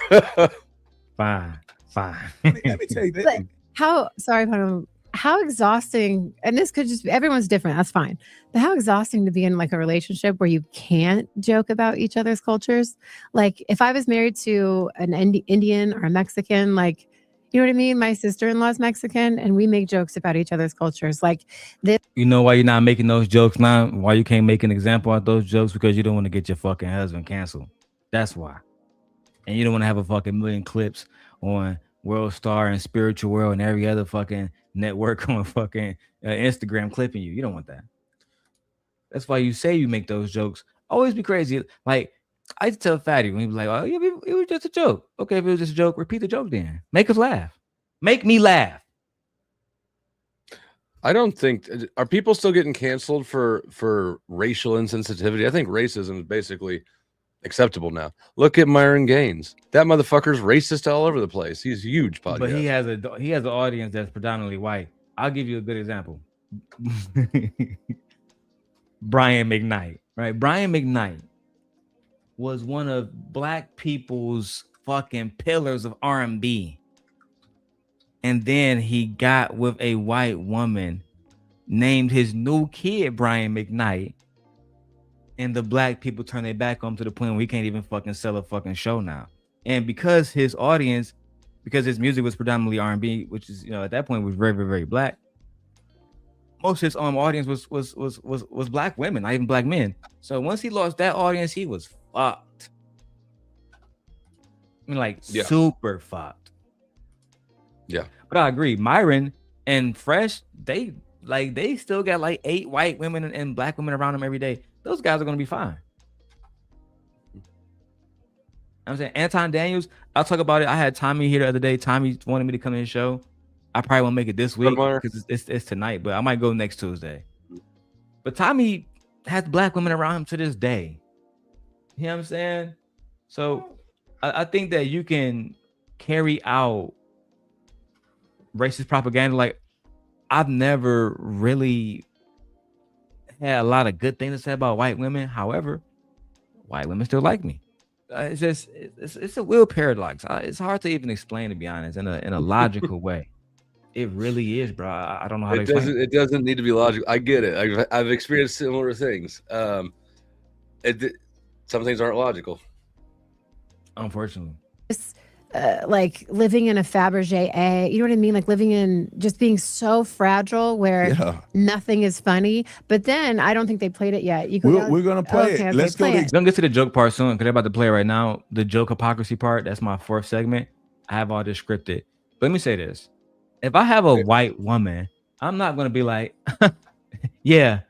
Fine. Let me tell you that. How exhausting, and this could just be, everyone's different, that's fine. But how exhausting to be in like a relationship where you can't joke about each other's cultures. Like if I was married to an Indian or a Mexican, like, you know what I mean? My sister-in-law's Mexican and we make jokes about each other's cultures. Like this. You know why you're not making those jokes now? Why you can't make an example of those jokes? Because you don't want to get your fucking husband canceled. That's why. And you don't want to have a fucking million clips on World Star and Spiritual World and every other fucking network on fucking Instagram clipping you. You don't want that. That's why you say you make those jokes. Always be crazy. Like I used to tell Fatty when he was like, "Oh yeah, it was just a joke." Okay, if it was just a joke, repeat the joke then. Make us laugh. Make me laugh. I don't think are people still getting canceled for racial insensitivity? I think racism is basically acceptable now. Look at Myron Gaines. That motherfucker's racist all over the place. He's huge podcast. But he has an audience that's predominantly white. I'll give you a good example. Brian McKnight, right? Brian McKnight was one of black people's fucking pillars of R&B. And then he got with a white woman, named his new kid Brian McKnight. And the black people turn their back on him to the point where he can't even fucking sell a fucking show now. And because his audience, because his music was predominantly R&B, which is, you know, at that point was very, very, very black. Most of his audience was black women, not even black men. So once he lost that audience, he was fucked. I mean, like super fucked. Yeah. But I agree. Myron and Fresh, they still got like 8 white women and black women around them every day. Those guys are gonna be fine. I'm saying Anton Daniels, I'll talk about it. I had Tommy here the other day. Tommy wanted me to come in the show. I probably won't make it this week because it's tonight, but I might go next Tuesday. But Tommy has black women around him to this day. You know what I'm saying? So I think that you can carry out racist propaganda. Like I've never really had a lot of good things to say about white women. However, white women still like me. It's a real paradox. It's hard to even explain, to be honest, in a logical way. It really is, bro. I don't know how to explain it. It doesn't need to be logical. I get it. I've experienced similar things. Some things aren't logical. Unfortunately. Like living in a Fabergé egg, you know what I mean? Like living in just being so fragile where nothing is funny. But then I don't think they played it yet. We're gonna play it. Let's go. Don't get to the joke part soon because they're about to play it right now. The joke hypocrisy part. That's my 4th segment. I have all this scripted. But let me say this: if I have a white woman, I'm not gonna be like, "Yeah,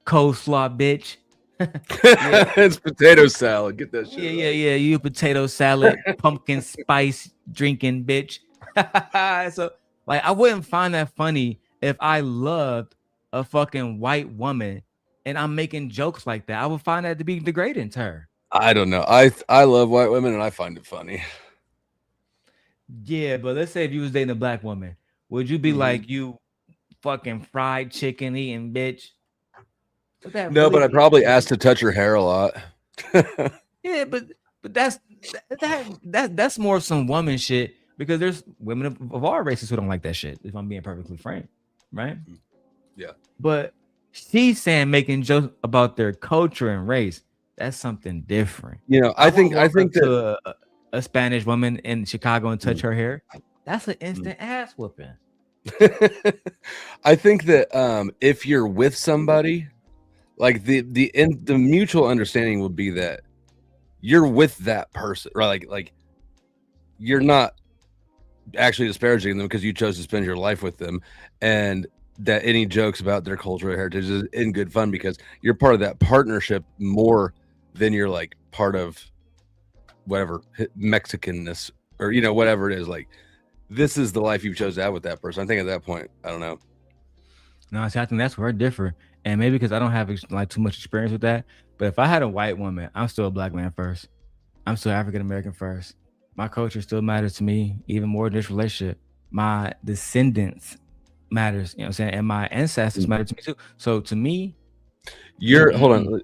coleslaw, bitch." It's potato salad. Get that shit. Yeah. You potato salad, pumpkin spice drinking bitch. So, like, I wouldn't find that funny if I loved a fucking white woman and I'm making jokes like that. I would find that to be degrading to her. I don't know. I love white women and I find it funny. Yeah, but let's say if you was dating a black woman, would you be like, you fucking fried chicken eating bitch? No, but I probably asked to touch her hair a lot. Yeah, but that's more of some woman shit because there's women of all races who don't like that shit, if I'm being perfectly frank, right? Yeah. But she's saying making jokes about their culture and race. that's something different. You know, I think walk up that to a Spanish woman in Chicago and touch her hair. That's an instant ass whooping. I think that if you're with somebody, like the mutual understanding would be that you're with that person, right? Like you're not actually disparaging them because you chose to spend your life with them, and that any jokes about their cultural heritage is in good fun because you're part of that partnership more than you're like part of whatever Mexicanness or, you know, whatever it is. Like, this is the life you chose to have with that person. I think at that point, I don't know. No, see, I think that's where it differ. And maybe because I don't have like too much experience with that. But if I had a white woman, I'm still a black man first. I'm still African American first. My culture still matters to me even more in this relationship. My descendants matters, you know what I'm saying? And my ancestors matter to me too. So to me, hold on.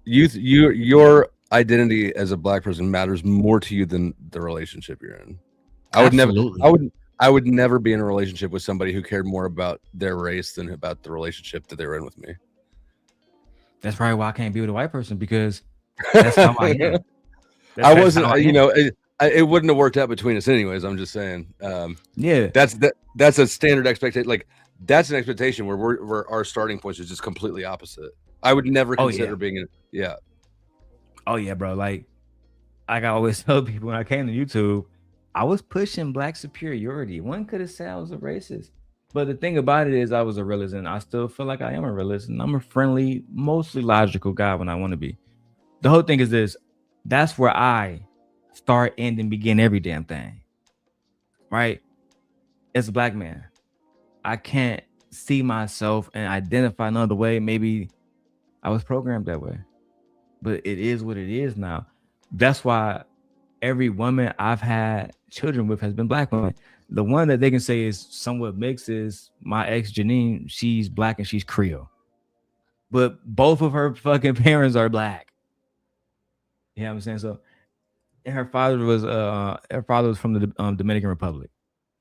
Your identity as a black person matters more to you than the relationship you're in. I would never be in a relationship with somebody who cared more about their race than about the relationship that they were in with me. That's probably why I can't be with a white person, because that's how I am. I wasn't, you know, it wouldn't have worked out between us anyways. I'm just saying. Yeah, that's a standard expectation. Like, that's an expectation where our starting points is just completely opposite. I would never consider being in. Yeah. Oh yeah, bro. Like I always tell people when I came to YouTube, I was pushing black superiority. One could have said I was a racist, but the thing about it is I was a realist, and I still feel like I am a realist, and I'm a friendly, mostly logical guy when I want to be. The whole thing is this: that's where I start, end, and begin every damn thing. Right? As a black man, I can't see myself and identify another way. Maybe I was programmed that way, but it is what it is now. That's why every woman I've had children with has been black women. The one that they can say is somewhat mixed is my ex Janine. She's black and she's Creole, but both of her fucking parents are black. You know what I'm saying? So, and her father was from the Dominican Republic,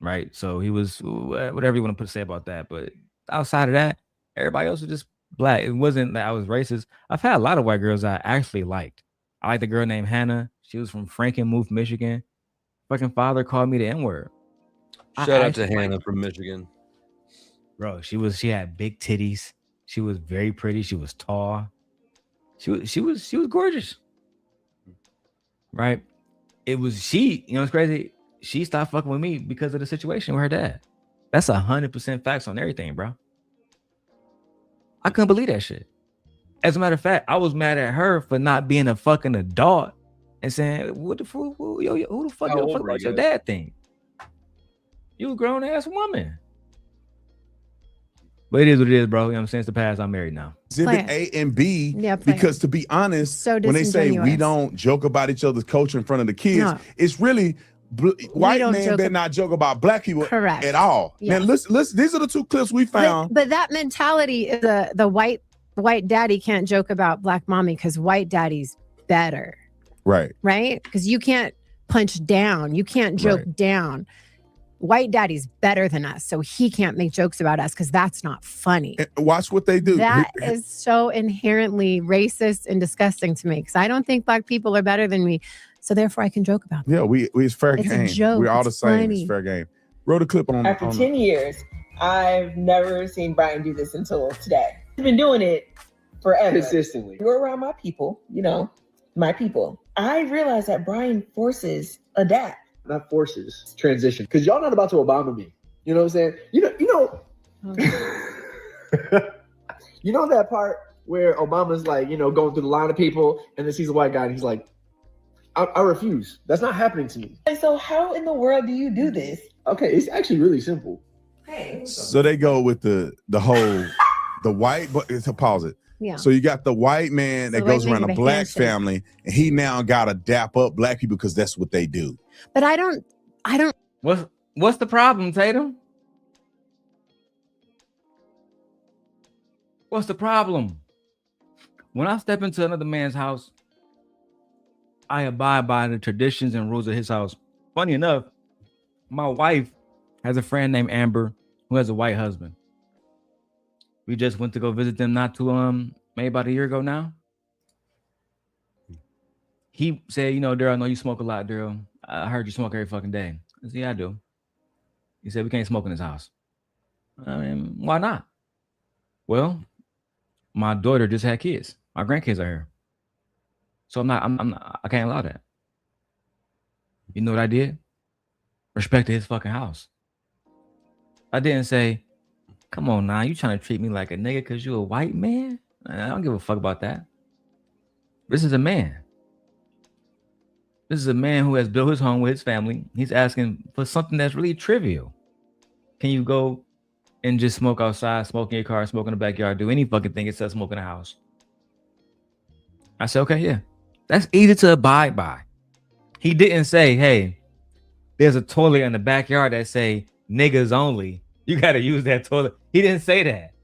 right? So he was whatever you want to say about that. But outside of that, everybody else was just black. It wasn't that I was racist. I've had a lot of white girls I actually liked. I liked a girl named Hannah. She was from Frankenmuth, Michigan. Fucking father called me the N-word. Shout out to Hannah from Michigan. Bro, she had big titties. She was very pretty. She was tall. She was gorgeous. Right? It was she, you know, it's crazy. She stopped fucking with me because of the situation with her dad. That's 100% facts on everything, bro. I couldn't believe that shit. As a matter of fact, I was mad at her for not being a fucking adult and saying, "What the fuck? Who the fuck about your dad thing? You a grown ass woman." But it is what it is, bro. You know what I'm saying? It's the past. I'm married now. Exhibit A and B, because to be honest, when they say we don't joke about each other's culture in front of the kids, it's really white men better not joke about black people at all. Yeah. Man, listen, these are the two clips we found. But that mentality is the white daddy can't joke about black mommy because white daddy's better. Right. Right? Because you can't punch down. You can't joke down. White daddy's better than us, so he can't make jokes about us because that's not funny. And watch what they do. That is so inherently racist and disgusting to me because I don't think black people are better than me, so therefore I can joke about them. Yeah, it's fair It's game. a joke. We're all the It's same. funny. It's fair game. Wrote a clip on After 10 years, I've never seen Brian do this until today. He's been doing it forever. Consistently. You're around my people, you know, my people. I realize that Brian forces adapt. Not forces, transition. Because y'all not about to Obama me. You know what I'm saying? You know you know that part where Obama's like, you know, going through the line of people and then sees a white guy and he's like, I refuse. That's not happening to me. So how in the world do you do this? Okay, it's actually really simple. Hey. So they go with the whole white, but to pause it. Yeah. So you got the white man that goes around a making the black handshake. family, and he now got to dap up black people because that's what they do. But I don't. What's the problem, Tatum? What's the problem? When I step into another man's house, I abide by the traditions and rules of his house. Funny enough, my wife has a friend named Amber who has a white husband. We just went to go visit them maybe about a year ago now. he said, Darrel, I know you smoke a lot, Darrel. I heard you smoke every fucking day. I said, yeah, I do. He said, we can't smoke in this house. I mean, why not? Well, my daughter just had kids. My grandkids are here. So I can't allow that. You know what I did? Respected his fucking house. I didn't say, come on now, you trying to treat me like a nigga because you a white man? I don't give a fuck about that. This is a man. This is a man who has built his home with his family. He's asking for something that's really trivial. Can you go and just smoke outside, smoke in your car, smoke in the backyard, do any fucking thing except smoke in the house? I said, okay, yeah. That's easy to abide by. He didn't say, hey, there's a toilet in the backyard that say niggas only. You got to use that toilet. He didn't say that.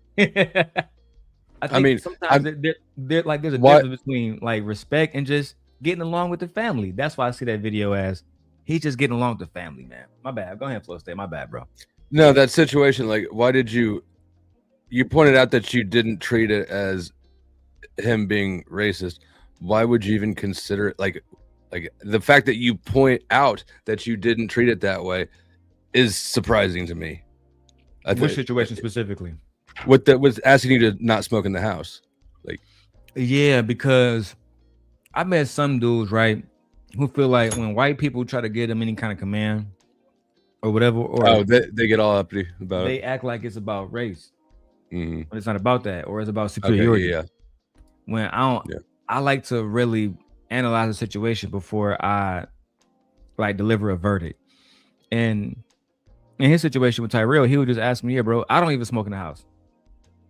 I mean, sometimes there's a difference between like respect and just getting along with the family. That's why I see that video as he's just getting along with the family, man. My bad. Go ahead, Flo State. My bad, bro. No, that situation, like, why did you pointed out that you didn't treat it as him being racist. Why would you even consider it? Like the fact that you point out that you didn't treat it that way is surprising to me. Which situation specifically? What that was asking you to not smoke in the house. Like, yeah, because I met some dudes, right, who feel like when white people try to give them any kind of command or whatever, or they get all uppity about it. They act like it's about race. Mm-hmm. But it's not about that, or it's about superiority. Okay, yeah. When I like to really analyze the situation before I like deliver a verdict. And in his situation with Tyrell, he would just ask me, yeah, bro, I don't even smoke in the house.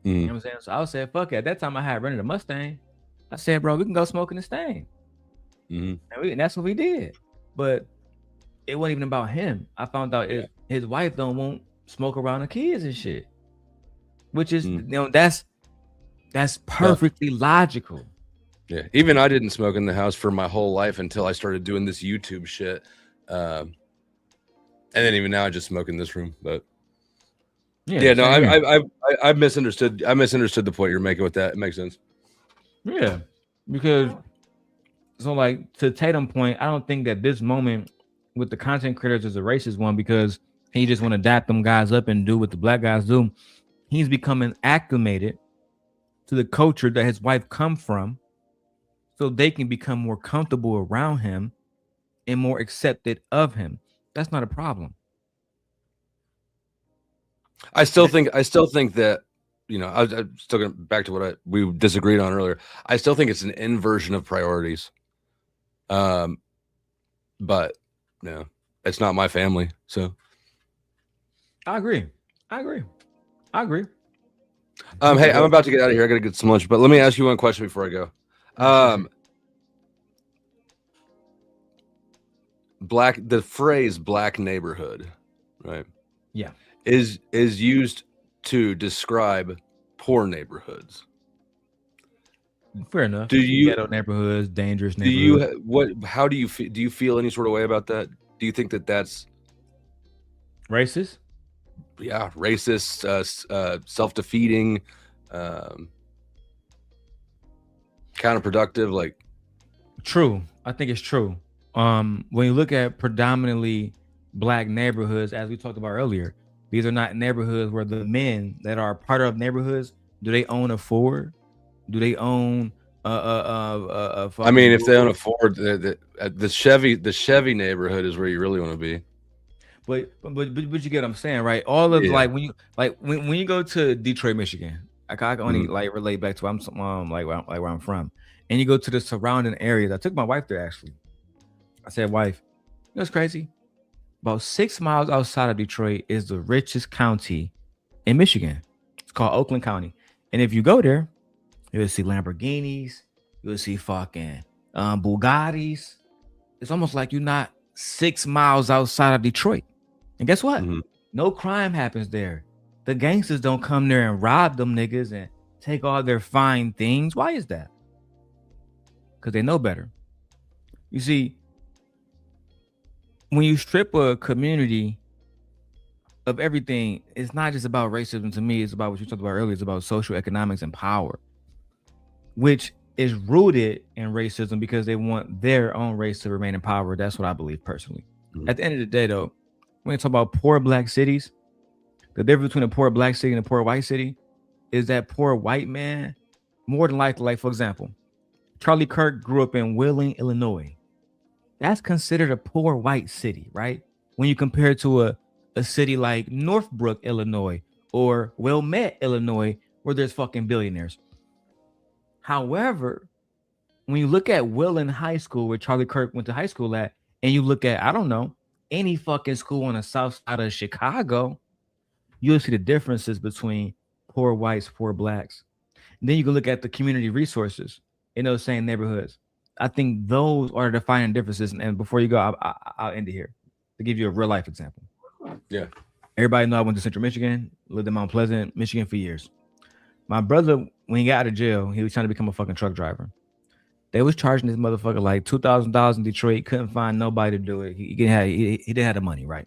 Mm-hmm. You know what I'm saying? So I said, fuck it. At that time I had rented a Mustang. I said, bro, we can go smoke in the Mustang. Mm-hmm. And that's what we did. But it wasn't even about him. I found out his wife don't want smoke around the kids and shit. Which is, that's perfectly logical. Yeah. Even I didn't smoke in the house for my whole life until I started doing this YouTube shit. And then even now I just smoke in this room. But I misunderstood. I misunderstood the point you're making with that. It makes sense. Yeah. Because so like to Tatum's point, I don't think that this moment with the content creators is a racist one because he just want to dap them guys up and do what the black guys do. He's becoming acclimated to the culture that his wife come from, so they can become more comfortable around him and more accepted of him. That's not a problem. I still think that, you know, I'm still going back to we disagreed on earlier. I still think it's an inversion of priorities. But no, it's not my family. So I agree. Hey, I'm about to get out of here. I got to get some lunch, but let me ask you one question before I go. The phrase black neighborhood, right? Yeah. Is used to describe poor neighborhoods. Fair enough. Do you ghetto neighborhoods, dangerous neighborhoods? How do you feel? Do you feel any sort of way about that? Do you think that that's racist? Yeah, racist, self-defeating, counterproductive, like true. I think it's true. When you look at predominantly black neighborhoods, as we talked about earlier, these are not neighborhoods where the men that are part of neighborhoods, do they own a Ford? Do they own a I mean, if they own a Ford, the Chevy neighborhood is where you really want to be. But you get what I'm saying, right? All of like when you go to Detroit, Michigan, I can only like relate back to where I'm from, and you go to the surrounding areas. I took my wife there actually. I said, wife, you know what's crazy? About 6 miles outside of Detroit is the richest county in Michigan. It's called Oakland County, and if you go there, you'll see Lamborghinis, you'll see fucking Bugattis. It's almost like you're not 6 miles outside of Detroit. And guess what? No crime happens there. The gangsters don't come there and rob them niggas and take all their fine things. Why is that? Because they know better. You see, when you strip a community of everything, it's not just about racism to me. It's about what you talked about earlier. It's about social economics and power, which is rooted in racism because they want their own race to remain in power. That's what I believe personally. At the end of the day, though, when you talk about poor black cities, the difference between a poor black city and a poor white city is that poor white man, more than likely, like for example, Charlie Kirk grew up in Wheeling, Illinois. That's considered a poor white city, right? When you compare it to a city like Northbrook, Illinois, or Wilmette, Illinois, where there's fucking billionaires. However, when you look at Wheeling High School, where Charlie Kirk went to high school at, and you look at, I don't know, any fucking school on the south side of Chicago, you'll see the differences between poor whites, poor blacks. And then you can look at the community resources in those same neighborhoods. I think those are defining differences. And before you go, I'll end it here to give you a real life example. Yeah. Everybody know I went to Central Michigan, lived in Mount Pleasant, Michigan for years. My brother, when he got out of jail, he was trying to become a fucking truck driver. They was charging this motherfucker like $2,000 in Detroit. Couldn't find nobody to do it. He didn't have the money, right?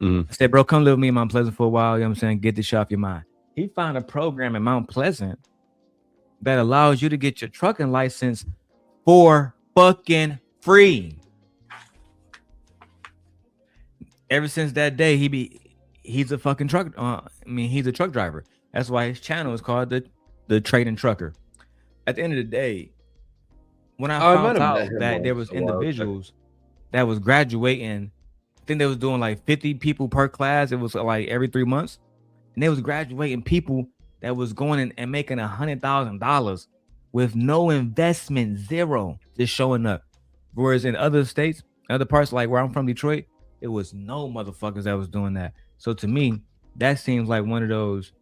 I said, bro, come live with me in Mount Pleasant for a while. You know what I'm saying? Get this shit off your mind. He found a program in Mount Pleasant that allows you to get your trucking license for fucking free. Ever since that day, he's a fucking truck. He's a truck driver. That's why his channel is called the Trading Trucker. At the end of the day, when I found out that there was individuals that was graduating, I think they was doing like 50 people per class. It was like every 3 months, and they was graduating people that was going in and making $100,000 with no investment, zero, just showing up. Whereas in other states, other parts like where I'm from, Detroit, it was no motherfuckers that was doing that. So to me, that seems like one of those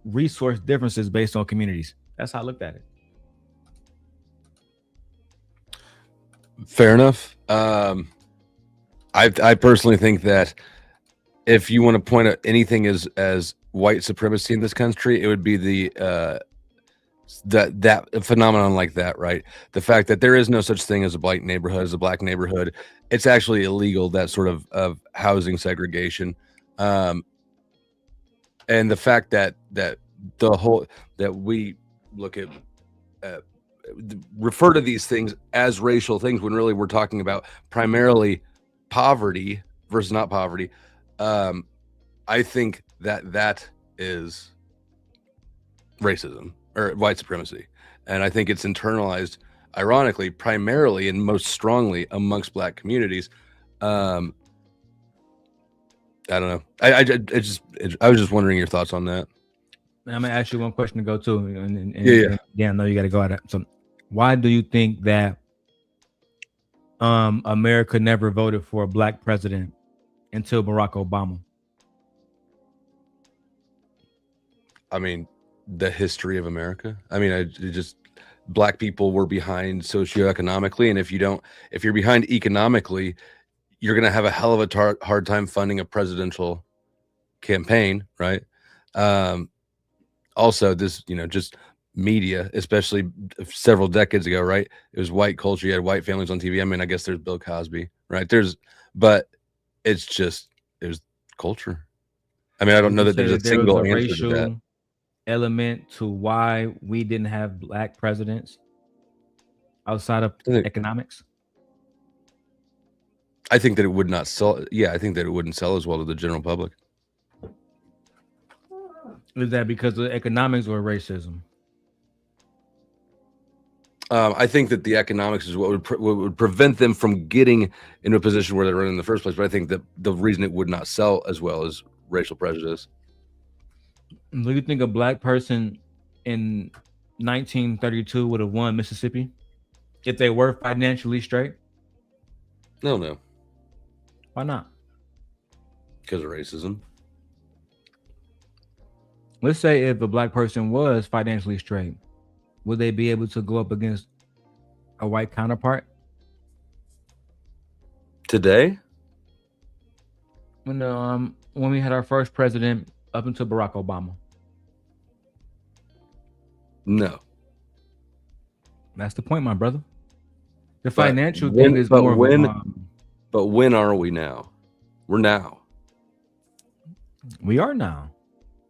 resource differences based on communities. That's how I looked at it. Fair enough. I personally think that if you want to point at anything as white supremacy in this country, it would be the that phenomenon like that, right? The fact that there is no such thing as a white neighborhood, as a black neighborhood. It's actually illegal, that sort of housing segregation. And the fact that we look at refer to these things as racial things when really we're talking about primarily poverty versus not poverty. I think that is racism or white supremacy, and I think it's internalized, ironically, primarily and most strongly amongst black communities. I don't know. I was just wondering your thoughts on that. I'm gonna ask you one question to go to, and yeah. I know you got to go at it. So, why do you think that America never voted for a black president until Barack Obama? I mean, the history of America. I mean, black people were behind socioeconomically, and if you're behind economically, you're gonna have a hell of a hard time funding a presidential campaign, right? Also, this, just media, especially several decades ago, right? It was white culture. You had white families on TV. I mean, I guess there's Bill Cosby, right? But it was culture. I mean, I don't know that there's a single answer racial to that element to why we didn't have black presidents outside of economics. I think that it would not sell. Yeah, I think that it wouldn't sell as well to the general public. Is that because of economics or racism? I think that the economics is what would prevent them from getting into a position where they're in the first place. But I think that the reason it would not sell as well is racial prejudice. Do you think a black person in 1932 would have won Mississippi if they were financially straight? No. Why not? Because of racism. Let's say if a black person was financially straight, would they be able to go up against a white counterpart? Today? When we had our first president up until Barack Obama. No. That's the point, my brother. The financial thing is more but when are we now? We're now. We are now.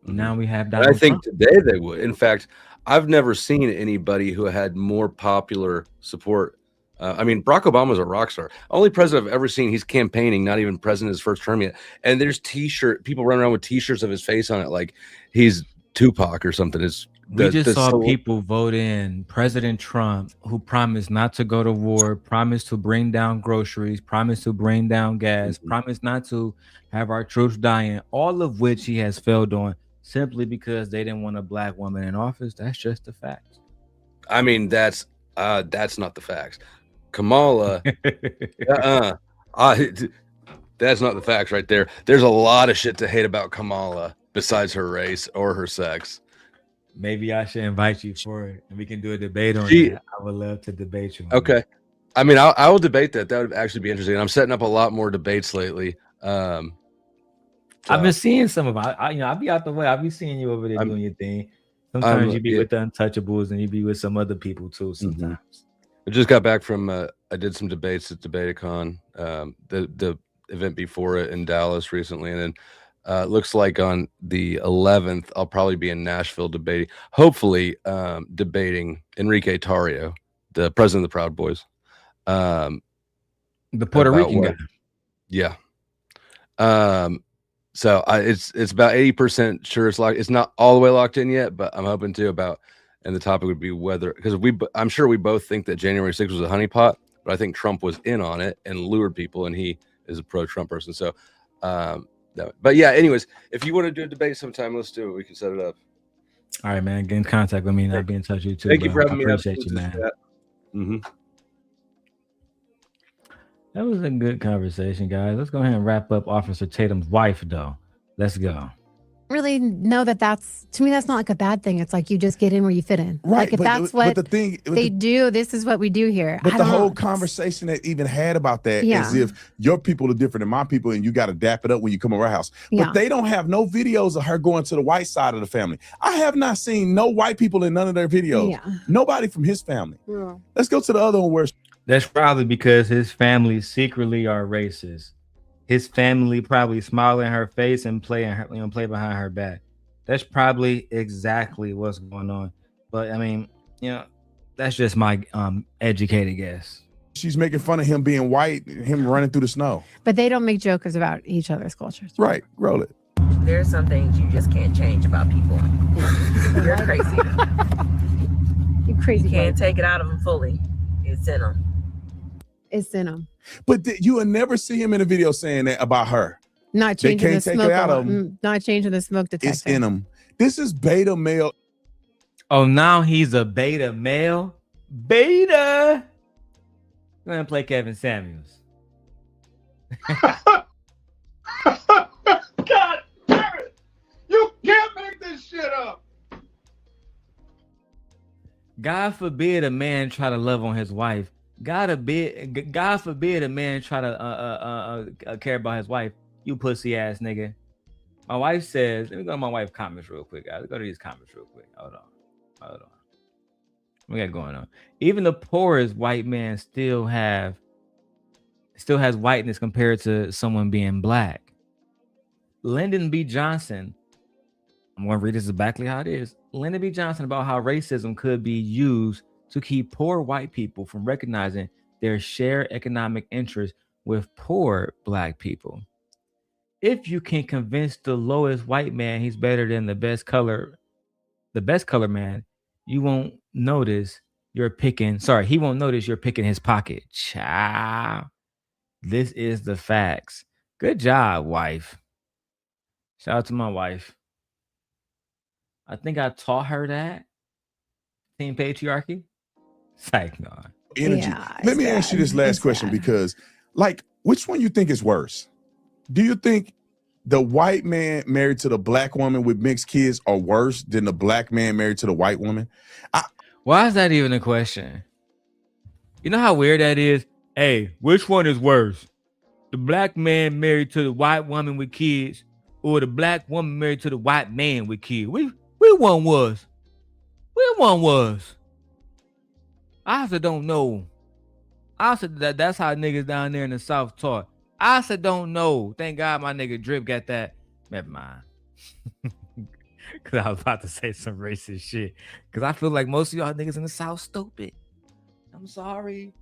Now we have I think today they would. In fact, I've never seen anybody who had more popular support. I mean, Barack Obama's a rock star. Only president I've ever seen. He's campaigning, not even president his first term yet. And there's people running around with T-shirts of his face on it, like he's Tupac or something. We just saw people vote in President Trump, who promised not to go to war, promised to bring down groceries, promised to bring down gas, promised not to have our troops dying, all of which he has failed on simply because they didn't want a black woman in office. That's just the facts. I mean, that's not the facts. Kamala, that's not the facts right there. There's a lot of shit to hate about Kamala besides her race or her sex. Maybe I should invite you for it, and we can do a debate on it. I would love to debate you. Okay. I mean, I will debate that. That would actually be interesting. I'm setting up a lot more debates lately. I've been seeing some of it. I'll be out the way. I'll be seeing you over there doing your thing. Sometimes you be with the Untouchables, and you be with some other people too. Sometimes. I just got back from I did some debates at Debaticon, the event before it in Dallas recently, and then looks like on the 11th I'll probably be in Nashville debating, hopefully debating Enrique Tarrio, the president of the Proud Boys, the Puerto Rican guy. Yeah. So it's about 80% sure it's locked. It's not all the way locked in yet, but I'm hoping to about. And the topic would be whether, because I'm sure we both think that January 6th was a honeypot, but I think Trump was in on it and lured people, and he is a pro-Trump person. So, but yeah, anyways, if you want to do a debate sometime, let's do it. We can set it up. All right, man. Get in contact with me and I'll be in touch with you too. Thank you for having me. I appreciate you, man. That was a good conversation, guys. Let's go ahead and wrap up Officer Tatum's wife, though. Let's go. Really know that's, to me, that's not like a bad thing. It's like you just get in where you fit in. Right. Like if that's what they do, this is what we do here. But the whole conversation that even had about that, as if your people are different than my people and you got to dap it up when you come over our house. But they don't have no videos of her going to the white side of the family. I have not seen no white people in none of their videos. Nobody from his family. Let's go to the other one where. That's probably because his family secretly are racist. His family probably smile in her face and play behind her back. That's probably exactly what's going on. But I mean, that's just my educated guess. She's making fun of him being white, him running through the snow. But they don't make jokes about each other's cultures. Right. Roll it. There's some things you just can't change about people. You're crazy. You crazy. You can't take it out of them fully. It's in them. It's in them. But you will never see him in a video saying that about her. Not changing the smoke. Not changing the smoke detector. It's in him. This is beta male. Oh, now he's a beta male. Beta. I'm gonna play Kevin Samuels. God damn it! You can't make this shit up. God forbid a man try to love on his wife. God forbid a man try to care about his wife. You pussy ass nigga. My wife says, let me go to my wife's comments real quick, guys. Let's go to these comments real quick. Hold on. We got going on. Even the poorest white man still has whiteness compared to someone being black. Lyndon B. Johnson, I'm going to read this exactly how it is. Lyndon B. Johnson about how racism could be used to keep poor white people from recognizing their shared economic interests with poor black people. If you can convince the lowest white man he's better than the best color man, he won't notice you're picking his pocket. Child. This is the facts. Good job, wife. Shout out to my wife. I think I taught her that. Team patriarchy. Psych, no. Energy. Let me ask you this last question because, which one you think is worse? Do you think the white man married to the black woman with mixed kids are worse than the black man married to the white woman? Why is that even a question? You know how weird that is? Hey, which one is worse? The black man married to the white woman with kids or the black woman married to the white man with kids? Which one was? Which one was? I also don't know. I said that's how niggas down there in the South talk. I said don't know. Thank God my nigga Drip got that. Never mind. Cause I was about to say some racist shit. Cause I feel like most of y'all niggas in the South stupid. I'm sorry.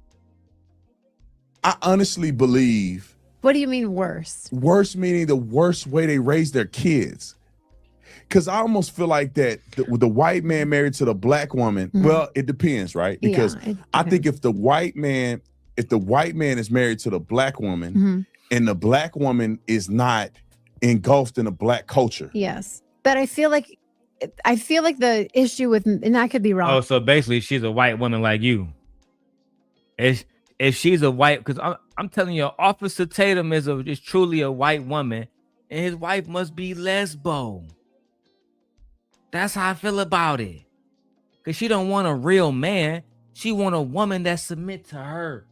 I honestly believe. What do you mean worse? Worse meaning the worst way they raise their kids. Because I almost feel like that the white man married to the black woman. Well, it depends, right? Because I think if the white man is married to the black woman and the black woman is not engulfed in a black culture. Yes. But I feel like the issue with, and I could be wrong. Oh, so basically she's a white woman like you. If she's a white, because I'm telling you, Officer Tatum is truly a white woman, and his wife must be lesbo. That's how I feel about it. Because she don't want a real man. She want a woman that submit to her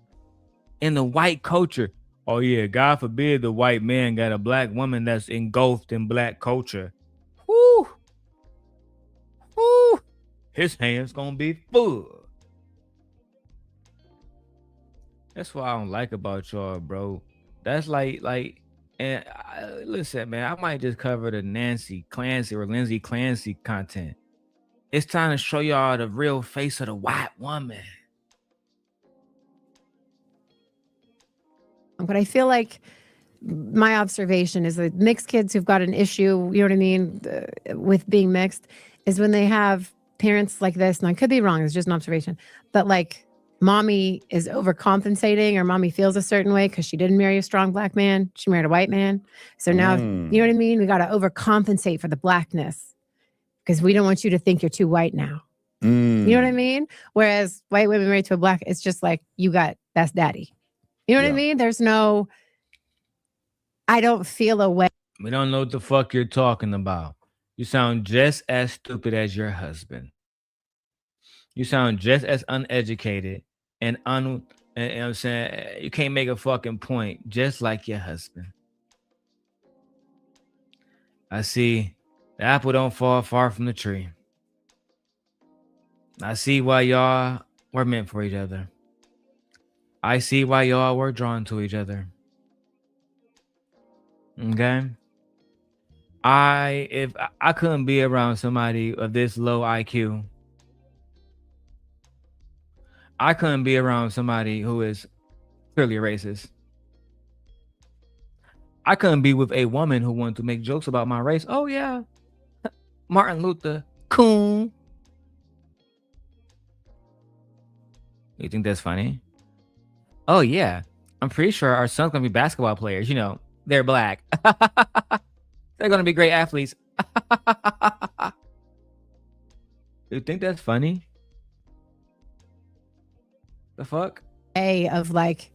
in the white culture. Oh yeah, God forbid the white man got a black woman that's engulfed in black culture. Whoo! Whoo! His hands gonna be full. That's what I don't like about y'all, bro. That's and listen, man, I might just cover the Nancy Clancy or Lindsay Clancy content. It's time to show y'all the real face of the white woman. But I feel like my observation is that mixed kids who've got an issue, you know what I mean, with being mixed, is when they have parents like this, and I could be wrong, it's just an observation, but like mommy is overcompensating or mommy feels a certain way because she didn't marry a strong black man. She married a white man. So now, you know what I mean? We got to overcompensate for the blackness because we don't want you to think you're too white now. You know what I mean? Whereas white women married to a black, it's just like, that's daddy. You know what I mean? There's no, I don't feel a way. We don't know what the fuck you're talking about. You sound just as stupid as your husband. You sound just as uneducated and I'm saying you can't make a fucking point just like your husband. I see the apple don't fall far from the tree. I see why y'all were meant for each other. I see why y'all were drawn to each other. Okay? If I couldn't be around somebody of this low IQ, I couldn't be around somebody who is clearly racist. I couldn't be with a woman who wanted to make jokes about my race. Oh yeah, Martin Luther, coon. You think that's funny? Oh yeah, I'm pretty sure our son's gonna be basketball players. You know, they're black. They're gonna be great athletes. You think that's funny? The fuck? Of like,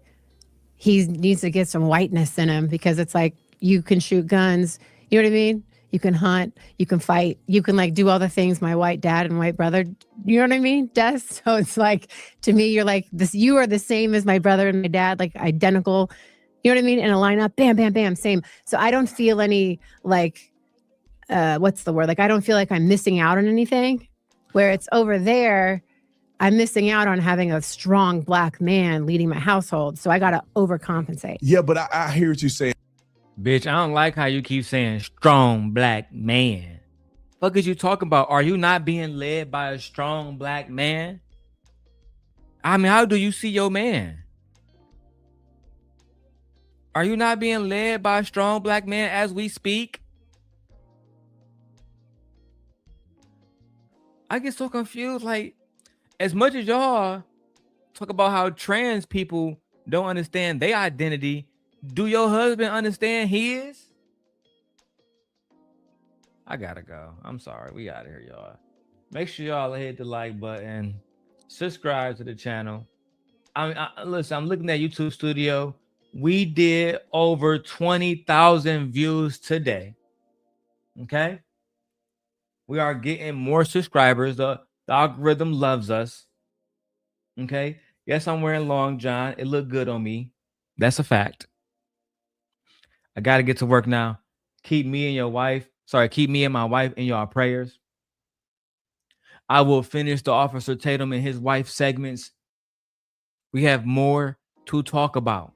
he needs to get some whiteness in him because it's like you can shoot guns. You know what I mean? You can hunt. You can fight. You can like do all the things my white dad and white brother. You know what I mean? Does. So it's like, to me, you're like this. You are the same as my brother and my dad, like identical. You know what I mean? In a lineup, bam, bam, bam, same. So I don't feel any like, what's the word? Like I don't feel like I'm missing out on anything. Where it's over there, I'm missing out on having a strong black man leading my household. So I got to overcompensate. Yeah, but I hear what you're saying. Bitch, I don't like how you keep saying strong black man. Fuck is you talking about? Are you not being led by a strong black man? I mean, how do you see your man? Are you not being led by a strong black man as we speak? I get so confused. Like, as much as y'all talk about how trans people don't understand their identity, do your husband understand his? I gotta go. I'm sorry. We out of here, y'all. Make sure y'all hit the like button. Subscribe to the channel. Listen, I'm looking at YouTube Studio. We did over 20,000 views today. Okay? We are getting more subscribers. The algorithm loves us. Okay? Yes, I'm wearing long john. It looked good on me. That's a fact. I got to get to work now. Keep me and my wife in your prayers. I will finish the Officer Tatum and his wife segments. We have more to talk about.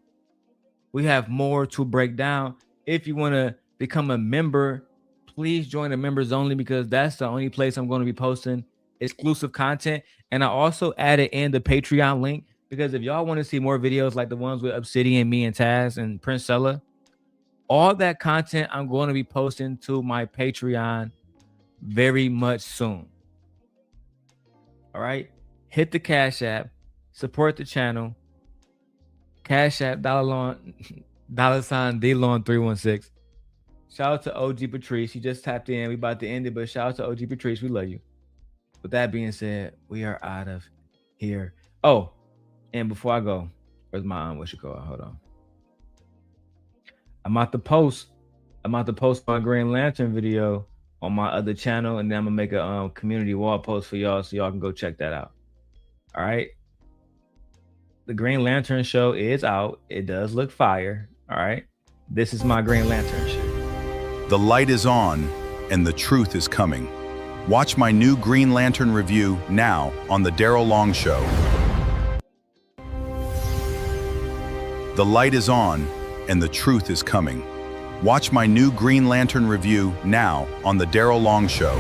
We have more to break down. If you want to become a member, please join the members only, because that's the only place I'm going to be posting exclusive content. And I also added in the Patreon link, because if y'all want to see more videos like the ones with Obsidian, me and Taz and Prince Sella, all that content I'm going to be posting to my Patreon very much soon. All right, hit the Cash App, support the channel. Cash App $DLon316. Shout out to OG Patrice. He just tapped in. We about to end it, but shout out to OG Patrice. We love you. With that being said, we are out of here. Oh, and before I go, where's my what you call it? Hold on. I'm about to post my Green Lantern video on my other channel, and then I'm gonna make a community wall post for y'all, so y'all can go check that out. All right. The Green Lantern show is out. It does look fire. All right. This is my Green Lantern shit. The light is on and the truth is coming. Watch my new Green Lantern review now on The Darrel Long Show. The light is on and the truth is coming. Watch my new Green Lantern review now on The Darrel Long Show.